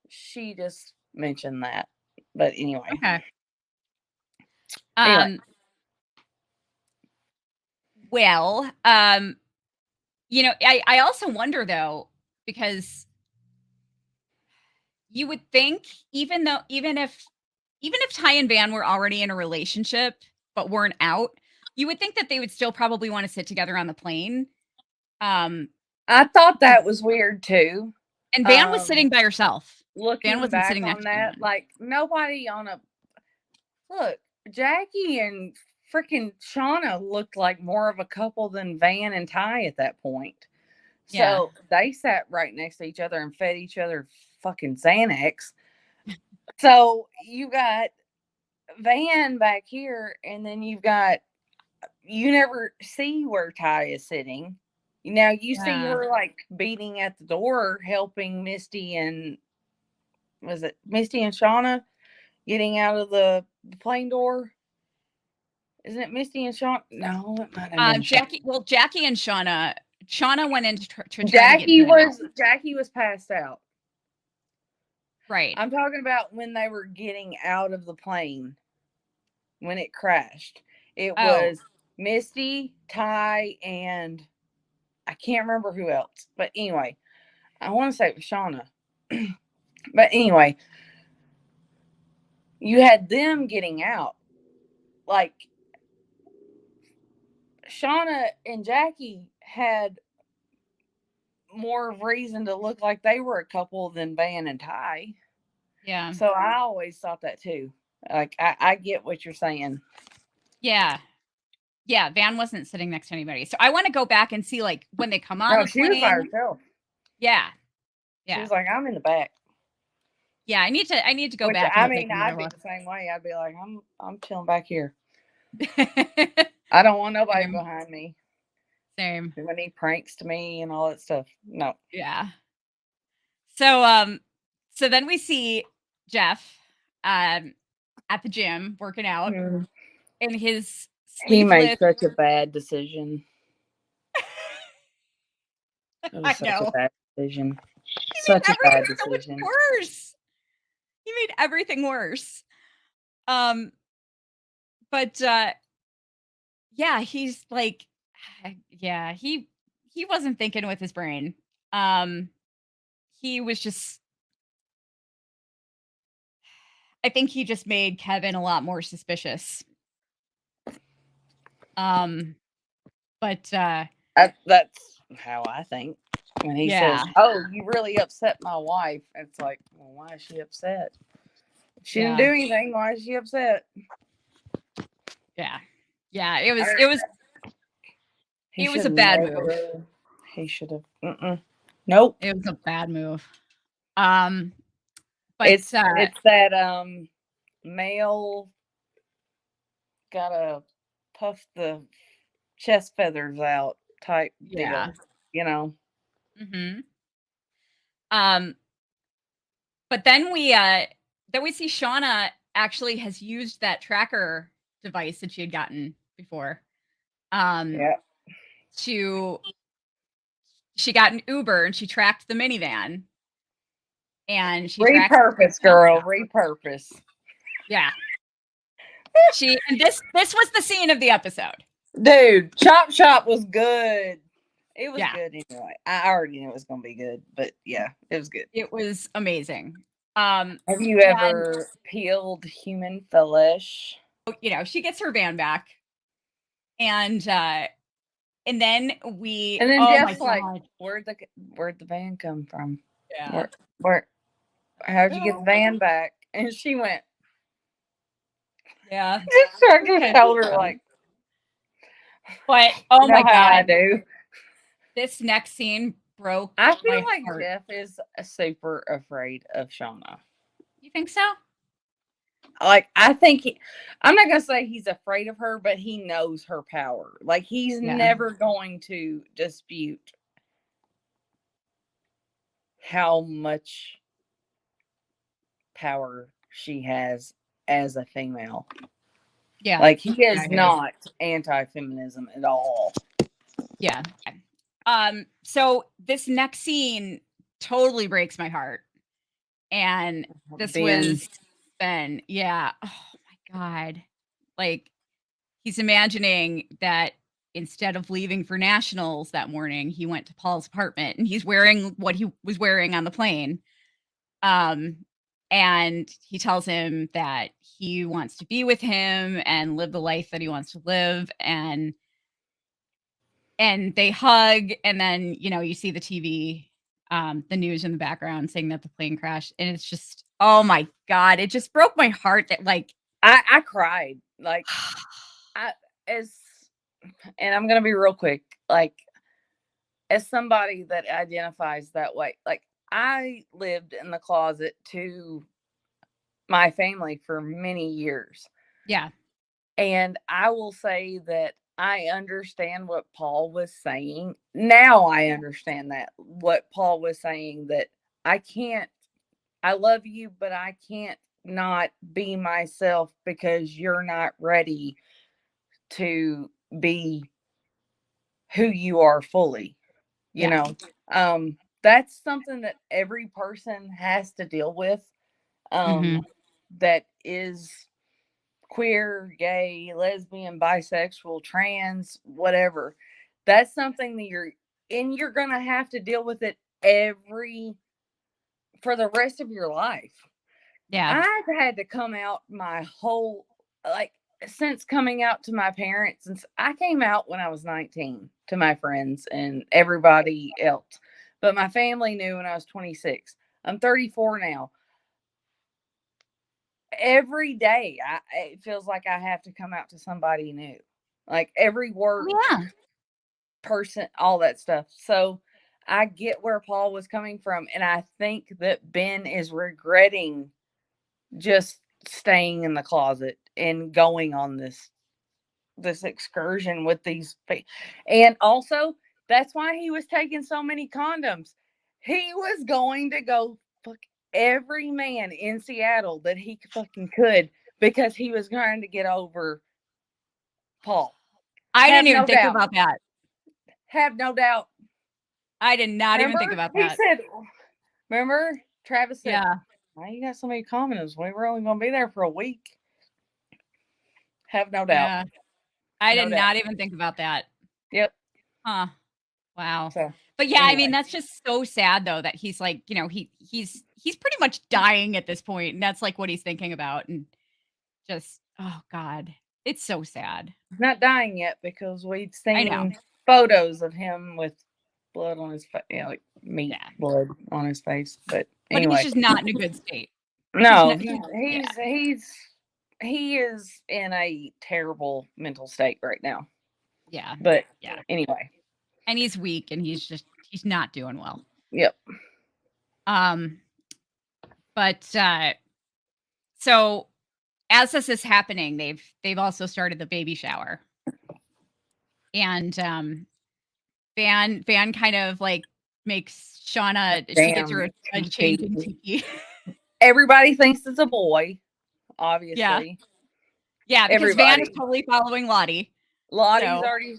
she just mentioned that. But anyway. Okay. Anyway. Well, I also wonder though, because you would think even if Ty and Van were already in a relationship but weren't out, you would think that they would still probably want to sit together on the plane. I thought that was weird too. And Van was sitting by herself. Looking Van wasn't back sitting on next to that, anyone. like nobody on a look, Jackie and freaking Shauna looked like more of a couple than Van and Ty at that point. Yeah. So they sat right next to each other and fed each other fucking Xanax. So you got Van back here, and then you never see where Ty is sitting. Now you see her like beating at the door, helping Misty and Shauna getting out of the plane door. Isn't it Misty and Shauna? No, it might have been Jackie. Well, Jackie and Shauna. Shauna went in to try to Jackie get Jackie was passed out. Right. I'm talking about when they were getting out of the plane when it crashed. It was Misty, Ty, and I can't remember who else. But anyway, I want to say it was Shauna. But anyway, you had them getting out. Like Shauna and Jackie had more reason to look like they were a couple than Van and Ty. Yeah. So I always thought that too. Like I get what you're saying. Yeah. Yeah, Van wasn't sitting next to anybody. So I want to go back and see like when they come on the she plane. was by herself. Yeah. She was like, I'm in the back. Yeah, I need to go back. I mean, I'd be the same way. I'd be like, I'm chilling back here. I don't want nobody behind me. Same. Doing any pranks to me and all that stuff. No. Yeah. So then we see Jeff at the gym working out in his sleeveless. He made such a bad decision. It was such a bad decision. Such a bad decision. So much worse. He made everything worse. But yeah, he's like, yeah, he wasn't thinking with his brain. He was just, I think he just made Kevin a lot more suspicious. But that's how I think. When he says, "Oh, you really upset my wife," it's like, well, why is she upset? She didn't do anything. Why is she upset? Yeah. It was a bad move. He should have. Nope. It was a bad move. But it's that male gotta puff the chest feathers out type deal, Mm-hmm. But then we see Shauna actually has used that tracker device that she had gotten before. She got an Uber and she tracked the minivan. And she repurpose, girl, repurpose. Yeah. And this was the scene of the episode. Dude, Chop Shop was good. It was good anyway. I already knew it was going to be good, but yeah, it was good. It was amazing. Have you ever peeled human flesh? She gets her van back, and then Jeff's like, where'd the van come from? Yeah. How'd you get the van back? And she went, just shrugged her shoulder like, but oh my God, I do. This next scene broke. I feel like heart. Jeff is super afraid of Shauna. You think so? Like, I think I'm not going to say he's afraid of her, but he knows her power. Like, he's never going to dispute how much power she has as a female. Yeah. Like, he is not anti-feminism at all. Yeah. So this next scene totally breaks my heart. And this was Ben. Yeah. Oh my God. Like, he's imagining that instead of leaving for nationals that morning, he went to Paul's apartment and he's wearing what he was wearing on the plane. And he tells him that he wants to be with him and live the life that he wants to live. And they hug, and then, you see the TV, the news in the background saying that the plane crashed. And it's just, oh my God, it just broke my heart that, like, I cried. Like, and I'm going to be real quick. Like, as somebody that identifies that way, like, I lived in the closet to my family for many years. Yeah. And I will say that I understand what Paul was saying. Now I understand what Paul was saying, that I love you, but I can't not be myself because you're not ready to be who you are fully. Yeah. That's something that every person has to deal with. That is queer, gay, lesbian, bisexual, trans, whatever. That's something that you're going to have to deal with it for the rest of your life. Yeah. I've had to come out my whole, like, since coming out to my parents, since I came out when I was 19 to my friends and everybody else, but my family knew when I was 26. I'm 34 now. Every day it feels like I have to come out to somebody new, like every work person, all that stuff. So I get where Paul was coming from, and I think that Ben is regretting just staying in the closet and going on this excursion with these and also that's why he was taking so many condoms. He was going to go fuck every man in Seattle that he fucking could, because he was trying to get over Paul. I didn't even think about that. Have no doubt. I did not even think about that. He said, remember, Travis said, yeah, why you got so many condoms? We were only going to be there for a week. Have no doubt. Yeah. I did not even think about that. Yep. Huh. Wow. So, but yeah, anyway. I mean, that's just so sad though, that he's like, he's pretty much dying at this point, and that's like what he's thinking about, and just, oh God, it's so sad. He's not dying yet, because we've seen photos of him with blood on his face, like meat blood on his face. But anyway, he's just not in a good state. No, he is in a terrible mental state right now. Yeah. But anyway. And he's weak, and he's not doing well. Yep. But so as this is happening, they've also started the baby shower. And Van kind of like makes Shauna, she gives her a change in tiki. Everybody thinks it's a boy, obviously. Yeah, because Van is totally following Lottie. Lottie's already,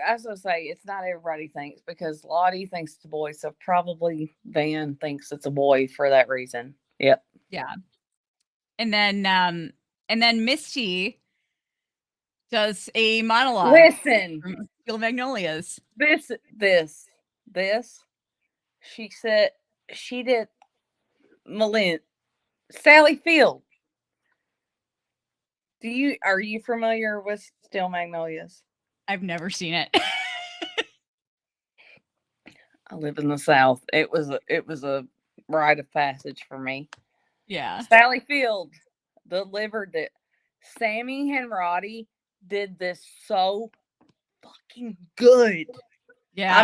as I say, it's not everybody thinks, because Lottie thinks it's a boy, so probably Van thinks it's a boy for that reason. Yep. Yeah. And then Misty does a monologue. Listen, from Steel Magnolias. This. She said she did Sally Field. Are you familiar with Steel Magnolias? I've never seen it. I live in the South. It was a rite of passage for me. Yeah. Sally Field delivered it. Sammy Henrotti did this so fucking good. Yeah.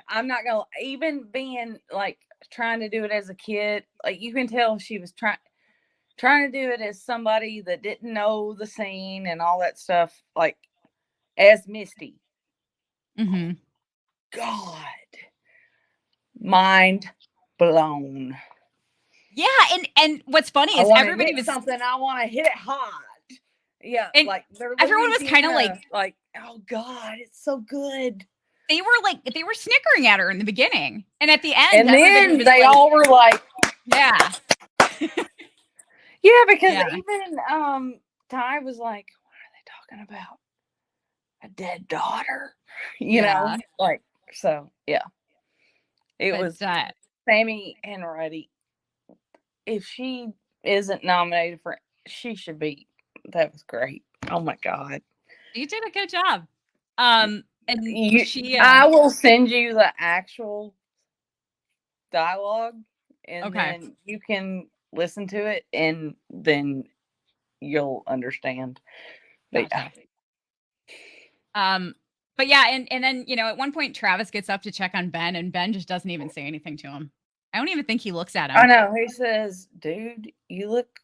I'm not gonna, even being like trying to do it as a kid, like you can tell she was trying to do it as somebody that didn't know the scene and all that stuff, like as Misty. Mm-hmm. God, mind blown. Yeah, and what's funny I is want to everybody hit was something. I want to hit it hard. Yeah, and like they're everyone literally was kind of like, oh God, it's so good. they were snickering at her in the beginning, and at the end, And everybody then was they like, all were like, yeah, yeah, because yeah, even Ty was like, what are they talking about? A dead daughter, yeah. like, so yeah, it But was Sammy Henretti. If she isn't nominated for, she should be. That was great. Oh my God. you did a good job. And she, I will send you the actual dialogue, and okay, then you can listen to it, and then you'll understand. But gotcha. But yeah, and then at one point Travis gets up to check on Ben, and Ben just doesn't even say anything to him. I don't even think he looks at him. I know, he says, "Dude, you look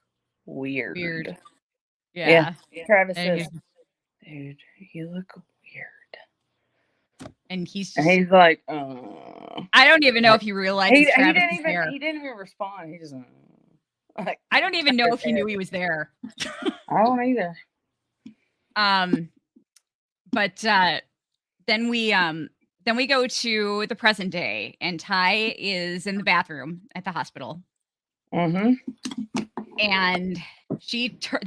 weird." Yeah. Travis And says, "Dude, you look weird," and he's and just, he's like, I don't even know if he realizes Travis is there. he didn't even respond. He just like, I don't even know if he knew he was there. I don't either. But then we go to the present day, and Ty is in the bathroom at the hospital. Mm-hmm. And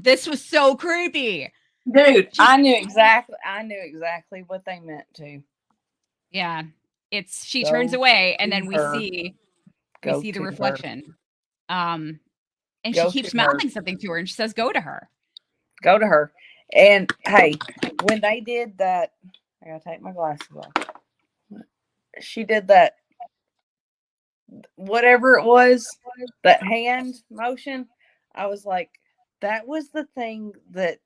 this was so creepy. Dude, I knew exactly what they meant to. Yeah. She turns away, and then we see the reflection. And she keeps mouthing something to her, and she says, "Go to her." Go to her. And hey, when they did that, I gotta take my glasses off. She did that, whatever it was, that hand motion. I was like, that was the thing that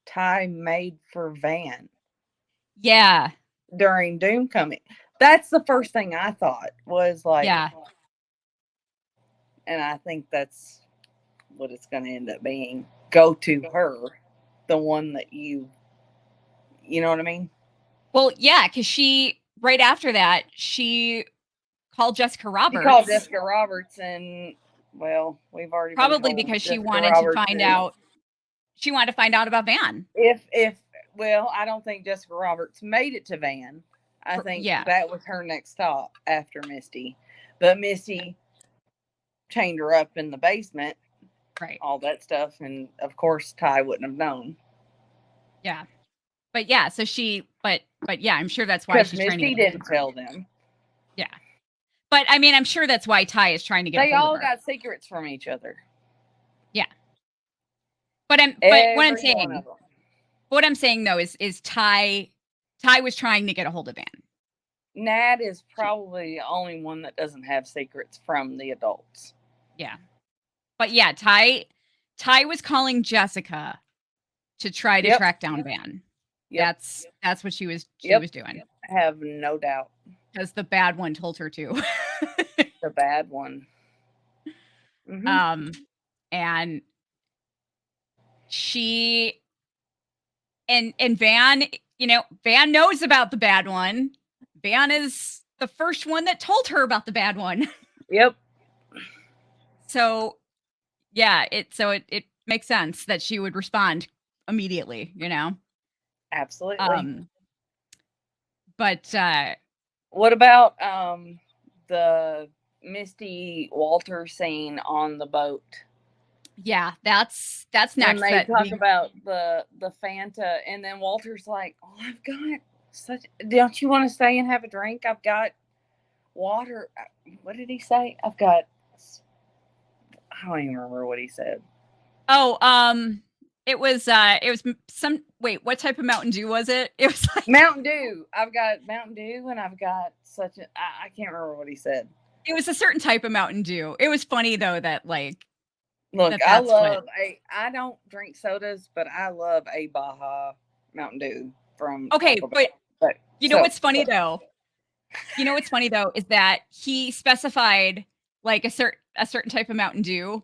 Ty made for Van. Yeah. During Doom Coming. That's the first thing I thought was like, yeah. And I think that's what it's going to end up being. Go to her, the one that you know what I mean? Well, yeah, because right after that, she called Jessica Roberts. She called Jessica Roberts, and well, we've already probably because she wanted to find out. She wanted to find out about Van. Well, I don't think Jessica Roberts made it to Van. I think that was her next stop after Misty. But Misty chained her up in the basement. Right. All that stuff. And of course, Ty wouldn't have known. Yeah. But yeah, so but yeah, I'm sure that's why she's Misty trying to didn't tell them. Yeah. But I mean, I'm sure that's why Ty is trying to get. They all got secrets from each other. Yeah. But what I'm saying though is Ty was trying to get a hold of Van. Nat is probably the only one that doesn't have secrets from the adults. Yeah. But yeah, Ty was calling Jessica to try to track down Van. Yep. That's what she was doing. I have no doubt. Because the bad one told her to. The bad one. Mm-hmm. And she and Van, Van knows about the bad one. Van is the first one that told her about the bad one. Yep. So yeah, it makes sense that she would respond immediately, Absolutely. But what about the Misty Walter scene on the boat? Yeah, that's next. When they talk about the Fanta, and then Walter's like, "Oh, I've got don't you want to stay and have a drink? I've got water." What did he say? I don't even remember what he said. Oh, it was some. Wait, what type of Mountain Dew was it? It was like Mountain Dew. I've got Mountain Dew, and I've got I can't remember what he said. It was a certain type of Mountain Dew. It was funny though that like. Look, I don't drink sodas, but I love a Baja Mountain Dew from. Okay, but you know what's funny though? You know what's funny though is that he specified like a certain type of Mountain Dew,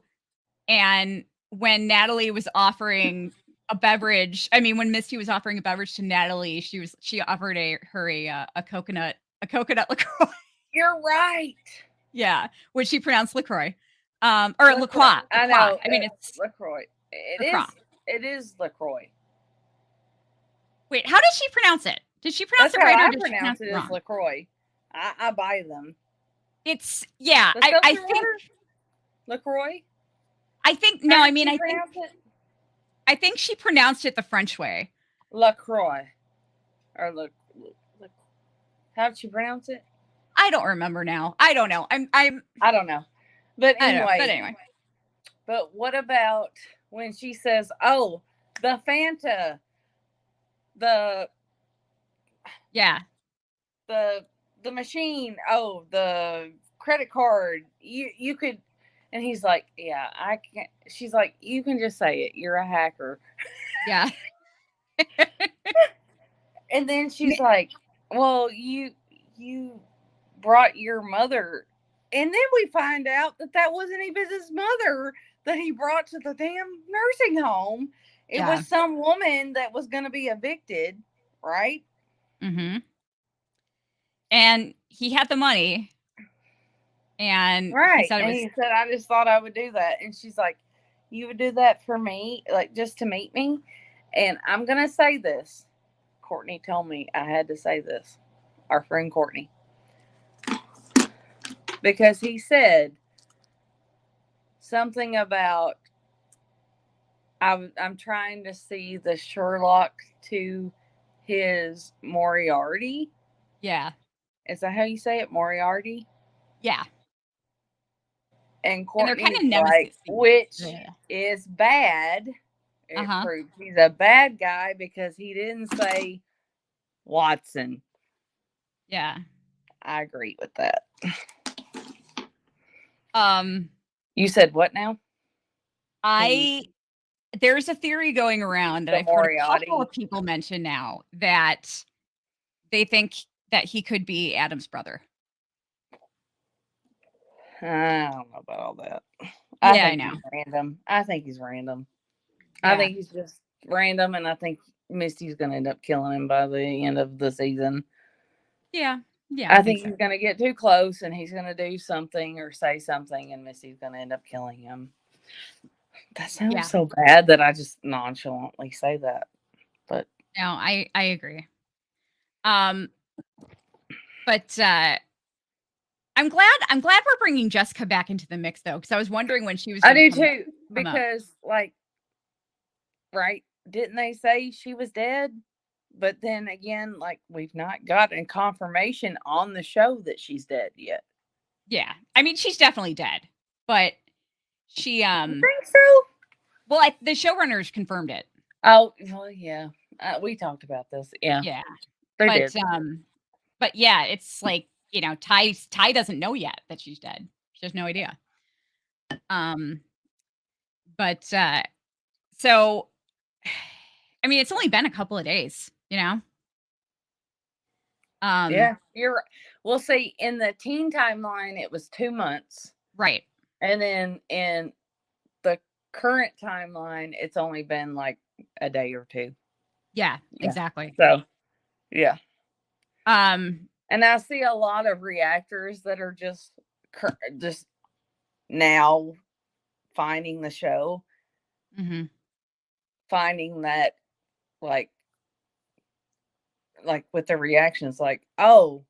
and when Natalie was offering a beverage, when Misty was offering a beverage to Natalie, she offered her a coconut LaCroix. You're right. Yeah, which she pronounced LaCroix. Or LaCroix. I know. I mean, it's LaCroix. LaCroix. It is LaCroix. Wait, how did she pronounce it? Did she pronounce That's it right how or I did she pronounce pronounce it it as wrong? LaCroix. I buy them. It's I seltzer think water? LaCroix? I think no, How I did mean you I think pronounce it? I think she pronounced it the French way. LaCroix. Or how did you pronounce it? I don't remember now. I don't know. I don't know. But anyway. But what about when she says, "Oh, the Fanta, the the machine, oh, the credit card, you could," and he's like, "Yeah, I can't." She's like, "You can just say it. You're a hacker." Yeah. And then she's like, "Well, you brought your mother," and then we find out that wasn't even his mother that he brought to the damn nursing home. It was some woman that was going to be evicted, right? Mm-hmm. And he had the money. And right. he said, he said, "I just thought I would do that." And she's like, "You would do that for me, like just to meet me?" And I'm going to say this. Courtney told me I had to say this. Our friend Courtney. Because he said something about, I'm trying to see the Sherlock to his Moriarty. Yeah. Is that how you say it? Moriarty? Yeah. And Courtney's kind of like, which is bad. It proves he's a bad guy because he didn't say Watson. Yeah. I agree with that. You said what now? There's a theory going around that I've heard a couple of people mention now that they think that he could be Adam's brother. I don't know about all that. I know. He's random. I think he's random. Yeah. I think he's just random, and I think Misty's going to end up killing him by the end of the season. Yeah. Yeah. I think he's going to get too close, and he's going to do something or say something, and Misty's going to end up killing him. That sounds so bad that I just nonchalantly say that. But no, I agree. But I'm glad we're bringing Jessica back into the mix though, because I was wondering when she was. I do too, because right? Didn't they say she was dead? But then again, we've not gotten confirmation on the show that she's dead yet. Yeah, I mean she's definitely dead, but she You think so? Well, the showrunners confirmed it. Oh well, yeah. We talked about this. Yeah. Yeah. They did. But yeah, it's like, Ty doesn't know yet that she's dead. She has no idea. But so I mean, it's only been a couple of days, Yeah, you're right. We'll see, in the teen timeline it was 2 months. Right. And then in the current timeline it's only been like a day or two. Yeah. Exactly. So, yeah. And I see a lot of reactors that are just now finding the show. Mm-hmm. Finding that like with the reactions, like, oh,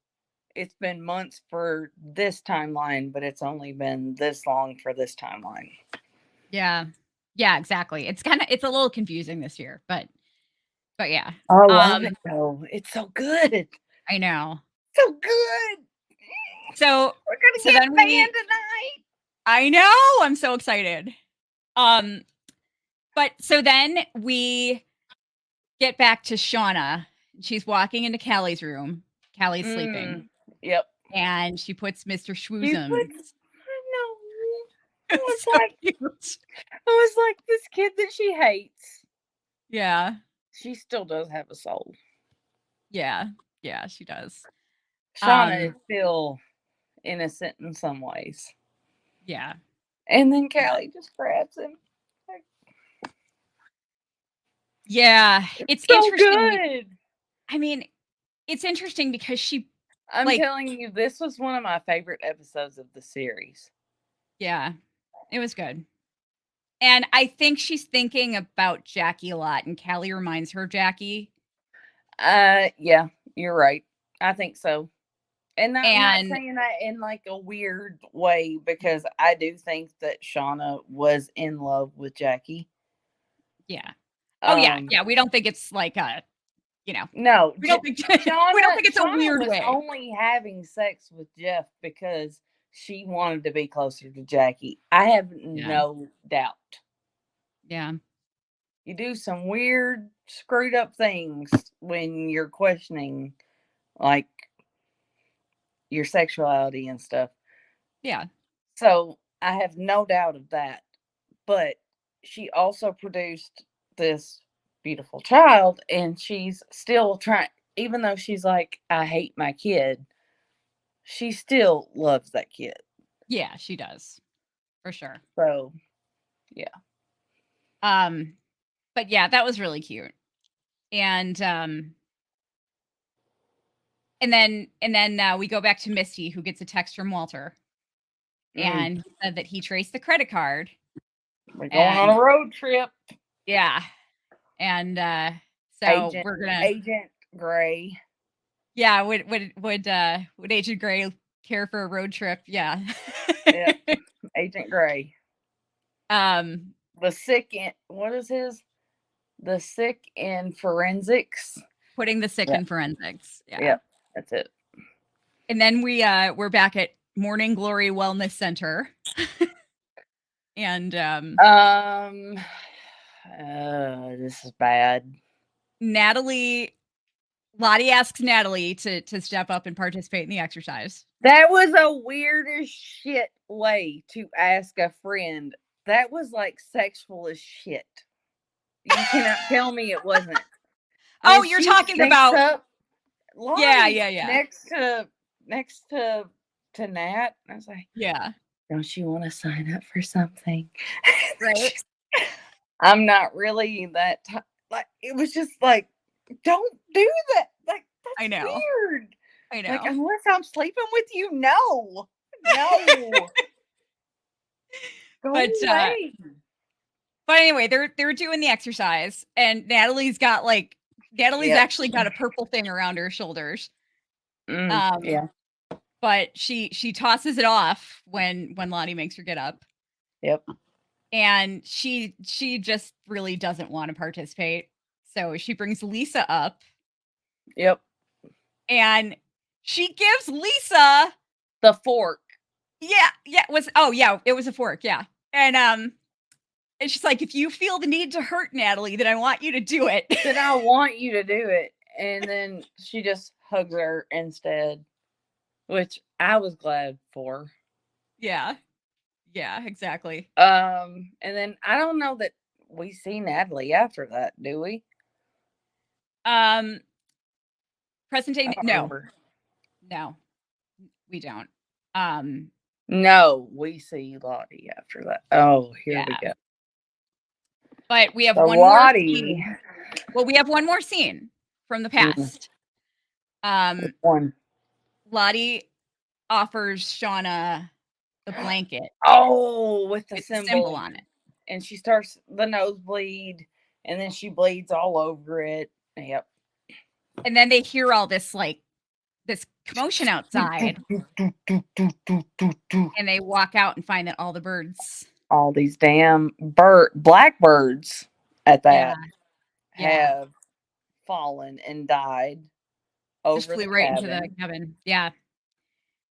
it's been months for this timeline, but it's only been this long for this timeline. Yeah. Yeah, exactly. It's a little confusing this year, but yeah. I love it though. It's so good. I know. So good. So we're gonna get banned tonight. I know. I'm so excited. But so then we get back to Shauna. She's walking into Callie's room. Callie's sleeping. Yep. And she puts Mr. Schwoozum. I know. I was like, this kid that she hates. Yeah. She still does have a soul. Yeah. Yeah, she does. Shauna is still innocent in some ways. Yeah. And then Callie just grabs him. Yeah. It's so interesting. Good. I mean, it's interesting because I'm telling you, this was one of my favorite episodes of the series. Yeah. It was good. And I think she's thinking about Jackie a lot, and Callie reminds her of Jackie. Yeah, you're right. I think so. And I'm not And saying that in like a weird way, because I do think that Shauna was in love with Jackie. yeah. Oh yeah, Um, yeah. We don't think it's like a, no, we don't think Shauna, we don't think it's a Shauna weird was way. only having sex with Jeff because she wanted to be closer to Jackie. I have Yeah. no doubt. Yeah. You do some weird, screwed up things when you're questioning like your sexuality and stuff. Yeah. So I have no doubt of that. But she also produced this beautiful child, and she's still trying, even though she's like, I hate my kid, she still loves that kid. Yeah, she does. For sure. So yeah. But yeah, that was really cute. And then we go back to Misty, who gets a text from Walter, and he said that he traced the credit card. We're going on And a road trip. yeah. And so we're gonna Agent Gray. Yeah, would Agent Gray care for a road trip? Yeah. Yeah. Agent Gray. um The sick in what is his? The sick in forensics. Putting the sick Yeah. in forensics. Yeah. Yeah, that's it. And then we're back at Morning Glory Wellness Center. And this is bad. Lottie asks Natalie to step up and participate in the exercise. That was a weird as shit way to ask a friend. That was like sexual as shit. You cannot tell me it wasn't. Oh, you're talking about up, Lottie yeah. next to Nat. I was like, Yeah. don't you want to sign up for something? Right. I'm not really that like it was just like, don't do that. Like that's I know. weird. I know. Like, unless I'm sleeping with you, no. Go away. But anyway, they're doing the exercise, and Natalie's actually got a purple thing around her shoulders. Yeah. But she tosses it off when Lottie makes her get up. Yep. And she just really doesn't want to participate. So she brings Lisa up. Yep. And she gives Lisa the fork. Yeah, it was a fork, yeah. And she's like, if you feel the need to hurt Natalie, then I want you to do it. Then I want you to do it. And then she just hugs her instead, which I was glad for. Yeah. Yeah, exactly. And then I don't know that we see Natalie after that, do we? Presentation? No. Remember. No, we don't. No, we see Lottie after that. Oh, here we go. But we have so one Lottie. more scene. Well, we have one more scene from the past. One. Lottie offers Shauna the blanket. Oh, with the symbol on it. And she starts the nosebleed, and then she bleeds all over it. Yep. And then they hear all this this commotion outside. And they walk out and find that all the birds, all these damn blackbirds at that have fallen and died. Just flew right into the cabin. Yeah.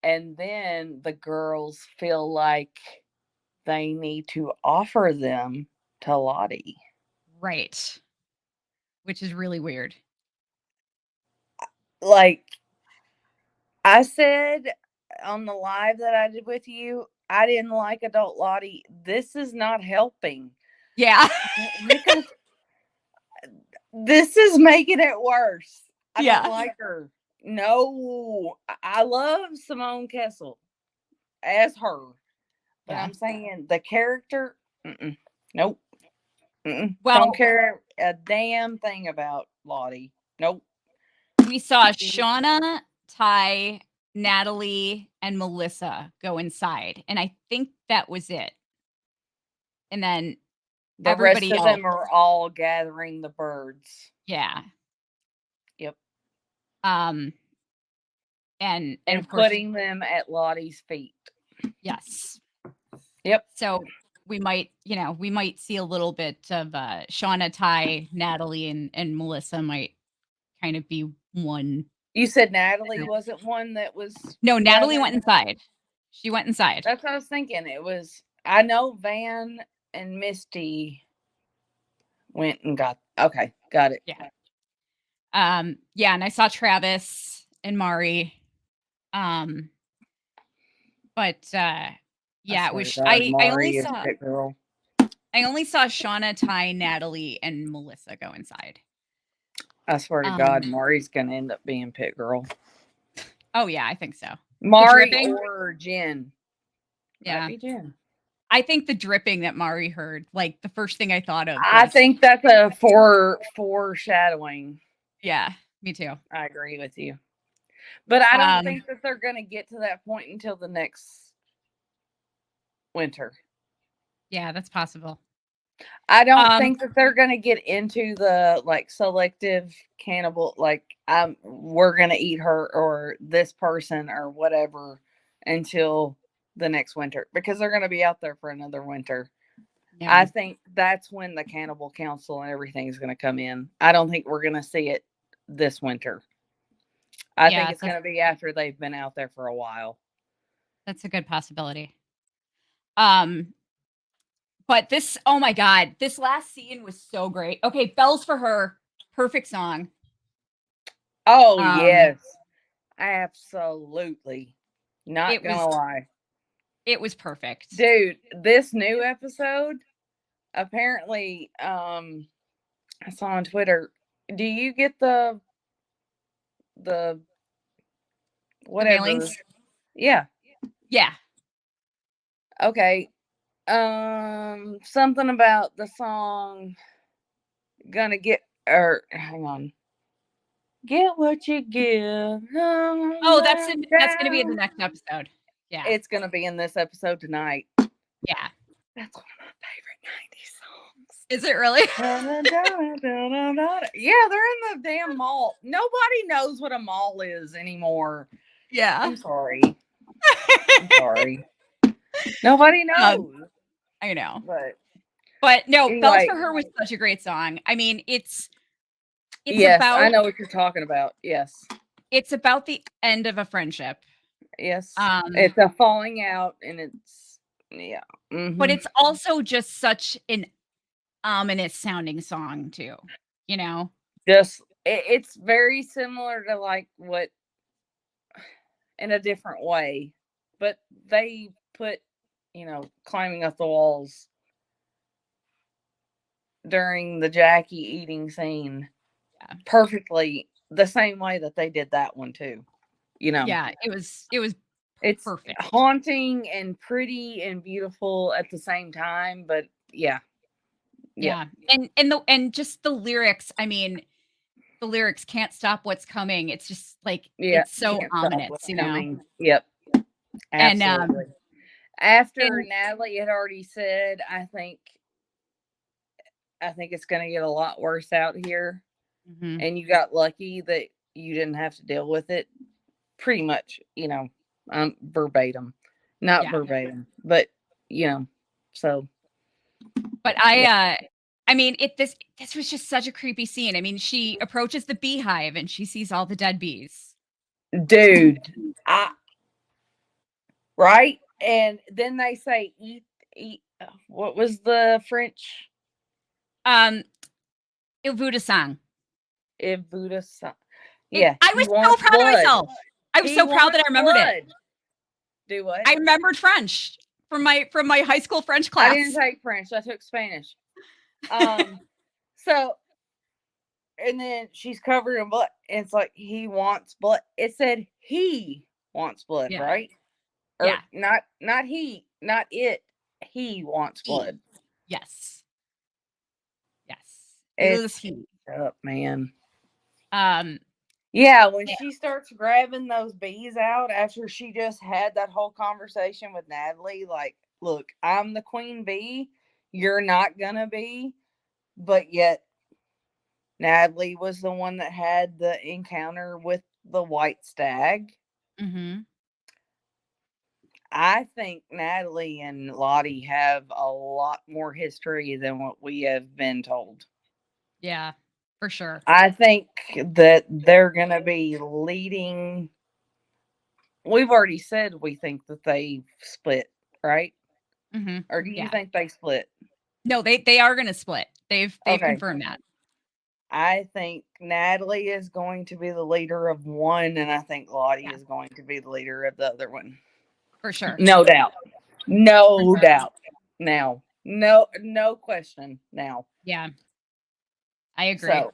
And then the girls feel like they need to offer them to Lottie. Right. Which is really weird. Like I said on the live that I did with you, I didn't like adult Lottie. This is not helping. Yeah. This is making it worse. I don't like her. No, I love Simone Kessel as her. But I'm saying the character, nope. Well, don't care a damn thing about Lottie. Nope. We saw Shauna, Ty, Natalie, and Melissa go inside. And I think that was it. and then The everybody rest of else. them are all gathering the birds. Yeah. Yep. And of course, putting them at Lottie's feet. yes. Yep. So we might see a little bit of Shauna, Ty, Natalie, and Melissa might kind of be one. You said Natalie wasn't one that was. No, Natalie went inside. She went inside. That's what I was thinking. It was. I know Van and Misty went and got. Okay, got it. Yeah. Yeah, and I saw Travis and Mari. But yeah, it was. I only saw. I only saw Shauna, Ty, Natalie, and Melissa go inside. I swear to God, Mari's gonna end up being Pit Girl. Oh yeah, I think so. Mari or Jen. Yeah, might be Jen. I think the dripping that Mari heard, like the first thing I thought of. I think that's a foreshadowing. Yeah, me too. I agree with you, but I don't think that they're gonna get to that point until the next winter. Yeah, that's possible. I don't think that they're gonna get into the like selective cannibal, like we're gonna eat her or this person or whatever until the next winter, because they're gonna be out there for another winter. Yeah. I think that's when the cannibal council and everything is gonna come in. I don't think we're gonna see it this winter. I think it's gonna be after they've been out there for a while. That's a good possibility. But this, oh my God, this last scene was so great. Okay, Bells for Her, perfect song. Oh, yes. Absolutely. Not gonna lie. It was perfect. Dude, this new episode, apparently, I saw on Twitter, do you get the whatever? The yeah. Yeah. Okay. Something about the song gonna get, or hang on, get what you give. Oh, that's gonna be in the next episode. Yeah, it's gonna be in this episode tonight. Yeah, that's one of my favorite 90s songs. Is it really? Yeah, they're in the damn mall. Nobody knows what a mall is anymore. Yeah, I'm sorry. I'm sorry. Nobody knows. I know. But no, anyway. Bells for Her was such a great song. I mean, it's yes, about, I know what you're talking about. Yes. It's about the end of a friendship. Yes. It's a falling out, and it's But it's also just such an ominous sounding song too. You know? Just it's very similar to like what, in a different way. But they put, climbing up the walls during the Jackie eating scene perfectly the same way that they did that one too. Yeah, it's perfect. Haunting and pretty and beautiful at the same time, but yeah. And just the lyrics, I mean, the lyrics can't stop what's coming. It's just like it's so ominous, Yep. Absolutely. And after Natalie had already said, I think it's going to get a lot worse out here. Mm-hmm. And you got lucky that you didn't have to deal with it. Pretty much, verbatim. Not verbatim, but so. But I mean, this was just such a creepy scene. I mean, she approaches the beehive and she sees all the dead bees. Dude, right? And then they say, eat. What was the French? Il vous sang. Il vous sang. Yeah. I was so proud of myself. I was so proud that I remembered it. Do what? I remembered French from my high school French class. I didn't take French. I took Spanish. So, and then she's covered in blood. And it's like, he wants blood. It said he wants blood, right? Or not he, not it. He wants blood. Yes. It was he. Up, man. Yeah, when she starts grabbing those bees out after she just had that whole conversation with Natalie, like, look, I'm the queen bee. you're not gonna be, but yet Natalie was the one that had the encounter with the white stag. Mm-hmm. I think Natalie and Lottie have a lot more history than what we have been told. Yeah, for sure. I think that they're going to be leading. We've already said we think that they split, right? Mm-hmm. Or do you Yeah. think they split? No, they are going to split. They've Okay. confirmed that. I think Natalie is going to be the leader of one, and I think Lottie is going to be the leader of the other one. For sure. No doubt. No sure. doubt. Now. No question now. Yeah. I agree. So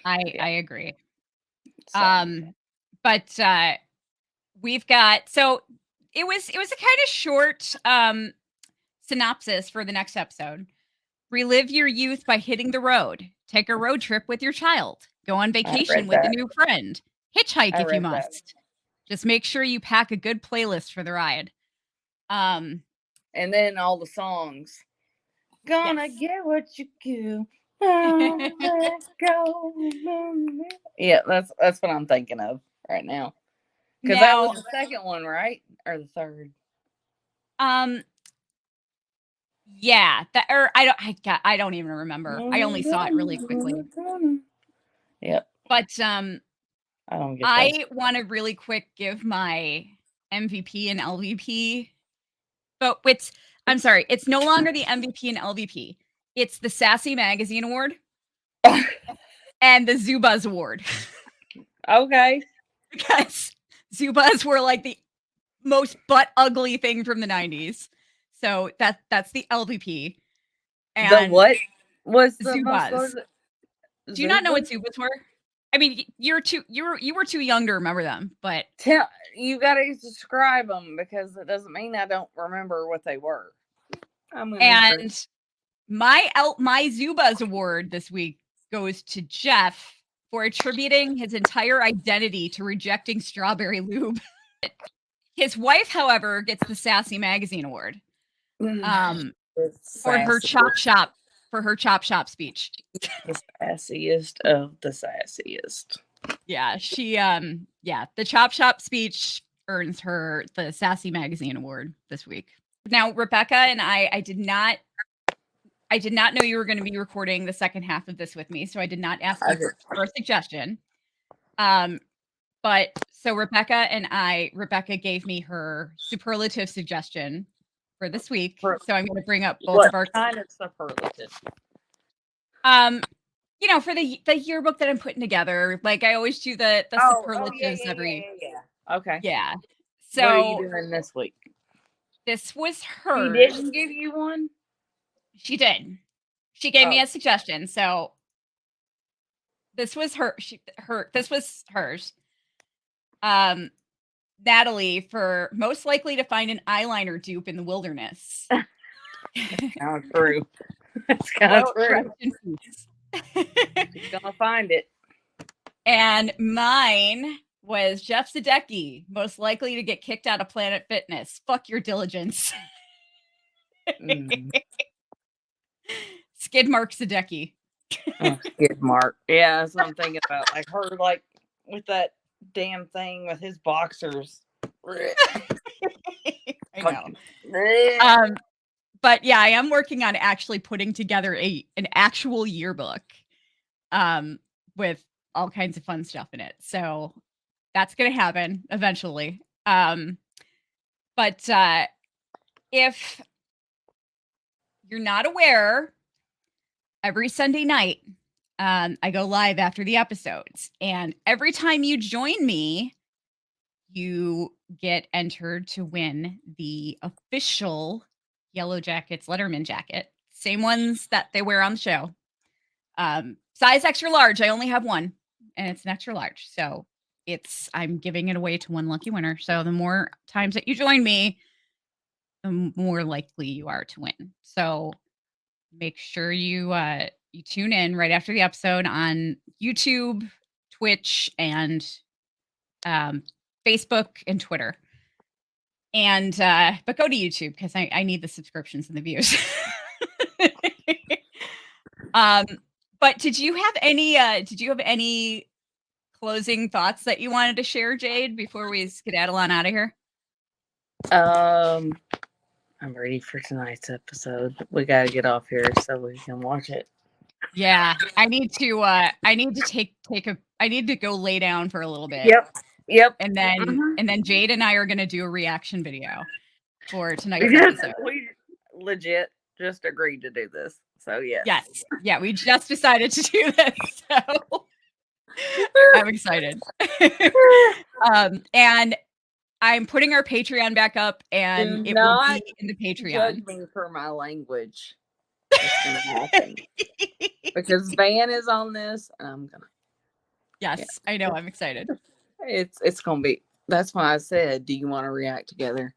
I agree. So. But we've got, so it was a kind of short synopsis for the next episode. Relive your youth by hitting the road. Take a road trip with your child. Go on vacation with a new friend. Hitchhike if you must. Just make sure you pack a good playlist for the ride. And then all the songs. Gonna get what you give. Oh, let's go. Yeah, that's what I'm thinking of right now. Because that was the second one, right? Or the third? Yeah, I don't even remember. I only saw it really quickly. Yep. But I want to really quick give my MVP and LVP. But I'm sorry, it's no longer the MVP and LVP. It's the Sassy Magazine Award and the Zubaz Award. Okay. Because Zubaz were like the most butt ugly thing from the 90s. So that's the LVP. And the what was the Zubaz? Do you not know what Zubaz were? I mean, you were too young to remember them, but you got to describe them because it doesn't mean I don't remember what they were. And my Zubaz Award this week goes to Jeff for attributing his entire identity to rejecting strawberry lube. His wife, however, gets the Sassy Magazine Award for her chop shop speech. The sassiest of the sassiest. Yeah, she the chop shop speech earns her the Sassy Magazine Award this week. Now, Rebekah and I did not know you were going to be recording the second half of this with me, so I did not ask you for a suggestion. But so Rebekah gave me her superlative suggestion for this week. So I'm going to bring up both of our kind of superlative. For the yearbook that I'm putting together, like I always do the superlatives every. Okay. Yeah. So what are you doing this week? This was hers. She didn't give you one? She did. She gave me a suggestion. So this was this was hers. Natalie, for most likely to find an eyeliner dupe in the wilderness. Kind of true. It's kind of true. She's gonna find it. And mine was Jeff Sadecki, most likely to get kicked out of Planet Fitness. Fuck your diligence. Skid Mark Sadecki. Skid Mark. Yeah, that's what I'm thinking about. Like her, like with that damn thing with his boxers. I know. But yeah, I am working on actually putting together an actual yearbook with all kinds of fun stuff in it. So that's going to happen eventually. But if you're not aware, every Sunday night, I go live after the episodes. And every time you join me, you get entered to win the official Yellowjackets Letterman jacket. Same ones that they wear on the show. Size extra large. I only have one, and it's an extra large. So I'm giving it away to one lucky winner. So the more times that you join me, the more likely you are to win. So make sure you tune in right after the episode on YouTube, Twitch, and Facebook and Twitter. And but go to YouTube because I need the subscriptions and the views. But did you have any closing thoughts that you wanted to share, Jade, before we skedaddle on out of here? I'm ready for tonight's episode. We got to get off here so we can watch it. Yeah, I need to go lay down for a little bit. Yep. And then Jade and I are going to do a reaction video for tonight's episode. We legit just agreed to do this. So yes. Yeah, we just decided to do this. So I'm excited. And I'm putting our Patreon back up, and it will be in the Patreon. Judge me for my language. It's gonna happen. Because Van is on this, and I'm gonna. Yes, yeah. I know. I'm excited. It's gonna be. That's why I said, "Do you want to react together?"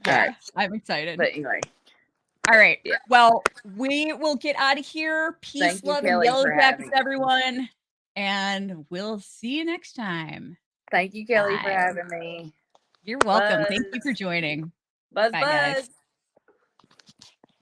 Yeah, all right. I'm excited. But anyway. All right. Yeah. Well, we will get out of here. Peace, love, and Yellowjackets, everyone. And we'll see you next time. Thank you, Kelly, for having me. You're welcome. Thank you for joining. Buzz, Bye, buzz. guys.